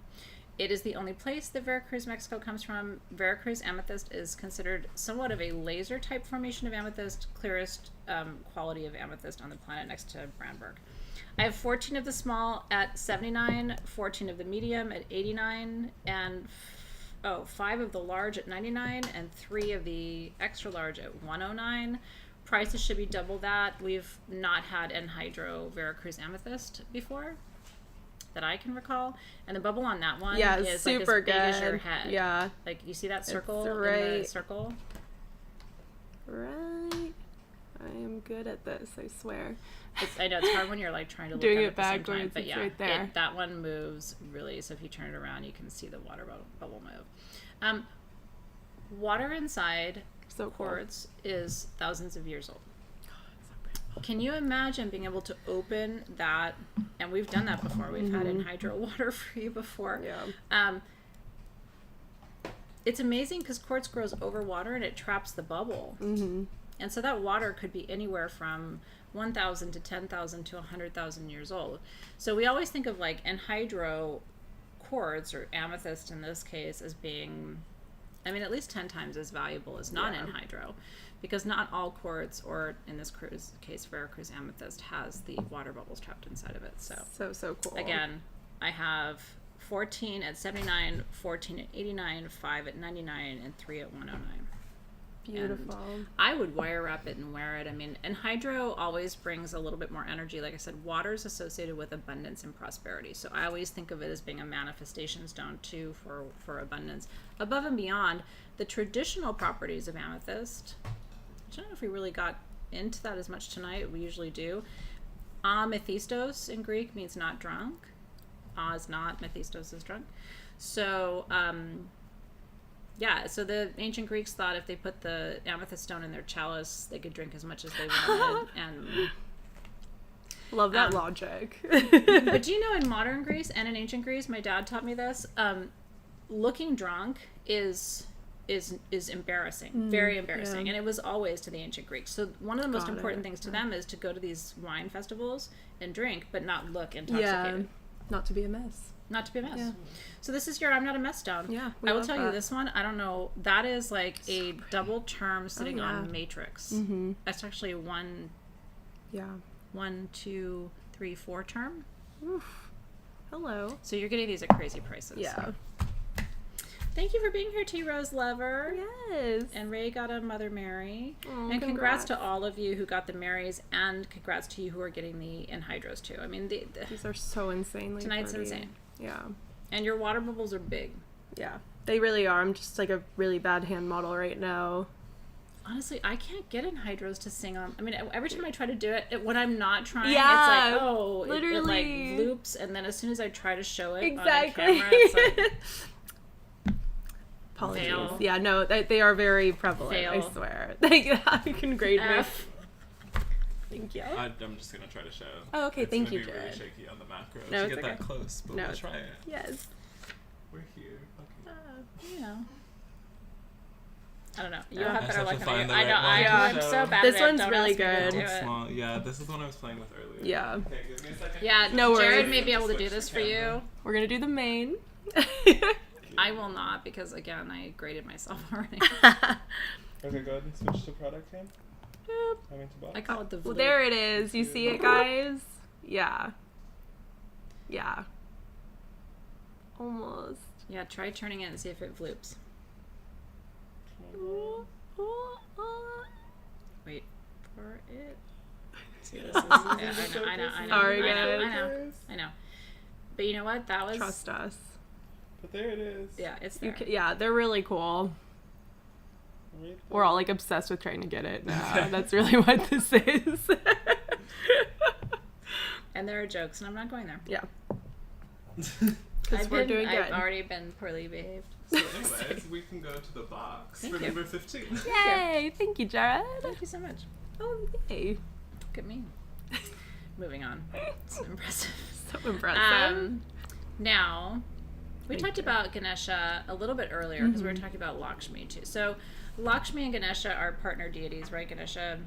It is the only place that Veracruz, Mexico comes from. Veracruz amethyst is considered somewhat of a laser type formation of amethyst, clearest quality of amethyst on the planet next to Brandberg. I have 14 of the small at 79, 14 of the medium at 89, and 5 of the large at 99, and 3 of the extra large at 109. Prices should be double that. We've not had Anhydro Veracruz amethyst before that I can recall, and the bubble on that one is super like as big as your good. head. Yeah, like you see that circle right. in the circle. Right. I am good at this, I swear. I know it's hard when you're like trying to look Doing at it at the same time, backwards, but it's yeah, right there. that one moves really. So if you turn it around, you can see the water bubble move. Water inside So cool. quartz is thousands of years old. Can you imagine being able to open that? And we've done that before. We've had Anhydro water for you before. Yeah. It's amazing because quartz grows over water and it traps the bubble. Mm-hmm. And so that water could be anywhere from 1,000 to 10,000 to 100,000 years old. So we always think of like Anhydro quartz or amethyst in this case as being, I mean, at least 10 times as valuable as non-anhydro, because not all quartz, or in this case Veracruz amethyst, has the water bubbles trapped inside of it. So cool. Again, I have 14 at 79, 14 at 89, 5 at 99, and 3 at 109. Beautiful. And I would wire wrap it and wear it. I mean, and Anhydro always brings a little bit more energy. Like I said, water is associated with abundance and prosperity. So I always think of it as being a manifestation stone too for abundance. Above and beyond the traditional properties of amethyst, I don't know if we really got into that as much tonight. We usually do. Methistos in Greek means not drunk. Is not, Methistos is drunk. So, yeah, so the ancient Greeks thought if they put the amethyst stone in their chalice, they could drink as much as they wanted. And Love that logic. but do you know, in modern Greece and in ancient Greece, my dad taught me this, looking drunk is embarrassing, very embarrassing. yeah. And it was always to the ancient Greeks. So one of the most Got important it. things to them is to go to these wine festivals and drink, but not look intoxicated. Yeah. Not to be a mess. Not to be a mess. Yeah. So this is your I'm Not a Mess stone. Yeah, I will love tell you that. this one, I don't know, that is like a double term sitting yeah. on matrix. Mm-hmm. That's actually one, Yeah. 1, 2, 3, 4 term. Oof. Hello. So you're getting these at crazy prices. Yeah. Thank you for being here, T Rose Lover. Yes. And Ray got a Mother Mary. Oh, and congrats to all of you who got the Marys, and congrats to you who are getting the Anhydros too. I mean, These are so insanely tonight's pretty. insane. Yeah. And your water bubbles are big. Yeah. They really are. I'm just like a really bad hand model right now. Honestly, I can't get Anhydros to sing on. I mean, every time I try to do it, when I'm not trying, Yeah, it's like, oh, literally. it like loops, and then as soon as I try to show it Exactly. on a camera, it's like, Apologies. Fail. Yeah, no, they are very prevalent, Fail. I swear. You can grade me. F. Thank you. I'm just gonna try to show. Oh, okay, It's thank gonna you, be really Jared. shaky on the macro No, to it's get okay. that close, but No, we'll it's try okay. it. Yes. We're here. Okay. You know. I don't know. You Yeah. have I better have luck to than I find do. the I know. right I'm one. so bad This at it. one's Don't really ask me to good. do It's it. small. Yeah, this is the one I was playing with earlier. Yeah. Okay, give me a second. Yeah, No Jared worries. may be able to do Switch this the for camera. you. We're gonna do the main. I will not, because again, I graded myself already. Okay, go ahead and switch to product cam. Boop. I mean to box. I call it the Well, Vloop. there it is. You see it, guys? Yeah. Yeah. Almost. Yeah, try turning it and see if it vloops. Wait for it. See, this is, yeah, I know. Sorry, I know. But you know what? That was Trust us. But there it is. Yeah, it's You there. yeah, they're really cool. Right We're all like obsessed with trying to get it now. That's really what this is. And there are jokes, and I'm not going there. Yeah. Because we're doing I've good. already been poorly behaved. So anyways, we can go to the box Thank for you. number 15. Yay! Thank you, Jared. Thank you so much. Oh, yay. Look at me. Moving on. It's impressive. So impressive. Now, we Thank talked you. about Ganesha a little bit earlier because we were talking about Lakshmi too. So, Lakshmi and Ganesha are partner deities, right? Ganesha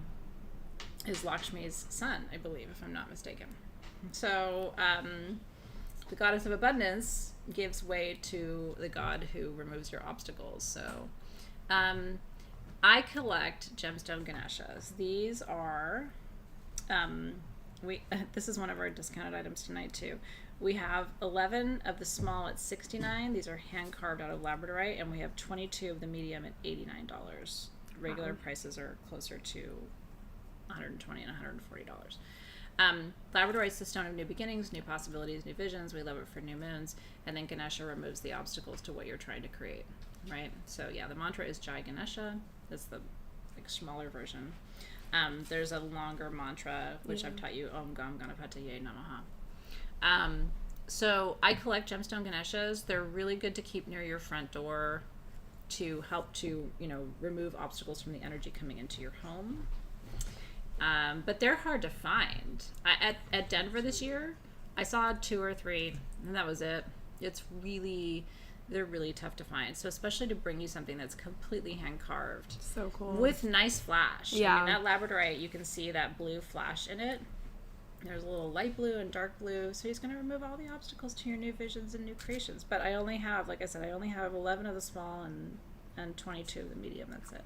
is Lakshmi's son, I believe, if I'm not mistaken. So, the goddess of abundance gives way to the god who removes your obstacles. So, I collect gemstone Ganeshas. These are, this is one of our discounted items tonight too. We have 11 of the small at $69. These are hand carved out of Labradorite, and we have 22 of the medium at $89. Regular Wow. prices are closer to $120 and $140. Labradorite's the stone of new beginnings, new possibilities, new visions. We love it for new moons. And then Ganesha removes the obstacles to what you're trying to create, right? So yeah, the mantra is Jai Ganesha. That's the smaller version. There's a longer mantra, which I've taught you, Om Gam Ganapataye Namaha. So I collect gemstone Ganeshas. They're really good to keep near your front door to help to, remove obstacles from the energy coming into your home. But they're hard to find. At Denver this year, I saw 2 or 3, and that was it. They're really tough to find. So especially to bring you something that's completely hand carved So cool. with nice flash. Yeah. I mean, that Labradorite, you can see that blue flash in it. There's a little light blue and dark blue. So he's going to remove all the obstacles to your new visions and new creations. But I only have, like I said, 11 of the small and 22 of the medium. That's it.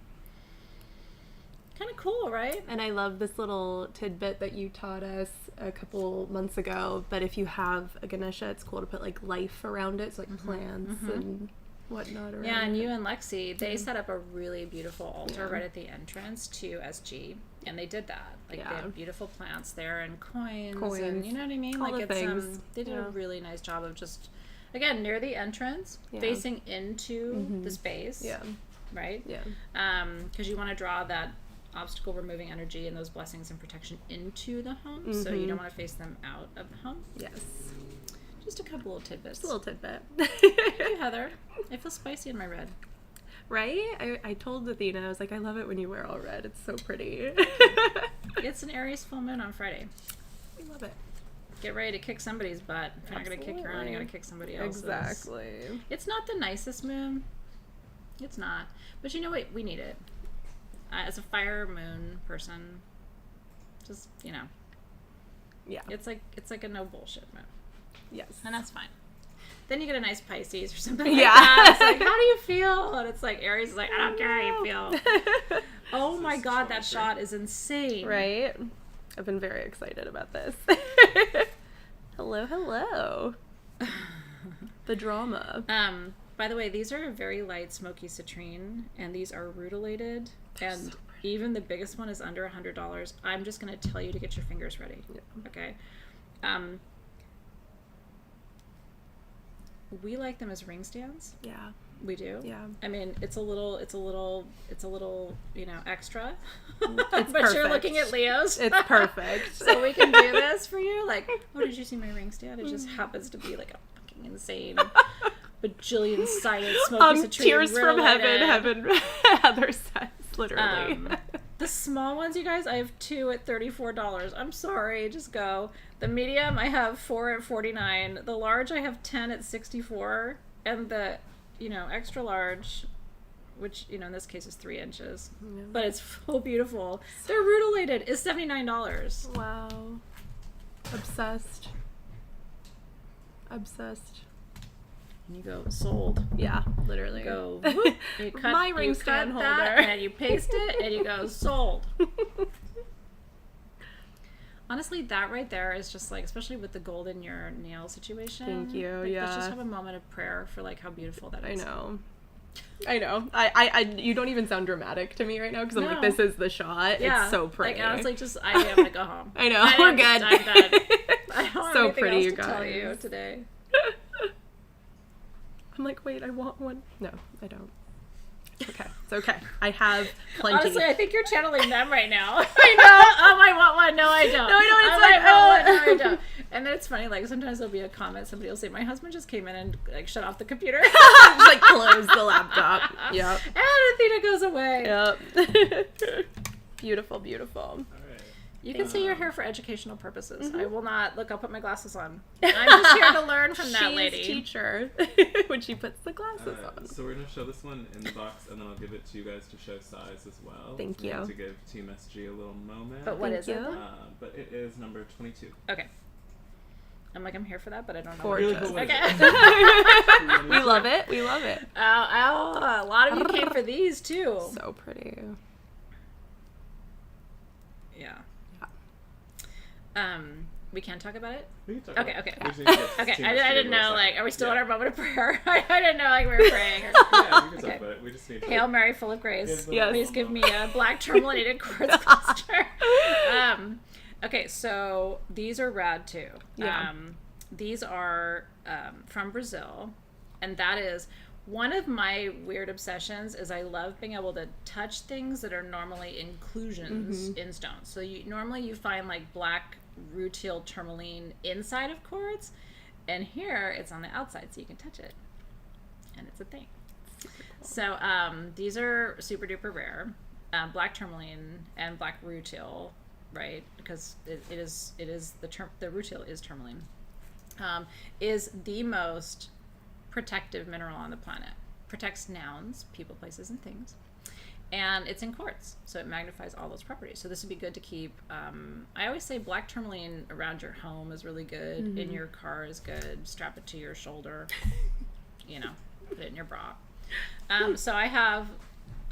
Kind of cool, right? And I love this little tidbit that you taught us a couple months ago. But if you have a Ganesha, it's cool to put like life around it, so like plants and whatnot around. Yeah, and it. you and Lexi, they set up a really beautiful altar right at the entrance to SG, and they did that. Like, they had beautiful plants there and coins, and you know what I mean? All Like, the it's things. they did a really nice job of just, again, near the entrance, facing into the space. Yeah. Right? Yeah. Because you want to draw that obstacle removing energy and those blessings and protection into the home, so you don't want to face them out of the home. Yes. Just a couple of tidbits. Just a little tidbit. Thank you, Heather. I feel spicy in my red. Right? I told Athena, I was like, I love it when you wear all red. It's so pretty. It's an Aries full moon on Friday. I love it. Get ready to kick somebody's butt. If you're not going to kick your own, you got to kick somebody else's. Exactly. It's not the nicest moon. It's not. But you know what? We need it. As a fire moon person, just, you know. Yeah. It's like a no bullshit moon. Yes. And that's fine. Then you get a nice Pisces or something like Yeah. that. It's like, how do you feel? And it's like, Aries is like, I don't care how you feel. Oh my god, that shot is insane. Right? I've been very excited about this. Hello, hello. The drama. By the way, these are very light smoky citrine, and these are rutilated, and even the biggest one is under $100. I'm just going to tell you to get your fingers ready. Yeah. Okay. We like them as ring stands. Yeah. We do. Yeah. I mean, it's a little, you know, extra. It's but you're perfect. looking at Leo's. It's perfect. So we can do this for you. Like, oh, did you see my ring stand? It just happens to be like a fucking insane bajillion sided smoky citrine. Tears from rutilated. heaven, Heather says, literally. The small ones, you guys, I have 2 at $34. I'm sorry, just go. The medium, I have 4 at $49. The large, I have 10 at $64. And the, you know, extra large, which, you know, in this case is 3 inches, but it's so beautiful. They're rutilated. Is $79. Wow. Obsessed. Obsessed. And you go, sold. Yeah, literally. Go, whoop, you cut, My ring you stand cut that, holder. and you paste it, and you go, sold. Honestly, that right there is just like, especially with the gold in your nail situation. Thank you, like, yeah. Let's just have a moment of prayer for like how beautiful that I is. know. I you don't even sound dramatic to me right now because I'm like, No. this is the shot. Yeah. It's so pretty. Like, honestly, just, I'm gonna go home. I know, we're good. I'm done. I don't have So anything pretty, else you to tell guys. you today. I'm like, wait, I want one. No, I don't. It's okay. It's okay. I have plenty. Honestly, I think you're channeling them right now. I know. I want one. No, I don't. No, I know. It's I like, want one. No, I don't. And then it's funny, like, sometimes there'll be a comment, somebody will say, my husband just came in and, like, shut off the computer. Just like close the laptop. Yep. And Athena goes away. Yep. Beautiful, beautiful. Alright. You can see your hair for educational purposes. I will not. Look, I'll put my glasses on. I'm just here to learn from that She's lady. teacher when she puts the glasses on. So we're going to show this one in the box, and then I'll give it to you guys to show size as well. Thank We you. need to give Team SG a little moment. But what Thank is it? you. But it is number 22. Okay. I'm like, I'm here for that, but I don't know. Gorgeous. Really cool. Okay. We love it. We love it. A lot of you came for these too. So pretty. Yeah. We can talk about it. We can talk Okay, about it. okay. We just need to get Okay, Team I SG a didn't know. little Like, second. are we still Yeah. in our moment of prayer? I didn't know like we were praying. Yeah, we can Okay. talk about it. We just need to... Hail Mary, full of grace. Give them Yes. a Please give moment. me a black tourmaline quartz cluster. Okay, so these are rad too. Yeah. These are from Brazil, and that is one of my weird obsessions. Is I love being able to touch things that are normally inclusions in stone. So normally you find like black rutile tourmaline inside of quartz, and here it's on the outside, so you can touch it, and it's a thing. So these are super duper rare, black tourmaline and black rutile, right? Because it is the rutile is tourmaline, is the most protective mineral on the planet. Protects nouns, people, places, and things. And it's in quartz, so it magnifies all those properties. So this would be good to keep. I always say black tourmaline around your home is really good. In your car is good. Strap it to your shoulder. You know, put it in your bra. So I have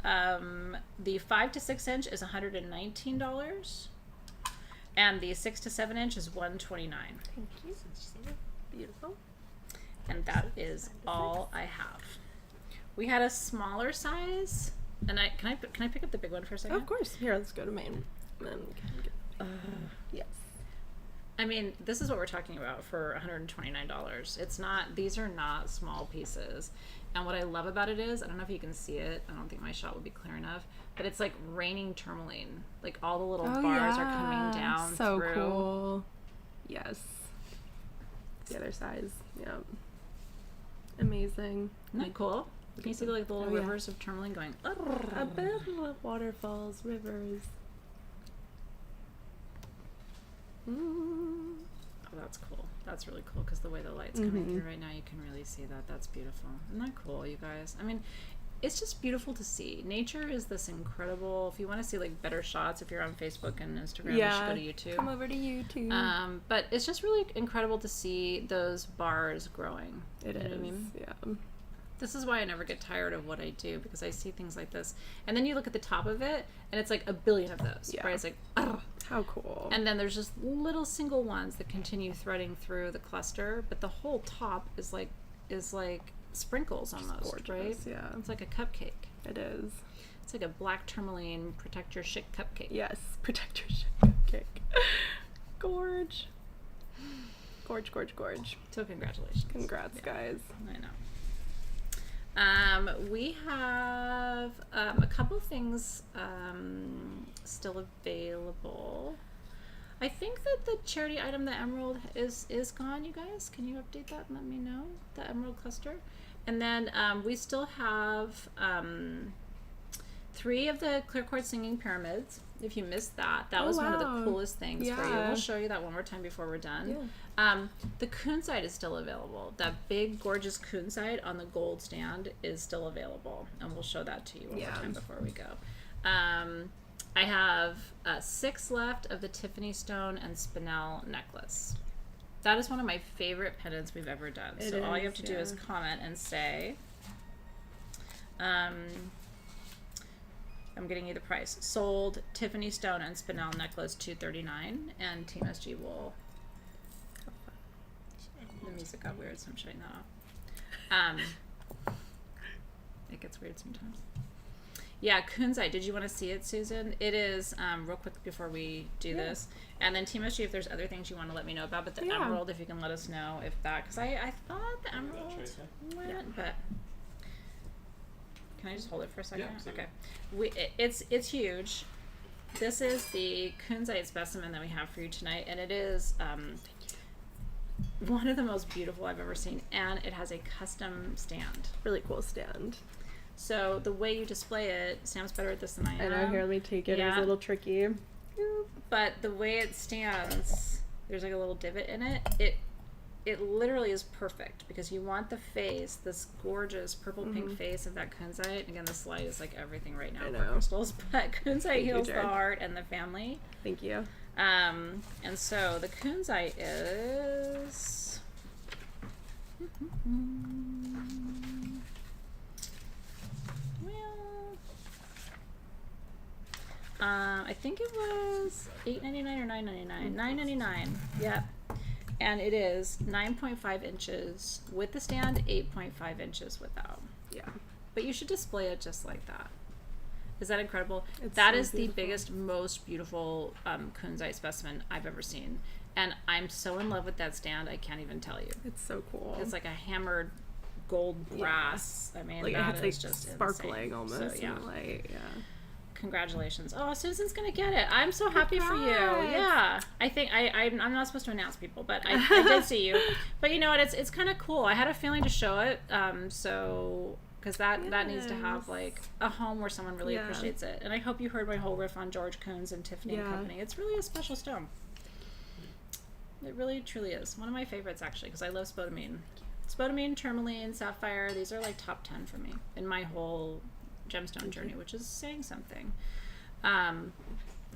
the 5 to 6 inch is $119, and the 6 to 7 inch is $129. Thank you. Beautiful. And that is all I have. We had a smaller size, and can I pick up the big one for a second? Of course. Here, let's go to main. Yes. I mean, this is what we're talking about for $129. It's not, these are not small pieces. And what I love about it is, I don't know if you can see it, I don't think my shot will be clear enough, but it's like raining tourmaline. Like all the little bars are coming down so through. Cool. Yes. The other size. Yep. Amazing. Isn't that cool? Can you see like the little yeah. rivers of tourmaline going? A bit of waterfalls, rivers. Mm. Oh, that's cool. That's really cool because the way the light's coming through right now, you can really see that. That's beautiful. Isn't that cool, you guys? I mean, it's just beautiful to see. Nature is this incredible. If you want to see like better shots, if you're on Facebook and Instagram, you should go to YouTube. Come over to YouTube. But it's just really incredible to see those bars growing. It You know is. what I mean? Yeah. This is why I never get tired of what I do, because I see things like this. And then you look at the top of it, and it's like a billion of those. Yeah. Right? It's like, oh. How cool. And then there's just little single ones that continue threading through the cluster, but the whole top is like sprinkles almost, gorgeous, right? yeah. It's like a cupcake. It is. It's like a black tourmaline protect your shit cupcake. Yes. Protect your shit cupcake. Gorge. Gorge, gorge, gorge. So congratulations. Congrats, guys. I know. We have a couple things still available. I think that the charity item, the emerald, is gone, you guys. Can you update that and let me know? The emerald cluster. And then we still have 3 of the clear quartz singing pyramids. If you missed that, that was one of the coolest things for you. We'll show you that one more time before we're done. Yeah. The Kunzite is still available. That big, gorgeous Kunzite on the gold stand is still available. And we'll show that to you one more time before we go. I have 6 left of the Tiffany stone and spinel necklace. That is one of my favorite pendants we've ever done. So all you have to do is comment and say, I'm getting you the price. Sold Tiffany stone and spinel necklace $239, and Team SG will. The music got weird, so I'm shutting that off. It gets weird sometimes. Yeah, Kunzite. Did you want to see it, Susan? It is real quick before we do this, and then Team SG, if there's other things you want to let me know about, but the emerald, if you can let us know if that, because I thought the emerald went, but. Can I just hold it for a second? Yeah, okay. It's huge. This is the Kunzite specimen that we have for you tonight, and it is one of the most beautiful I've ever seen, and it has a custom stand. Really cool stand. So the way you display it, Sam's better at this than I am. I know, here, let me take it. It's a little tricky. But the way it stands, there's like a little divot in it. It literally is perfect because you want the face, this gorgeous purple pink face of that Kunzite. Again, this light is like everything right now for crystals, but Kunzite heals the heart and the family. Thank you. And so the Kunzite is I think it was $8.99 or $9.99. $9.99. Yep. And it is 9.5 inches with the stand, 8.5 inches without. Yeah. But you should display it just like that. Is that incredible? It's that so is beautiful. the biggest, most beautiful Kunzite specimen I've ever seen. And I'm so in love with that stand, I can't even tell you. It's so cool. It's like a hammered gold brass. I mean, like that it's is like just sparkling insane. almost So, in the light. Yeah. Congratulations. Oh, Susan's gonna get it. I'm so happy for you. Yeah. I think I'm not supposed to announce people, but I did see you. But you know what, it's kind of cool. I had a feeling to show it, so because that needs to have like a home where someone really appreciates it. And I hope you heard my whole riff on George Coons and Tiffany and Company. It's really a special stone. It really truly is one of my favorites, actually, because I love spodumene. Spodumene, tourmaline, sapphire, these are like top 10 for me in my whole gemstone journey, which is saying something.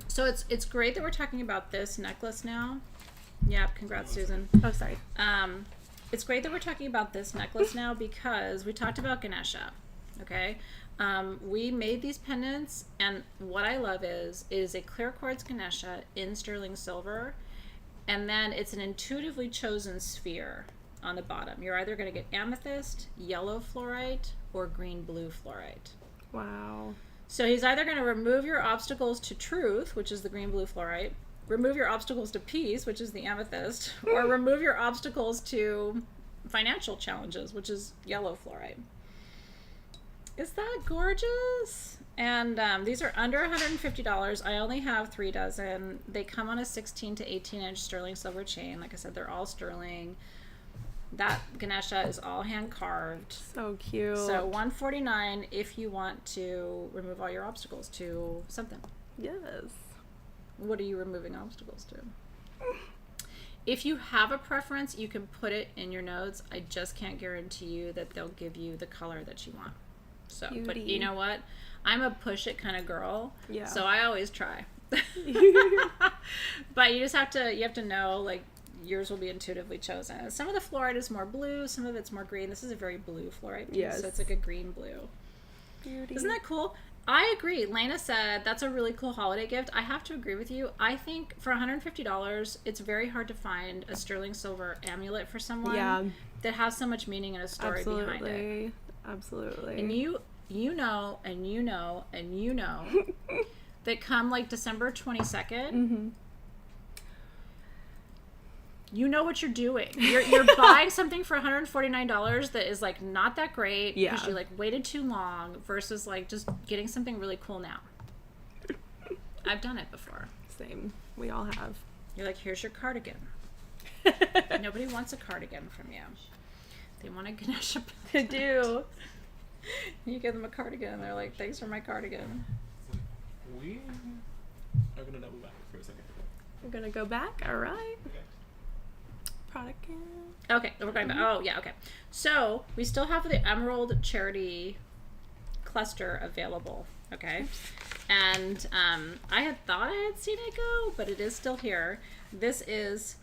So it's great that we're talking about this necklace now. Yep, congrats, Susan. Oh, sorry. It's great that we're talking about this necklace now because we talked about Ganesha. Okay, we made these pendants, and what I love is a clear quartz Ganesha in sterling silver, and then it's an intuitively chosen sphere. on the bottom. You're either going to get amethyst, yellow fluorite, or green-blue fluorite. Wow. So he's either going to remove your obstacles to truth, which is the green-blue fluorite, remove your obstacles to peace, which is the amethyst, or remove your obstacles to financial challenges, which is yellow fluorite. Is that gorgeous? And these are under $150. I only have 3 dozen. They come on a 16 to 18 inch sterling silver chain. Like I said, they're all sterling. That Ganesha is all hand carved. So cute. So $149 if you want to remove all your obstacles to something. Yes. What are you removing obstacles to? If you have a preference, you can put it in your notes. I just can't guarantee you that they'll give you the color that you want. So, but you know what? I'm a push it kind of girl. Yeah. So I always try. But you just have to know, like, yours will be intuitively chosen. Some of the fluorite is more blue, some of it's more green. This is a very blue fluorite piece, Yes. so it's like a green blue. Beauty. Isn't that cool? I agree. Lena said that's a really cool holiday gift. I have to agree with you. I think for $150, it's very hard to find a sterling silver amulet for someone that has so much meaning and a story behind it. Absolutely. And you know that come like December 22nd, you know what you're doing. You're buying something for $149 that is like not that great because you like waited too long versus like just getting something really cool now. I've done it before. Same. We all have. You're like, here's your cardigan. Nobody wants a cardigan from you. They want a Ganesha. They do. You give them a cardigan and they're like, thanks for my cardigan. We are gonna double back for a second. We're gonna go back. All right. Okay. Product can. Okay, we're going back. Oh, yeah, okay. So, we still have the Emerald Charity cluster available, okay? And I had thought I had seen it go, but it is still here. This is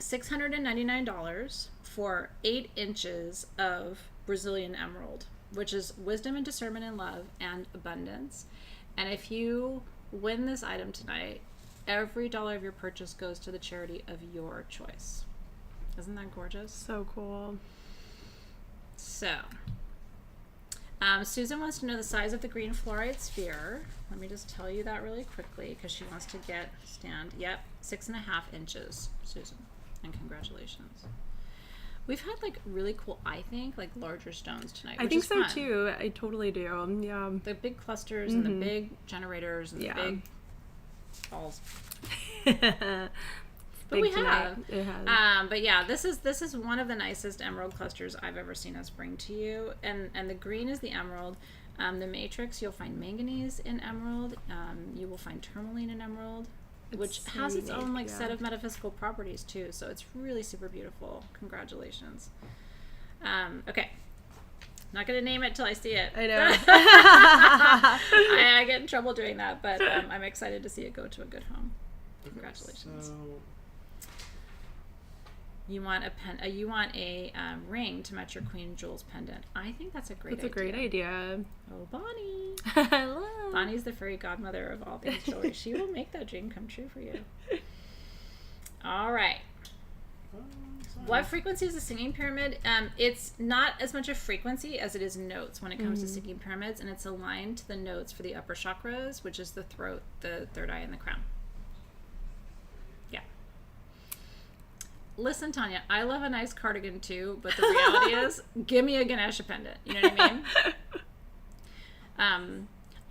$699 for 8 inches of Brazilian emerald, which is wisdom and discernment and love and abundance. And if you win this item tonight, every dollar of your purchase goes to the charity of your choice. Isn't that gorgeous? So cool. So, Susan wants to know the size of the green fluorite sphere. Let me just tell you that really quickly because she wants to Yep, 6.5 inches, Susan. And congratulations. We've had like really cool, I think, like larger stones tonight. I which think is so fun. too. I totally do. Yeah. The big clusters and the big generators and the big balls. But we have. It has. But yeah, this is one of the nicest emerald clusters I've ever seen us bring to you. And the green is the emerald. The matrix, you'll find manganese in emerald. You will find tourmaline in emerald, which so has its unique, own like yeah. set of metaphysical properties too. So it's really super beautiful. Congratulations. Okay. Not gonna name it till I see it. I know. I get in trouble doing that, but I'm excited to see it go to a good home. Congratulations. So, You want a ring to match your Queen Jewels pendant. I think that's a great That's idea. a great idea. Oh, Bonnie. Hello. Bonnie's the fairy godmother of all things jewelry. She will make that dream come true for you. All right. What frequency is the singing pyramid? It's not as much a frequency as it is notes when it comes to singing pyramids, and it's aligned to the notes for the upper chakras, which is the throat, the third eye, and the crown. Yeah. Listen, Tanya, I love a nice cardigan too, but the reality is, give me a Ganesha pendant. You know what I mean?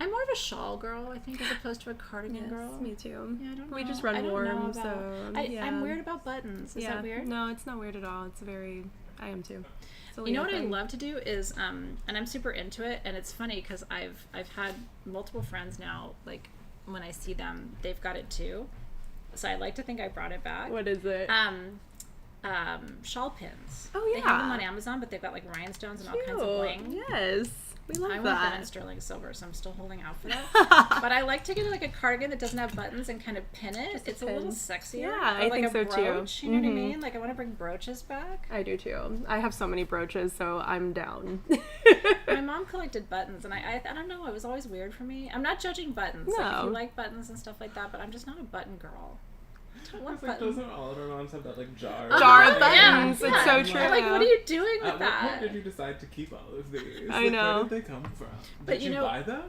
I'm more of a shawl girl, I think, as opposed to a cardigan Yes, girl. me too. Yeah, I don't know. We just I run don't know warm, about- so yeah. I'm weird about buttons. Is that weird? No, it's not weird at all. It's very. I am too. It's a You know Leo what I thing. love to do is, and I'm super into it, and it's funny because I've had multiple friends now, like when I see them, they've got it too. So I like to think I brought it back. What is it? Shawl pins. Oh, They have them yeah. on Amazon, but they've got like rhinestones and all kinds of Cute. bling. Yes, we love I want that in sterling silver, so I'm still holding out for that. But I like to get like a cardigan that doesn't have buttons and kind of pin it. Just a It's a little pin. sexier. Yeah, Or I like think a so, too. brooch, you know what I mean? Like I want to bring brooches back. I do too. I have so many brooches, so I'm down. My mom collected buttons, and I don't know, it was always weird for me. I'm not judging buttons. Like, if No. you like buttons and stuff like that, but I'm just not a button girl. Don't want It's like, buttons. doesn't all of our moms have that like jar? Jar of Like, buttons. Yeah, It's so yeah. true. I'm like, what are you doing with At what that? point did you decide to keep all of these? I Like, know. Where did they come from? But Did you you know- buy them?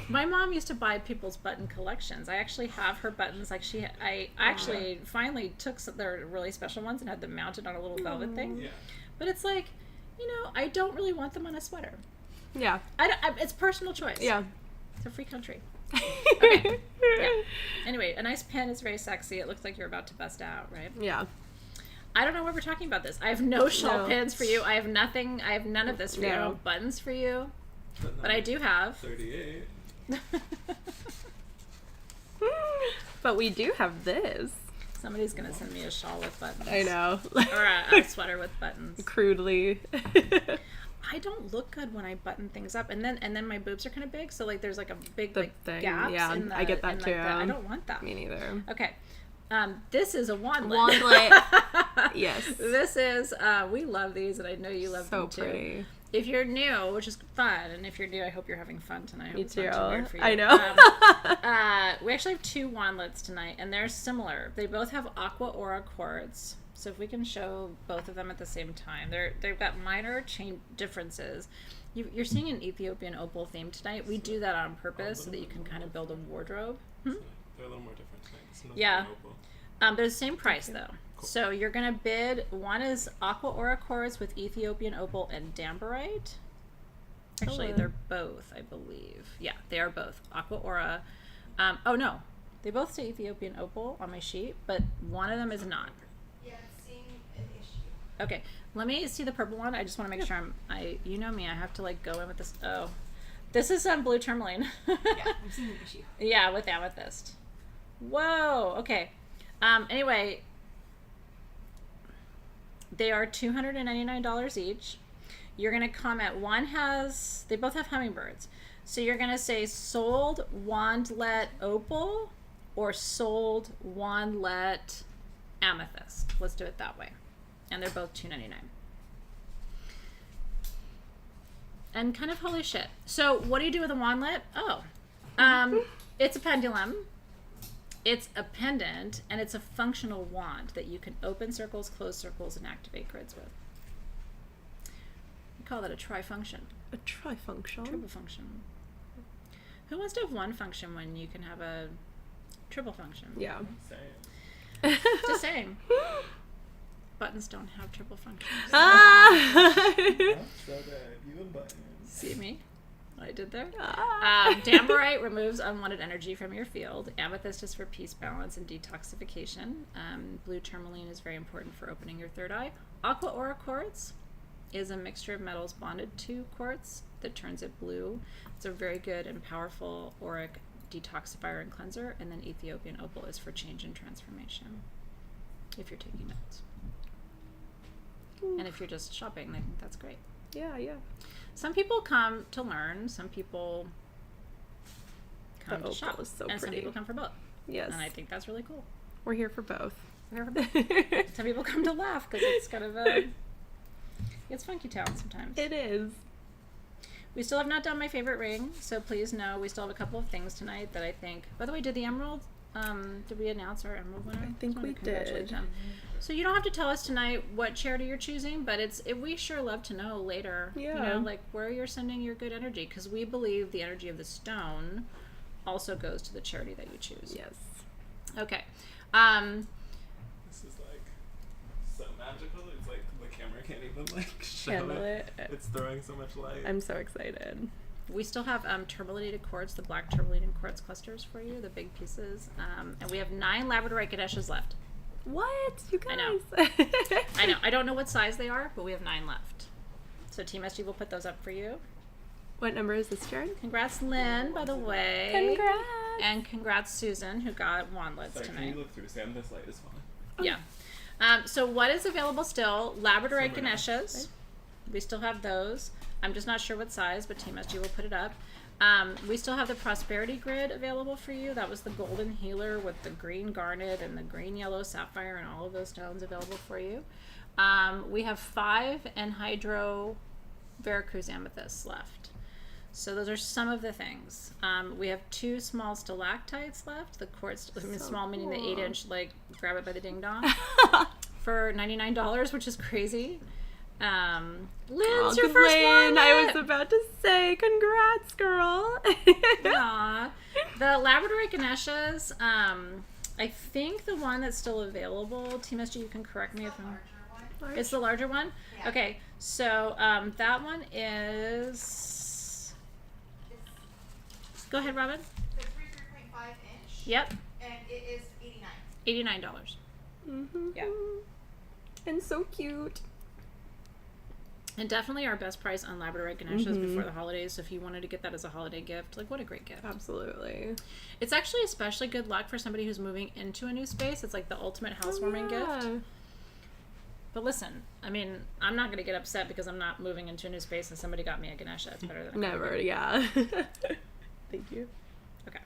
My mom used to buy people's button collections. I actually have her buttons. Like I actually finally took their really special ones and had them mounted on a little velvet thing. Yeah. But it's like, I don't really want them on a sweater. Yeah. It's personal choice. Yeah. It's a free country. Okay. Yeah. Anyway, a nice pin is very sexy. It looks like you're about to bust out, right? Yeah. I don't know why we're talking about this. I have no shawl No. pins for you. I have nothing. I have none of this for you. No. Buttons for you. But, But I do have. 38. But we do have this. Somebody's gonna send me a shawl with buttons. I know. Or a sweater with buttons. Crudely. I don't look good when I button things up, and then my boobs are kind of big, so like there's like a big The like thing, gaps. yeah, in the, I get that in, like, too. I don't want that. Me neither. Okay, this is a wandlet. Wandlet. Yes. This is we love these, and I know you love So them too. pretty. If you're new, which is fun, and if you're new, I hope you're having fun tonight. I hope Me it's not too. too weird for you. I know. We actually have 2 wandlets tonight, and they're similar. They both have aqua aura quartz. So if we can show both of them at the same time, they've got minor differences. You're seeing an Ethiopian opal theme tonight. We do that on purpose so that you can kind of build a wardrobe. They're a little more different things. Nothing Yeah. opal. They're the same price though. So you're gonna bid. One is aqua aura quartz with Ethiopian opal and dambarite. Actually, Hello. they're both, I believe. Yeah, they are both aqua aura. Oh no, they both say Ethiopian opal on my sheet, but one of them is not. Yeah, I'm seeing an issue. Okay, let me see the purple one. I just want to make sure you know me, I have to like go in with this. Oh, this is blue tourmaline. Yeah, I'm seeing an issue. Yeah, with amethyst. Whoa. Okay. Anyway, they are $299 each. You're gonna comment. They both have hummingbirds. So you're gonna say sold wandlet opal or sold wandlet amethyst. Let's do it that way. And they're both $299. And kind of holy shit. So what do you do with a wandlet? Oh, it's a pendulum. It's a pendant, and it's a functional wand that you can open circles, close circles, and activate grids with. We call that a trifunction. A trifunction. Triple function. Who wants to have one function when you can have a triple function? Yeah. Same. Just saying. Buttons don't have triple functions. Ah! Oh, so good. You and buttons. See me? What I did there? Ah. Dambarite removes unwanted energy from your field. Amethyst is for peace, balance, and detoxification. Blue tourmaline is very important for opening your third eye. Aqua aura quartz is a mixture of metals bonded to quartz that turns it blue. It's a very good and powerful auric detoxifier and cleanser. And then Ethiopian opal is for change and transformation, if you're taking notes. And if you're just shopping, I think that's great. Yeah, yeah. Some people come to learn. Some people come The to shop. opal is so and some pretty. people come for both. Yes. And I think that's really cool. We're here for both. We're here for both. Some people come to laugh because it's kind of it's funky town sometimes. It is. We still have not done my favorite ring, so please know we still have a couple of things tonight that I think. By the way, did the emerald? Did we announce our emerald winner? I think Wanna we congratulate did. them. So you don't have to tell us tonight what charity you're choosing, but we sure love to know later. Yeah. You know, like where you're sending your good energy, because we believe the energy of the stone also goes to the charity that you choose. Yes. Okay. This is like so magical. It's like the camera can't even like show Handle it. it. It's throwing so much light. I'm so excited. We still have tourmalinated quartz, the black tourmalinated quartz clusters for you, the big pieces. And we have 9 Labradorite Ganeshas left. What? You guys. I know. I know. I don't know what size they are, but we have 9 left. So Team SG will put those up for you. What number is this, Jared? Congrats, Lynn, by the way. Congrats. And congrats, Susan, who got wandlets Sorry, can tonight. you look through Sam? This light is fine. Yeah. So what is available still? Labradorite Somewhere else, Ganeshas. We still have those. I'm just not sure what size, but Team SG will put it up. We still have the Prosperity Grid available for you. That was the golden healer with the green garnet and the green yellow sapphire and all of those stones available for you. We have 5 Anhydro Veracruz amethysts left. So those are some of the things. We have 2 small stalactites left. The quartz, small meaning the 8-inch, like grab it by the ding dong, for $99, which is crazy. Lynn's your first one. I was about to say, congrats, girl. Aw. The Labradorite Ganeshas, I think the one that's still available, Team SG, you can correct me if I'm... Larger one. It's the larger one? Yeah. Okay, so that one is... Go ahead, Robin. The 3.5 inch. Yep, And it is $89. $89. Mm-hmm. Yeah. And so cute. And definitely our best price on Labradorite Ganeshas before the holidays. So if you wanted to get that as a holiday gift, like what a great gift. Absolutely. It's actually especially good luck for somebody who's moving into a new space. It's like the ultimate housewarming gift. But listen, I mean, I'm not going to get upset because I'm not moving into a new space and somebody got me a Ganesha. It's better than a Never, yeah. Thank you. Okay.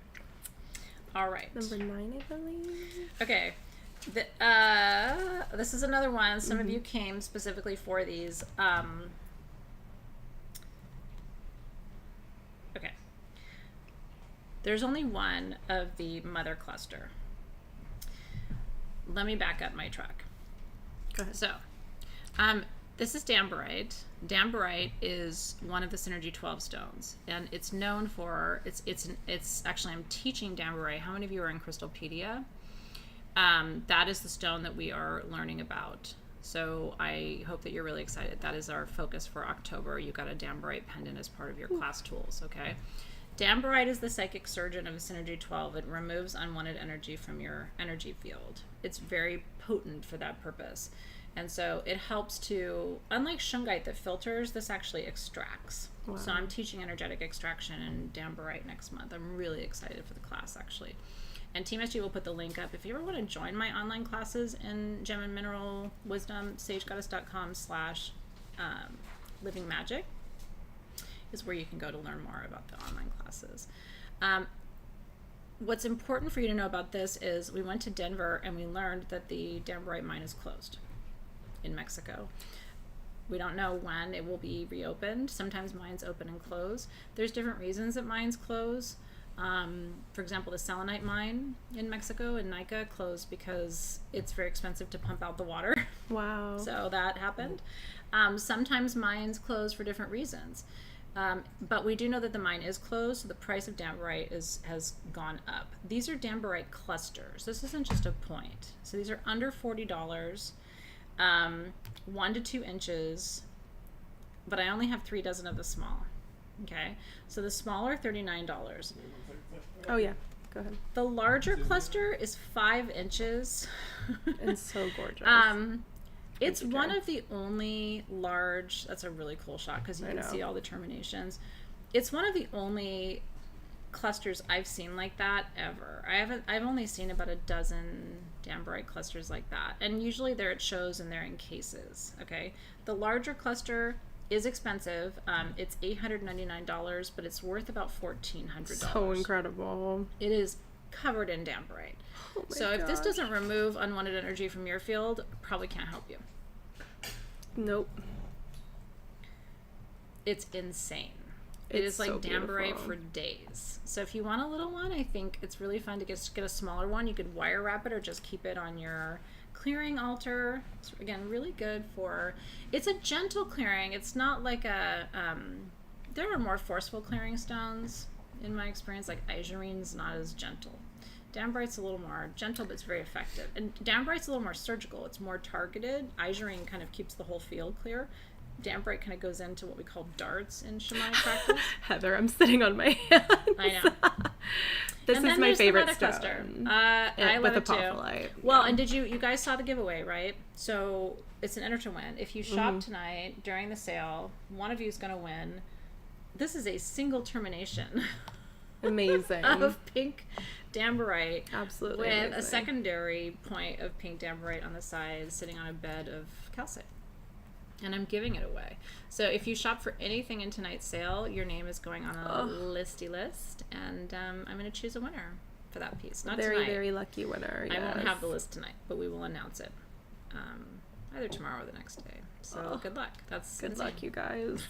All right. Number 9, I believe. Okay. This is another one. Some of you came specifically for these. Okay. There's only one of the mother cluster. Let me back up my truck. Go ahead. So, this is Dambarite. Dambarite is one of the Synergy 12 stones, and it's known for it's actually, I'm teaching Dambarite. How many of you are in Crystalpedia? That is the stone that we are learning about. So I hope that you're really excited. That is our focus for October. You got a Dambarite pendant as part of your class tools, okay? Dambarite is the psychic surgeon of Synergy 12. It removes unwanted energy from your energy field. It's very potent for that purpose. And so it helps to, unlike shungite that filters, this actually extracts. Wow. So I'm teaching energetic extraction in Dambarite next month. I'm really excited for the class, actually. And Team SG will put the link up. If you ever want to join my online classes in Gem and Mineral Wisdom, sagegoddess.com/living magic is where you can go to learn more about the online classes. What's important for you to know about this is we went to Denver and we learned that the Dambarite mine is closed in Mexico. We don't know when it will be reopened. Sometimes mines open and close. There's different reasons that mines close. For example, the selenite mine in Mexico in Nica closed because it's very expensive to pump out the water. Wow. So that happened. Sometimes mines close for different reasons. But we do know that the mine is closed, so the price of Dambarite has gone up. These are Dambarite clusters. This isn't just a point. So these are under $40, 1 to 2 inches, but I only have 3 dozen of the small. Okay, so the smaller $39. Oh yeah, go ahead. The larger cluster is 5 inches. And so gorgeous. It's Thank you, one Jen. of the only large. That's a really cool shot because you I can know. see all the terminations. It's one of the only clusters I've seen like that ever. I've only seen about a dozen Dambarite clusters like that, and usually they're at shows and they're in cases. Okay, the larger cluster is expensive. It's $899, but it's worth about $1,400. So incredible. It is covered in Dambarite. Oh my So if this gosh. doesn't remove unwanted energy from your field, probably can't help you. Nope. It's insane. It It's is like so Dambarite beautiful. for days. So if you want a little one, I think it's really fun to get a smaller one. You could wire wrap it or just keep it on your clearing altar. It's, again, really good for, it's a gentle clearing. It's not like a, there are more forceful clearing stones in my experience, like Isurine's not as gentle. Dambarite's a little more gentle, but it's very effective. And Dambarite's a little more surgical. It's more targeted. Isurine kind of keeps the whole field clear. Dambarite kind of goes into what we call darts in shamanic practice. Heather, I'm sitting on my hands. I know. This And is then my there's the favorite mother stone. cluster. I love with it too. Apophyllite. Well, yeah. and did you guys saw the giveaway, right? So it's an enter to win. If you shop tonight during the sale, one of you is going to win. This is a single termination Amazing. of pink Dambarite Absolutely with a amazing. secondary point of pink Dambarite on the side sitting on a bed of calcite. And I'm giving it away. So if you shop for anything in tonight's sale, your name is going on a listy list, and I'm going to choose a winner for that piece. Not very, tonight. very lucky winner. I won't yes. have the list tonight, but we will announce it either tomorrow or the next day. So good luck. That's Good insane. luck, you guys.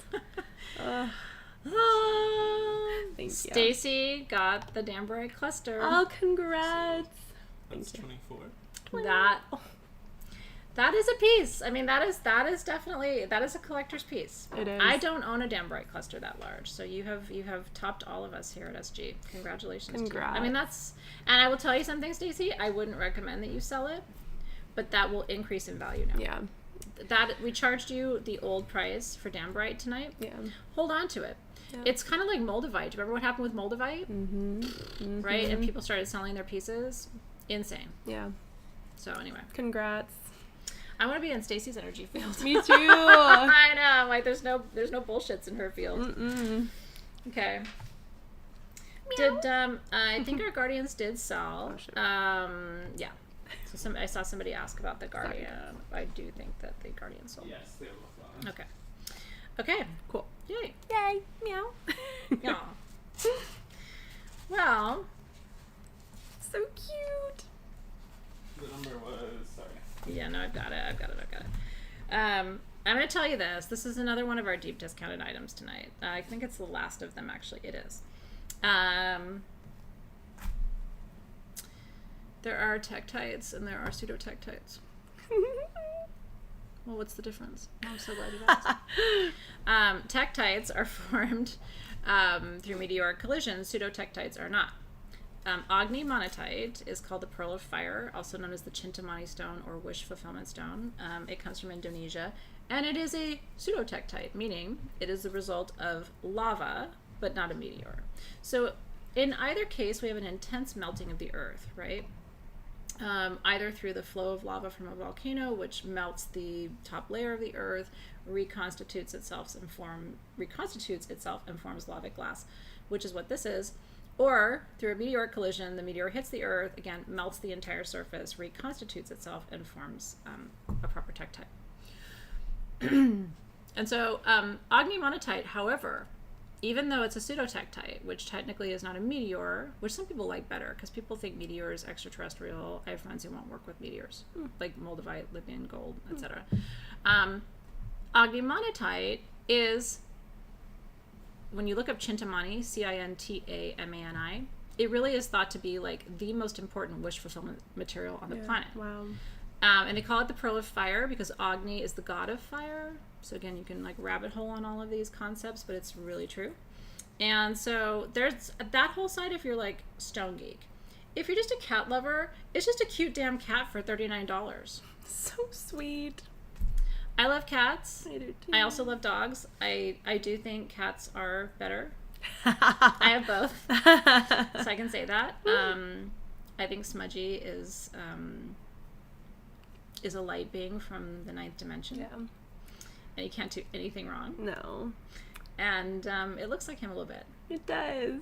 Thank you. Stacy got the Dambrite cluster. Oh, congrats. That's Thank you. 24. That is a piece. I mean, that is definitely a collector's piece. It is. I don't own a Dambrite cluster that large, so you have topped all of us here at SG. Congratulations. To you. Congrats. I mean, and I will tell you something, Stacy. I wouldn't recommend that you sell it, but that will increase in value now. Yeah. That we charged you the old price for Dambrite tonight. Yeah. Hold on to it. Yeah. It's kind of like Moldavite. Do you remember what happened with Moldavite? Mm-hmm. Right, and people started selling their pieces. Insane. Yeah. So anyway, Congrats. I want to be in Stacy's energy field. Me too. I know. Like, there's no bullshits in her field. Mm-mm. Okay. Did I think our guardians did sell? Oh, sure. Yeah. So I saw somebody ask about the guardian. I do think that the guardian sold. Yes, they were fun. Okay. Okay. Cool. Yay. Yay. Meow. Yeah. Well. So cute. The number was, sorry. Yeah, no, I've got it. I'm going to tell you this. This is another one of our deep discounted items tonight. I think it's the last of them, actually. It is. There are tektites and there are pseudo-tektites. Well, what's the difference? I'm so glad you asked. Tektites are formed through meteoric collisions. Pseudo-tektites are not. Agni monatite is called the pearl of fire, also known as the Chintamani stone or wish fulfillment stone. It comes from Indonesia, and it is a pseudotektite, meaning it is the result of lava, but not a meteor. So in either case, we have an intense melting of the earth, right? Either through the flow of lava from a volcano, which melts the top layer of the earth, reconstitutes itself and forms lava glass, which is what this is. Or through a meteoric collision, the meteor hits the earth, again, melts the entire surface, reconstitutes itself, and forms a proper tektite. And so Agni monatite, however, even though it's a pseudotektite, which technically is not a meteor, which some people like better because people think meteor is extraterrestrial. I have friends who won't work with meteors, like Moldavite, Libyan gold, etc. Agni monatite is, when you look up Chintamani, Cintamani, it really is thought to be like the most important wish fulfillment material on the planet. Wow. And they call it the pearl of fire because Agni is the god of fire. So again, you can like rabbit hole on all of these concepts, but it's really true. And so there's that whole side if you're like stone geek. If you're just a cat lover, it's just a cute damn cat for $39. So sweet. I love cats. I do too. I also love dogs. I do think cats are better. I have both, so I can say that. I think Smudgy is a light being from the 9th dimension. Yeah. And he can't do anything wrong. No. And it looks like him a little bit. It does.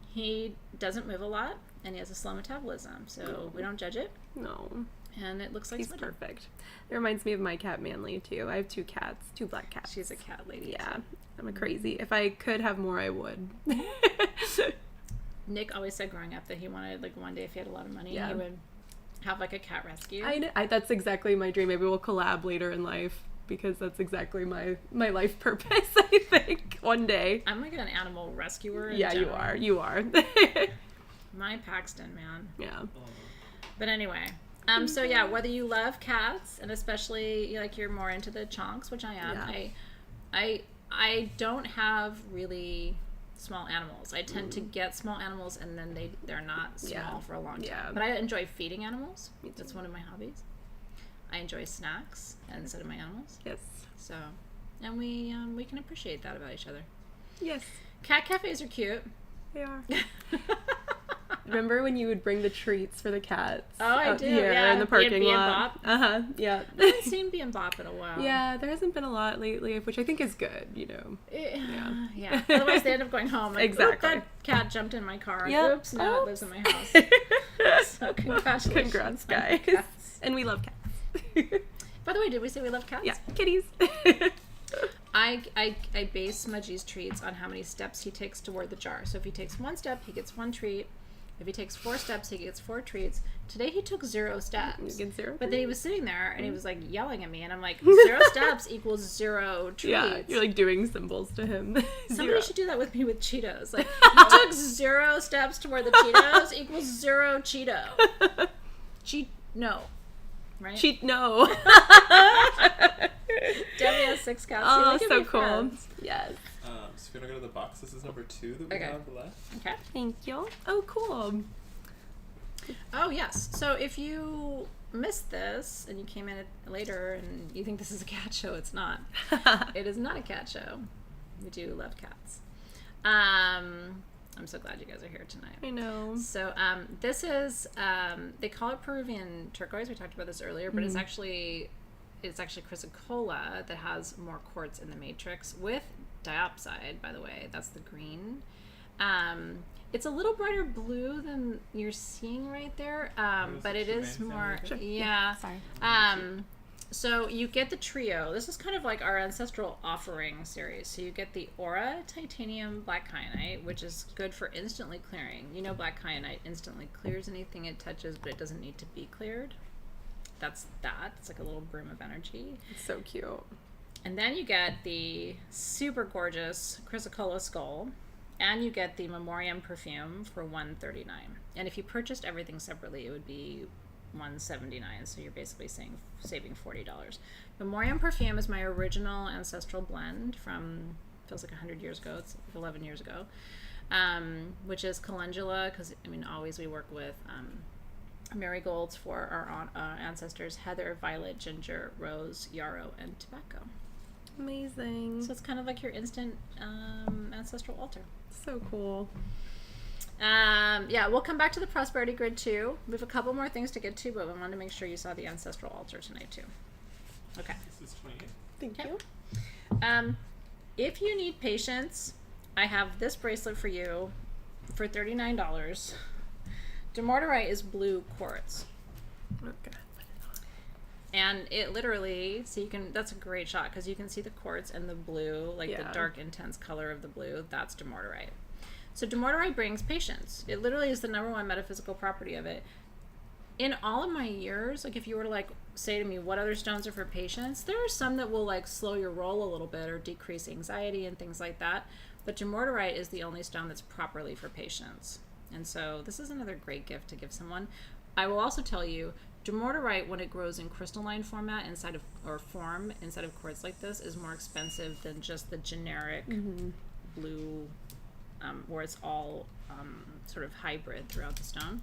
He doesn't move a lot, and he has a slow metabolism, so we don't judge it. No. And it looks like He's Smudgy. perfect. It reminds me of my cat Manly too. I have 2 cats, 2 black cats. She's a cat lady. Yeah. I'm a crazy. If I could have more, I would. Nick always said growing up that he wanted, like, one day if he had a lot of money, Yeah. he would have like a cat rescue. That's exactly my dream. Maybe we'll collab later in life because that's exactly my life purpose, I think, one day. I'm like an animal rescuer. Yeah, you general. are. You are. My Paxton, man. Yeah. But anyway, so yeah, whether you love cats and especially like you're more into the chonks, which I am, Yeah. I don't have really small animals. I tend to get small animals and then they're not small for a long time. Yeah. But I enjoy feeding animals. Me too. That's one of my hobbies. I enjoy snacks instead of my animals. Yes. So, and we can appreciate that about each other. Yes. Cat cafes are cute. They are. Remember when you would bring the treats for the cats? Oh, I out do, here yeah. in the parking B&B and lot. Uh-huh. Yeah. I haven't seen Be and Bop in a while. Yeah, there hasn't been a lot lately, which I think is good, you know. Yeah. Otherwise, they end up going home. Like, Exactly. "Oop, that cat jumped in my car. Yep. Oops, now it Oops. lives in my house. So congratulations. Congrats, guys. Cats. And we love cats. By the way, did we say we love cats? Yeah, kitties. I base Smudgy's treats on how many steps he takes toward the jar. So if he takes one step, he gets one treat. If he takes 4 steps, he gets 4 treats. Today he took 0 steps. You get 0. But then he was sitting there and he was like yelling at me, and I'm like, 0 steps equals 0 treats. Yeah, you're like doing symbols to him. Somebody 0. should do that with me with Cheetos. Like, you took 0 steps toward the Cheetos equals 0 Cheeto. No. Right? Cheat no. Debbie has 6 cats. Oh, Look at so my cool. friends. Yes. So if you're gonna go to the box, this is number 2 that we Okay. have left. Okay. Thank you. Oh, cool. Oh, yes. So if you missed this and you came in later and you think this is a cat show, it's not. It is not a cat show. We do love cats. I'm so glad you guys are here tonight. I know. So this is, they call it Peruvian turquoise. We talked about this earlier, but it's actually chrysocolla that has more quartz in the matrix with diopside, by the way. That's the green. It's a little brighter blue than you're seeing right there, but it is more, yeah. Sorry. So you get the trio. This is kind of like our Ancestral offering series. So you get the Aura Titanium Black Kyanite, which is good for instantly clearing. You know, Black Kyanite instantly clears anything it touches, but it doesn't need to be cleared. That's that. It's like a little broom of energy. It's so cute. And then you get the super gorgeous Chrysocolla Skull, and you get the Memoriam perfume for $139. And if you purchased everything separately, it would be $179. So you're basically saving $40. Memoriam perfume is my original Ancestral blend from, feels like 100 years ago. It's 11 years ago, which is calendula, because I mean, always we work with marigolds for our ancestors: heather, violet, ginger, rose, yarrow, and tobacco. Amazing. So it's kind of like your instant ancestral altar. So cool. Yeah, we'll come back to the prosperity grid too. We have a couple more things to get to, but we wanted to make sure you saw the ancestral altar tonight too. Okay. This is 28. Thank Okay. you. If you need patience, I have this bracelet for you for $39. Demorterite is blue quartz. Okay. And it literally, so you can, that's a great shot because you can see the quartz and the blue, like the Yeah. dark intense color of the blue. That's demorterite. So demorterite brings patience. It literally is the #1 metaphysical property of it. In all of my years, like if you were to like say to me, what other stones are for patience? There are some that will like slow your roll a little bit or decrease anxiety and things like that. But demorterite is the only stone that's properly for patience. And so this is another great gift to give someone. I will also tell you, demorterite, when it grows in crystalline format inside of, or form inside of quartz like this, is more expensive than just the generic blue, where it's all sort of hybrid throughout the stone.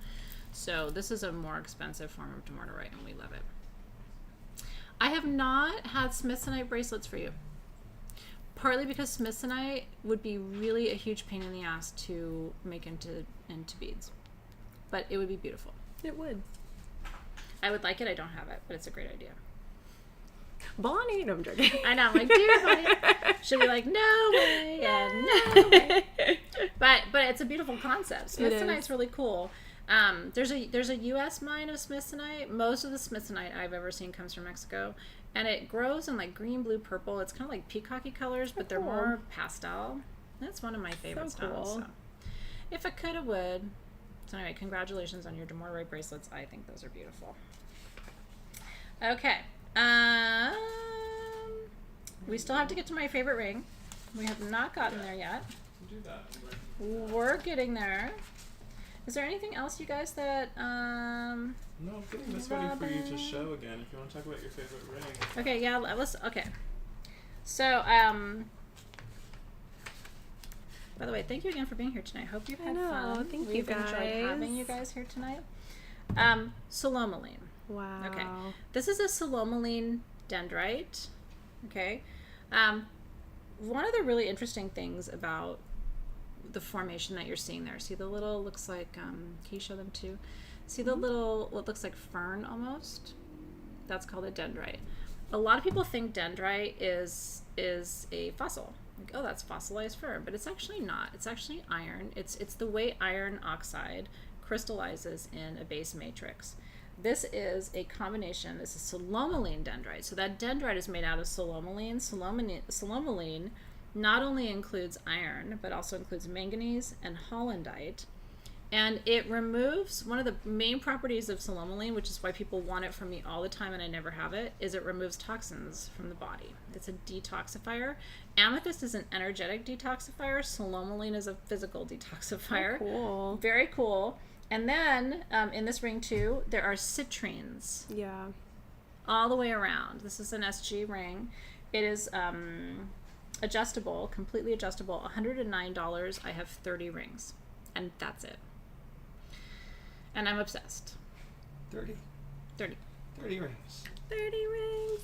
So this is a more expensive form of demorterite, and we love it. I have not had smithsonite bracelets for you, partly because smithsonite would be really a huge pain in the ass to make into beads, but it would be beautiful. It would. I would like it. I don't have it, but it's a great idea. Bonnie? No, I'm joking. I know. I'm like, dear Bonnie. She'll be like, no way, and no way. But it's a beautiful concept. It is. Smithsonite's really cool. There's a U.S. mine of smithsonite. Most of the smithsonite I've ever seen comes from Mexico, and it grows in like green, blue, purple. It's kind of like peacocky colors, but they're cool. more pastel. That's one of my favorite So styles. cool. So if I could, I would. So anyway, congratulations on your demorterite bracelets. I think those are beautiful. Okay. We still have to get to my favorite ring. We have not gotten there yet. Do that. We're getting there. Is there anything else, you guys, that No, I'm getting this ready for you to Robin. show again. If you want to talk about your favorite ring. Okay, yeah, let's. Okay. So, by the way, thank you again for being here tonight. Hope you've I had know, fun. thank We've you enjoyed having guys. you guys here tonight. Tourmaline. Wow. Okay. This is a Tourmaline dendrite. Okay. One of the really interesting things about the formation that you're seeing there, see the little, looks like, can you show them too? See the little, what looks like fern almost? That's called a dendrite. A lot of people think dendrite is a fossil. Like, oh, that's fossilized fern, but it's actually not. It's actually iron. It's the way iron oxide crystallizes in a base matrix. This is a combination. This is pseudomoline dendrite. So that dendrite is made out of pseudomoline. Pseudomoline not only includes iron, but also includes manganese and hollandite. And it removes one of the main properties of Tourmaline, which is why people want it from me all the time and I never have it, is it removes toxins from the body. It's a detoxifier. Amethyst is an energetic detoxifier. Tourmaline is a physical detoxifier. Oh, cool. Very cool. And then in this ring too, there are citrines Yeah. all the way around. This is an SG ring. It is adjustable, completely adjustable. $109. I have 30 rings, and that's it. And I'm obsessed. 30 rings. 30 rings.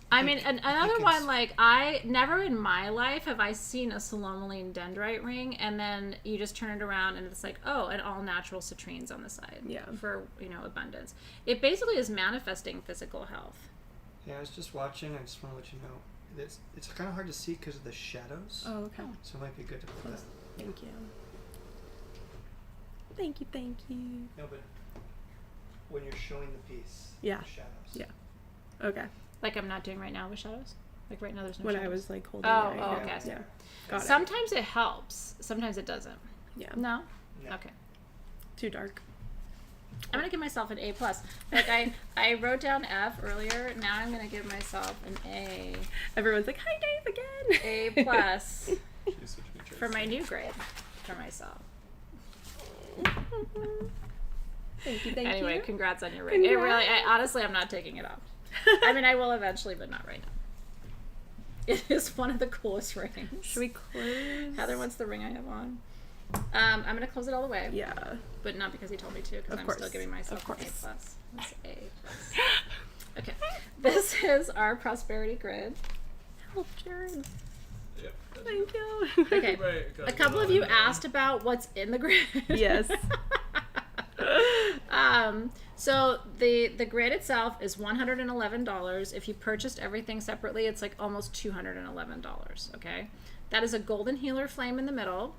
I mean, another think one, it's- like, I never in my life have I seen a Tourmaline dendrite ring, and then you just turn it around and it's like, oh, an all natural citrines on the side. Yeah. For, abundance. It basically is manifesting physical health. Yeah, I was just watching. I just want to let you know. It's kind of hard to see because of the shadows. Oh, okay. So it might be good to put that. Thank you. Thank you, thank you. No, but when you're showing the piece, Yeah. the shadows. Yeah. Okay. Like I'm not doing right now with shadows? Like right now there's no When shadows. I was like holding Oh, it. oh, yeah. okay, I see. Yeah. Got it. Sometimes it helps. Sometimes it doesn't. Yeah. No? No. Okay. Too dark. I'm gonna give myself an A plus. Like I wrote down F earlier. Now I'm gonna give myself an A. Everyone's like, hi, Dave again. A plus She switched me traits. for my new grade for myself. Thank you, thank Anyway, you. congrats on your ring. It really, honestly, I'm not taking it off. I mean, I will eventually, but not right now. It is one of the coolest rings. Should we close? Heather wants the ring I have on. I'm gonna close it all the way. Yeah. But not because he told me to, because Of I'm course. still giving myself Of an A course. plus. That's A plus. Okay. This is our prosperity grid. Help, Jared. Yep. that's Thank it. you. Okay. Right, got A it couple of all you in there. asked about what's in the grid. Yes. So the grid itself is $111. If you purchased everything separately, it's like almost $211. Okay, that is a golden healer flame in the middle,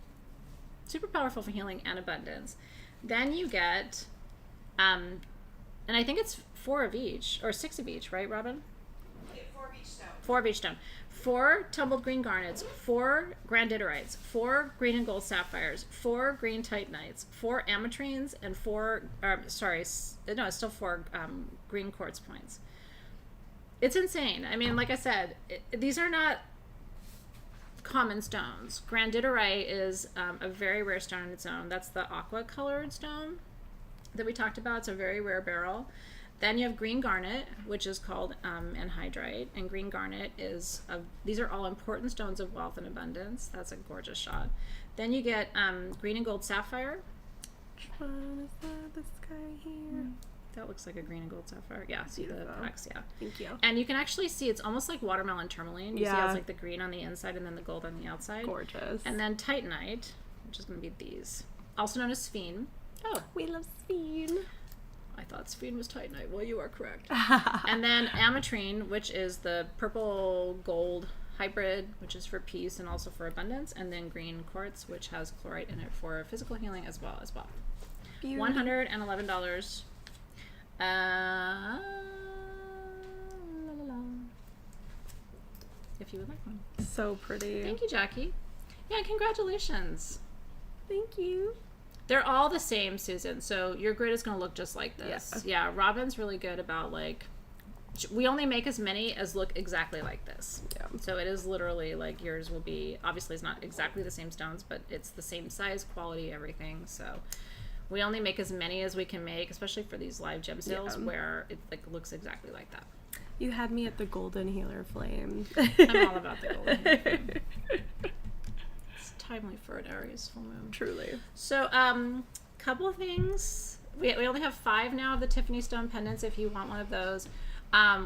super powerful for healing and abundance. Then you get, and I think it's 4 of each or 6 of each, right, Robin? You get 4 of each stone. 4 of each stone. 4 tumbled green garnets, 4 grandiderites, 4 green and gold sapphires, 4 green titanites, 4 ametrines, and 4, it's still 4 green quartz points. It's insane. I mean, like I said, these are not common stones. Grandidorite is a very rare stone in its own. That's the aqua colored stone that we talked about. It's a very rare beryl. Then you have green garnet, which is called anhydrite, and green garnet is these are all important stones of wealth and abundance. That's a gorgeous shot. Then you get green and gold sapphire. Which one is that? This guy here. That looks like a green and gold sapphire. Yeah, see the Beautiful. X, yeah. Thank you. And you can actually see it's almost like watermelon tourmaline. You see how Yeah. it's like the green on the inside and then the gold on the outside. Gorgeous. And then titanite, which is going to be these, also known as sphene. Oh, we love Sphene. I thought sphene was titanite. Well, you are correct. And then ametrine, which is the purple gold hybrid, which is for peace and also for abundance. And then green quartz, which has chlorite in it for physical healing as well. Beauty. $111. If you would like one. So pretty. Thank you, Jackie. Yeah, congratulations. Thank you. They're all the same, Susan. So your grid is going to look just like this. Yeah, Robin's really good about we only make as many as look exactly like this. Yeah. So it is literally like yours will be, obviously it's not exactly the same stones, but it's the same size, quality, everything. So we only make as many as we can make, especially for these live gem sales where it looks exactly like that. You had me at the golden healer flame. I'm all about the golden healer flame. It's timely for an Aries full moon. Truly. So, couple of things. We only have 5 now of the Tiffany stone pendants if you want one of those.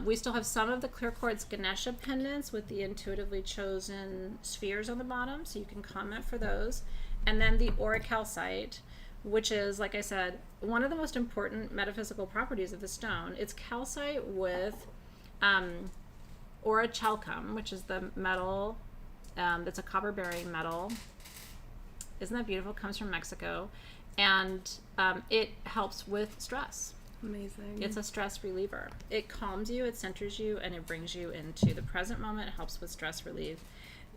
We still have some of the clear quartz Ganesha pendants with the intuitively chosen spheres on the bottom, so you can comment for those. And then the Aurichalcite, which is, like I said, one of the most important metaphysical properties of the stone. It's calcite with Aurichalcum, which is the metal that's a copper-bearing metal. Isn't that beautiful? Comes from Mexico. And it helps with stress. Amazing. It's a stress reliever. It calms you, it centers you, and it brings you into the present moment. It helps with stress relief.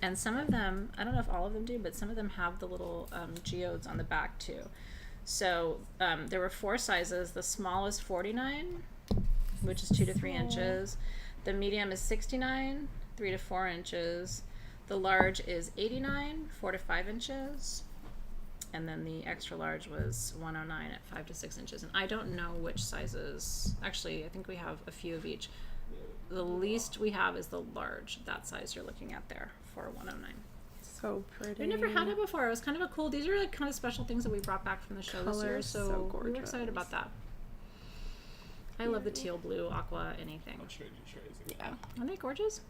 And some of them, I don't know if all of them do, but some of them have the little geodes on the back too. So there were 4 sizes. The small is 49, which is 2 to 3 inches. The medium is 69, 3 to 4 inches. The large is 89, 4 to 5 inches. And then the extra large was 109 at 5 to 6 inches. And I don't know which sizes. Actually, I think we have a few of each. The least we have is the large, that size you're looking at there, for 109. So pretty. We never had it before. It was kind of a cool. These are like kind of special things that we brought back from the show this year. Color's So, so we were gorgeous. excited about that. I love the teal blue, aqua, anything. I'll trade you trays. Yeah. Aren't they gorgeous?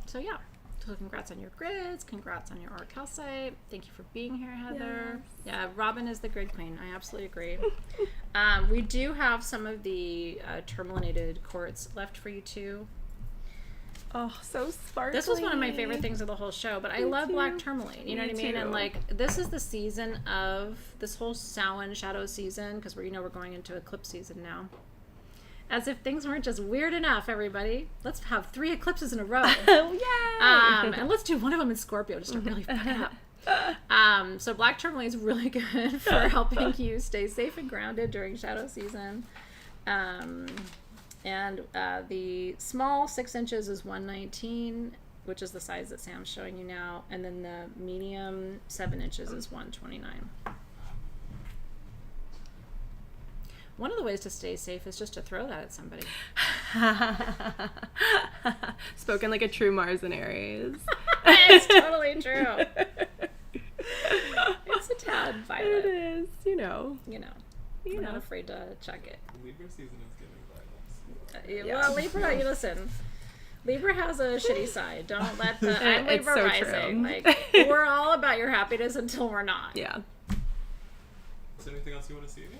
So yeah. So congrats on your grids. Congrats on your Aurichalcite. Thank you for being here, Heather. Yeah, Robin is the grid queen. I absolutely agree. We do have some of the tourmalinated quartz left for you too. Oh, so sparkly. This was one of my favorite things of the whole show, but I love too. black tourmaline. You know Me what I mean? too. And like, this is the season of this whole Samhain shadow season, because we're going into eclipse season now. As if things weren't just weird enough, everybody. Let's have 3 eclipses in a row. Oh, yay! And let's do one of them in Scorpio just to really fuck it up. So black tourmaline is really good for helping you stay safe and grounded during shadow season. And the small 6 inches is 119, which is the size that Sam's showing you now. And then the medium 7 inches is 129. One of the ways to stay safe is just to throw that at somebody. Spoken like a true Mars and Aries. It's totally true. It's a tad It violet. is, you know. You know. You I'm not know. afraid to check it. Libra season is giving violence. Yeah. Well, Libra, you listen. Libra has a shitty side. Don't let the. I'm It's Libra so rising. true. Like, we're all about your happiness until we're not. Yeah. Is there anything else you want to see again?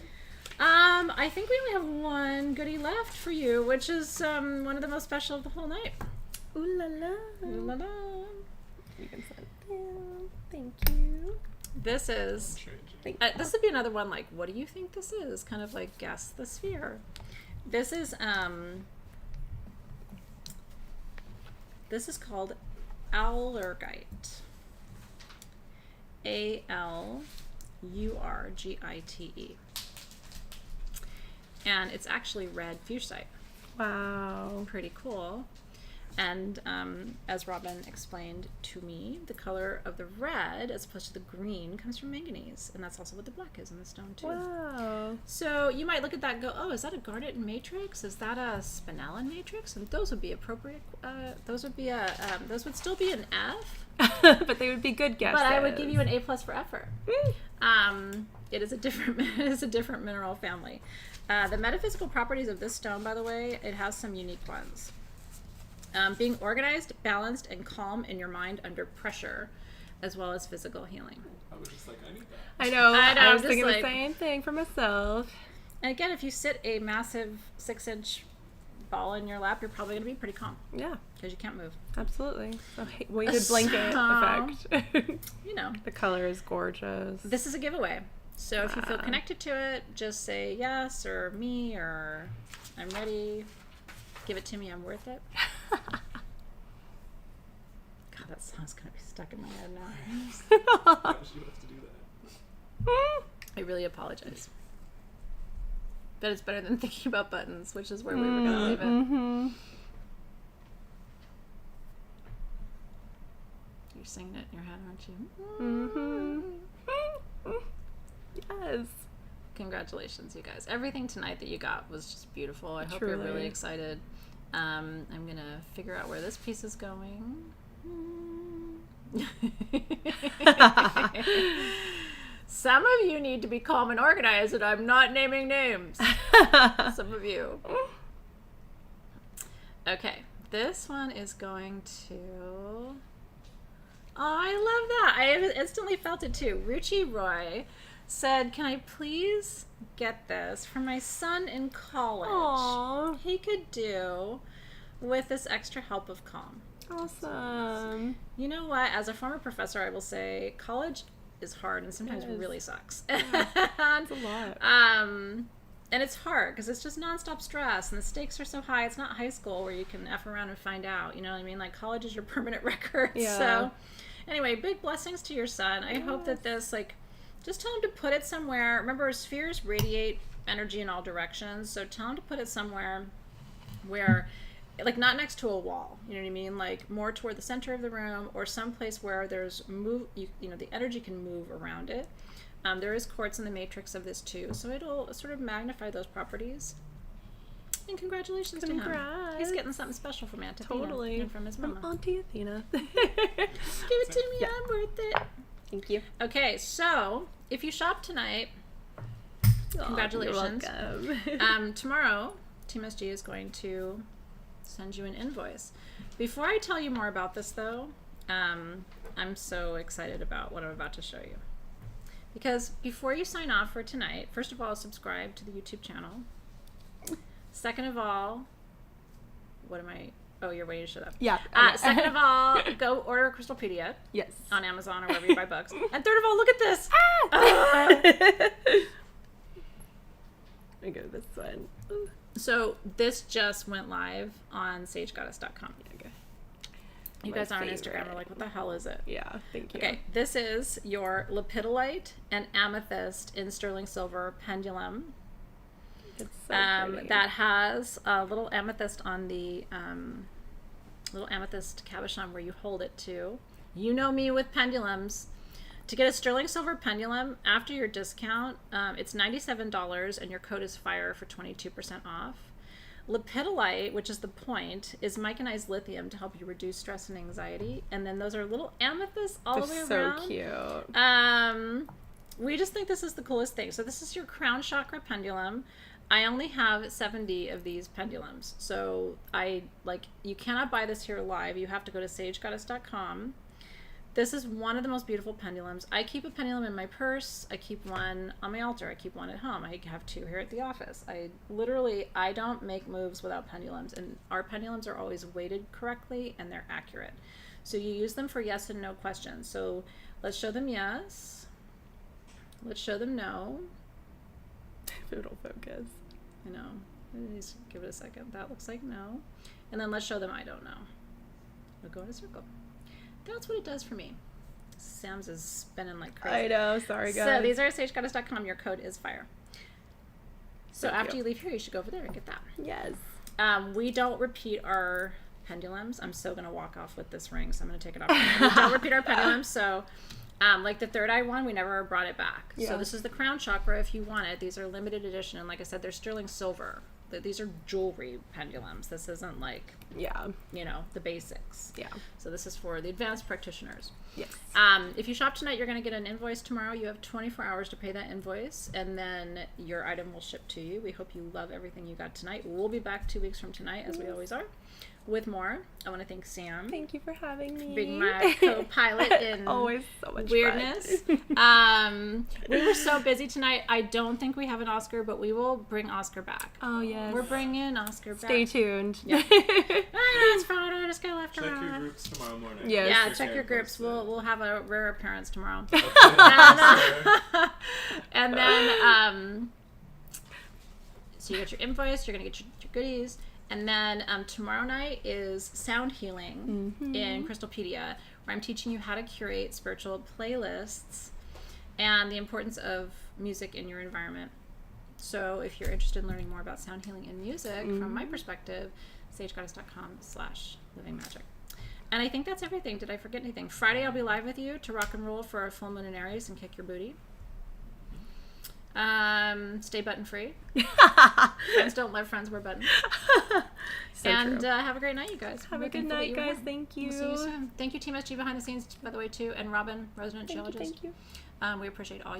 I think we only have one goodie left for you, which is one of the most special of the whole night. Ooh la la. Ooh la la. You can set it down. Thank you. This is. Trade. This would be another one. Like, what do you think this is? Kind of like guess the sphere. This is called Alurgite. Alurgite. And it's actually red fuchsite. Wow. Pretty cool. And as Robin explained to me, the color of the red as opposed to the green comes from manganese. And that's also what the black is in the stone too. Wow. So you might look at that and go, oh, is that a garnet matrix? Is that a spinellin matrix? And those would be appropriate. Those would still be an F. But they would be good guesses. But I would give you an A+ for effort. It is a different mineral family. The metaphysical properties of this stone, by the way, it has some unique ones. Being organized, balanced, and calm in your mind under pressure, as well as physical healing. I was just like, I need that. I know. I was just thinking like- the same thing for myself. And again, if you sit a massive 6-inch ball in your lap, you're probably going to be pretty calm Yeah, because you can't move. absolutely. So weighted blanket effect. You know, The color is gorgeous. this is a giveaway. So if you feel Wow. connected to it, just say yes or me or I'm ready. Give it to me. I'm worth it. God, that song's going to be stuck in my head now. Why did you have to do that? I really apologize. But it's better than thinking about buttons, which is where we were going to leave it. Mm-hmm. You're singing it in your head, aren't you? Mm-hmm. Yes. Congratulations, you guys. Everything tonight that you got was just beautiful. I hope you're Truly. really excited. I'm going to figure out where this piece is going. Some of you need to be calm and organized, and I'm not naming names. Some of you. Okay, this one is going to... Oh, I love that. I instantly felt it too. Ruchi Roy said, can I please get this for my son in college? Aww. He could do with this extra help of calm. Awesome. You know what? As a former professor, I will say college is hard and sometimes It is. really sucks. That's a lot. And it's hard because it's just nonstop stress and the stakes are so high. It's not high school where you can F around and find out. You know what I mean? Like college is your permanent record. Yeah. So anyway, big blessings to your son. I hope that this, like, just tell them to put it somewhere. Remember, spheres radiate energy in all directions, so tell them to put it somewhere where, like, not next to a wall, you know what I mean? Like, more toward the center of the room, or someplace where there's the energy can move around it. There is quartz in the matrix of this too, so it'll sort of magnify those properties. And congratulations to him. He's getting something special from Aunt Athena. Totally. And from his mama. From Auntie Athena. Give it to me, Yeah. I'm worth it. Thank you. Okay, so if you shop tonight, congratulations. You're welcome. Tomorrow, Team SG is going to send you an invoice. Before I tell you more about this, though, I'm so excited about what I'm about to show you. Because before you sign off for tonight, first of all, subscribe to the YouTube channel. Second of all, oh, you're waiting to shut up. Yeah. Second of all, go order Crystalpedia Yes. on Amazon or wherever you buy books. And third of all, look at this. Let me go to this one. So this just went live on sagegoddess.com. Okay. You My guys are on favorite. Instagram. We're like, what the hell is it? Yeah, thank you. Okay, this is your Lapidolite and Amethyst in sterling silver pendulum. It's so pretty. That has a little amethyst on the little amethyst cabochon where you hold it to. You know me with pendulums. To get a sterling silver pendulum after your discount, it's $97 and your code is FIRE for 22% off. Lapidolite, which is the point, is micanized lithium to help you reduce stress and anxiety. And then those are little amethysts all the way They're around. so cute. We just think this is the coolest thing. So this is your crown chakra pendulum. I only have 70 of these pendulums. So you cannot buy this here live. You have to go to sagegoddess.com. This is one of the most beautiful pendulums. I keep a pendulum in my purse. I keep one on my altar. I keep one at home. I have two here at the office. I don't make moves without pendulums, and our pendulums are always weighted correctly and they're accurate. So you use them for yes and no questions. So let's show them yes. Let's show them no. If it'll focus. I know. Just give it a second. That looks like no. And then let's show them I don't know. We'll go in a circle. That's what it does for me. Sam's is spinning like crazy. I know, sorry guys. So these are at sagegoddess.com. Your code is FIRE. So Thank after you. you leave here, you should go over there and get that. Yes. We don't repeat our pendulums. I'm so going to walk off with this ring, so I'm going to take it off. We don't repeat our pendulums, so like the third eye one, we never brought it back. Yeah. So this is the crown chakra if you want it. These are limited edition, and like I said, they're sterling silver. These are jewelry pendulums. This isn't like, Yeah. the basics. Yeah. So this is for the advanced practitioners. Yes. If you shop tonight, you're going to get an invoice tomorrow. You have 24 hours to pay that invoice, and then your item will ship to you. We hope you love everything you got tonight. We'll be back 2 weeks from tonight, as we always are, with more. I want to thank Sam Thank you for having me. for being my co-pilot in Always so much weirdness. fun. We were so busy tonight. I don't think we have an Oscar, but we will bring Oscar back. Oh yes. We're bringing Oscar back. Stay tuned. Yeah. It's Friday. Just go left Check your around. groups tomorrow morning. Yes. Yeah, Your check your groups. posted. We'll have a rare appearance tomorrow. Okay, And then, so you get your invoice, you're going to get your goodies. And then tomorrow night is sound healing in Crystalpedia, where I'm teaching you how to curate spiritual playlists and the importance of music in your environment. So if you're interested in learning more about sound healing and music, from my perspective, sagegoddess.com/livingmagic. And I think that's everything. Did I forget anything? Friday I'll be live with you to rock and roll for our full moon in Aries and kick your booty. Stay button free. Friends don't let friends wear buttons. So And true. have a great night, you guys. Have We're a good thankful that night, you were guys. here. Thank you. We'll see you soon. Thank you, Team SG behind the scenes, by the way, too, and Robin, resident Thank you. geologist. Thank you. We appreciate all you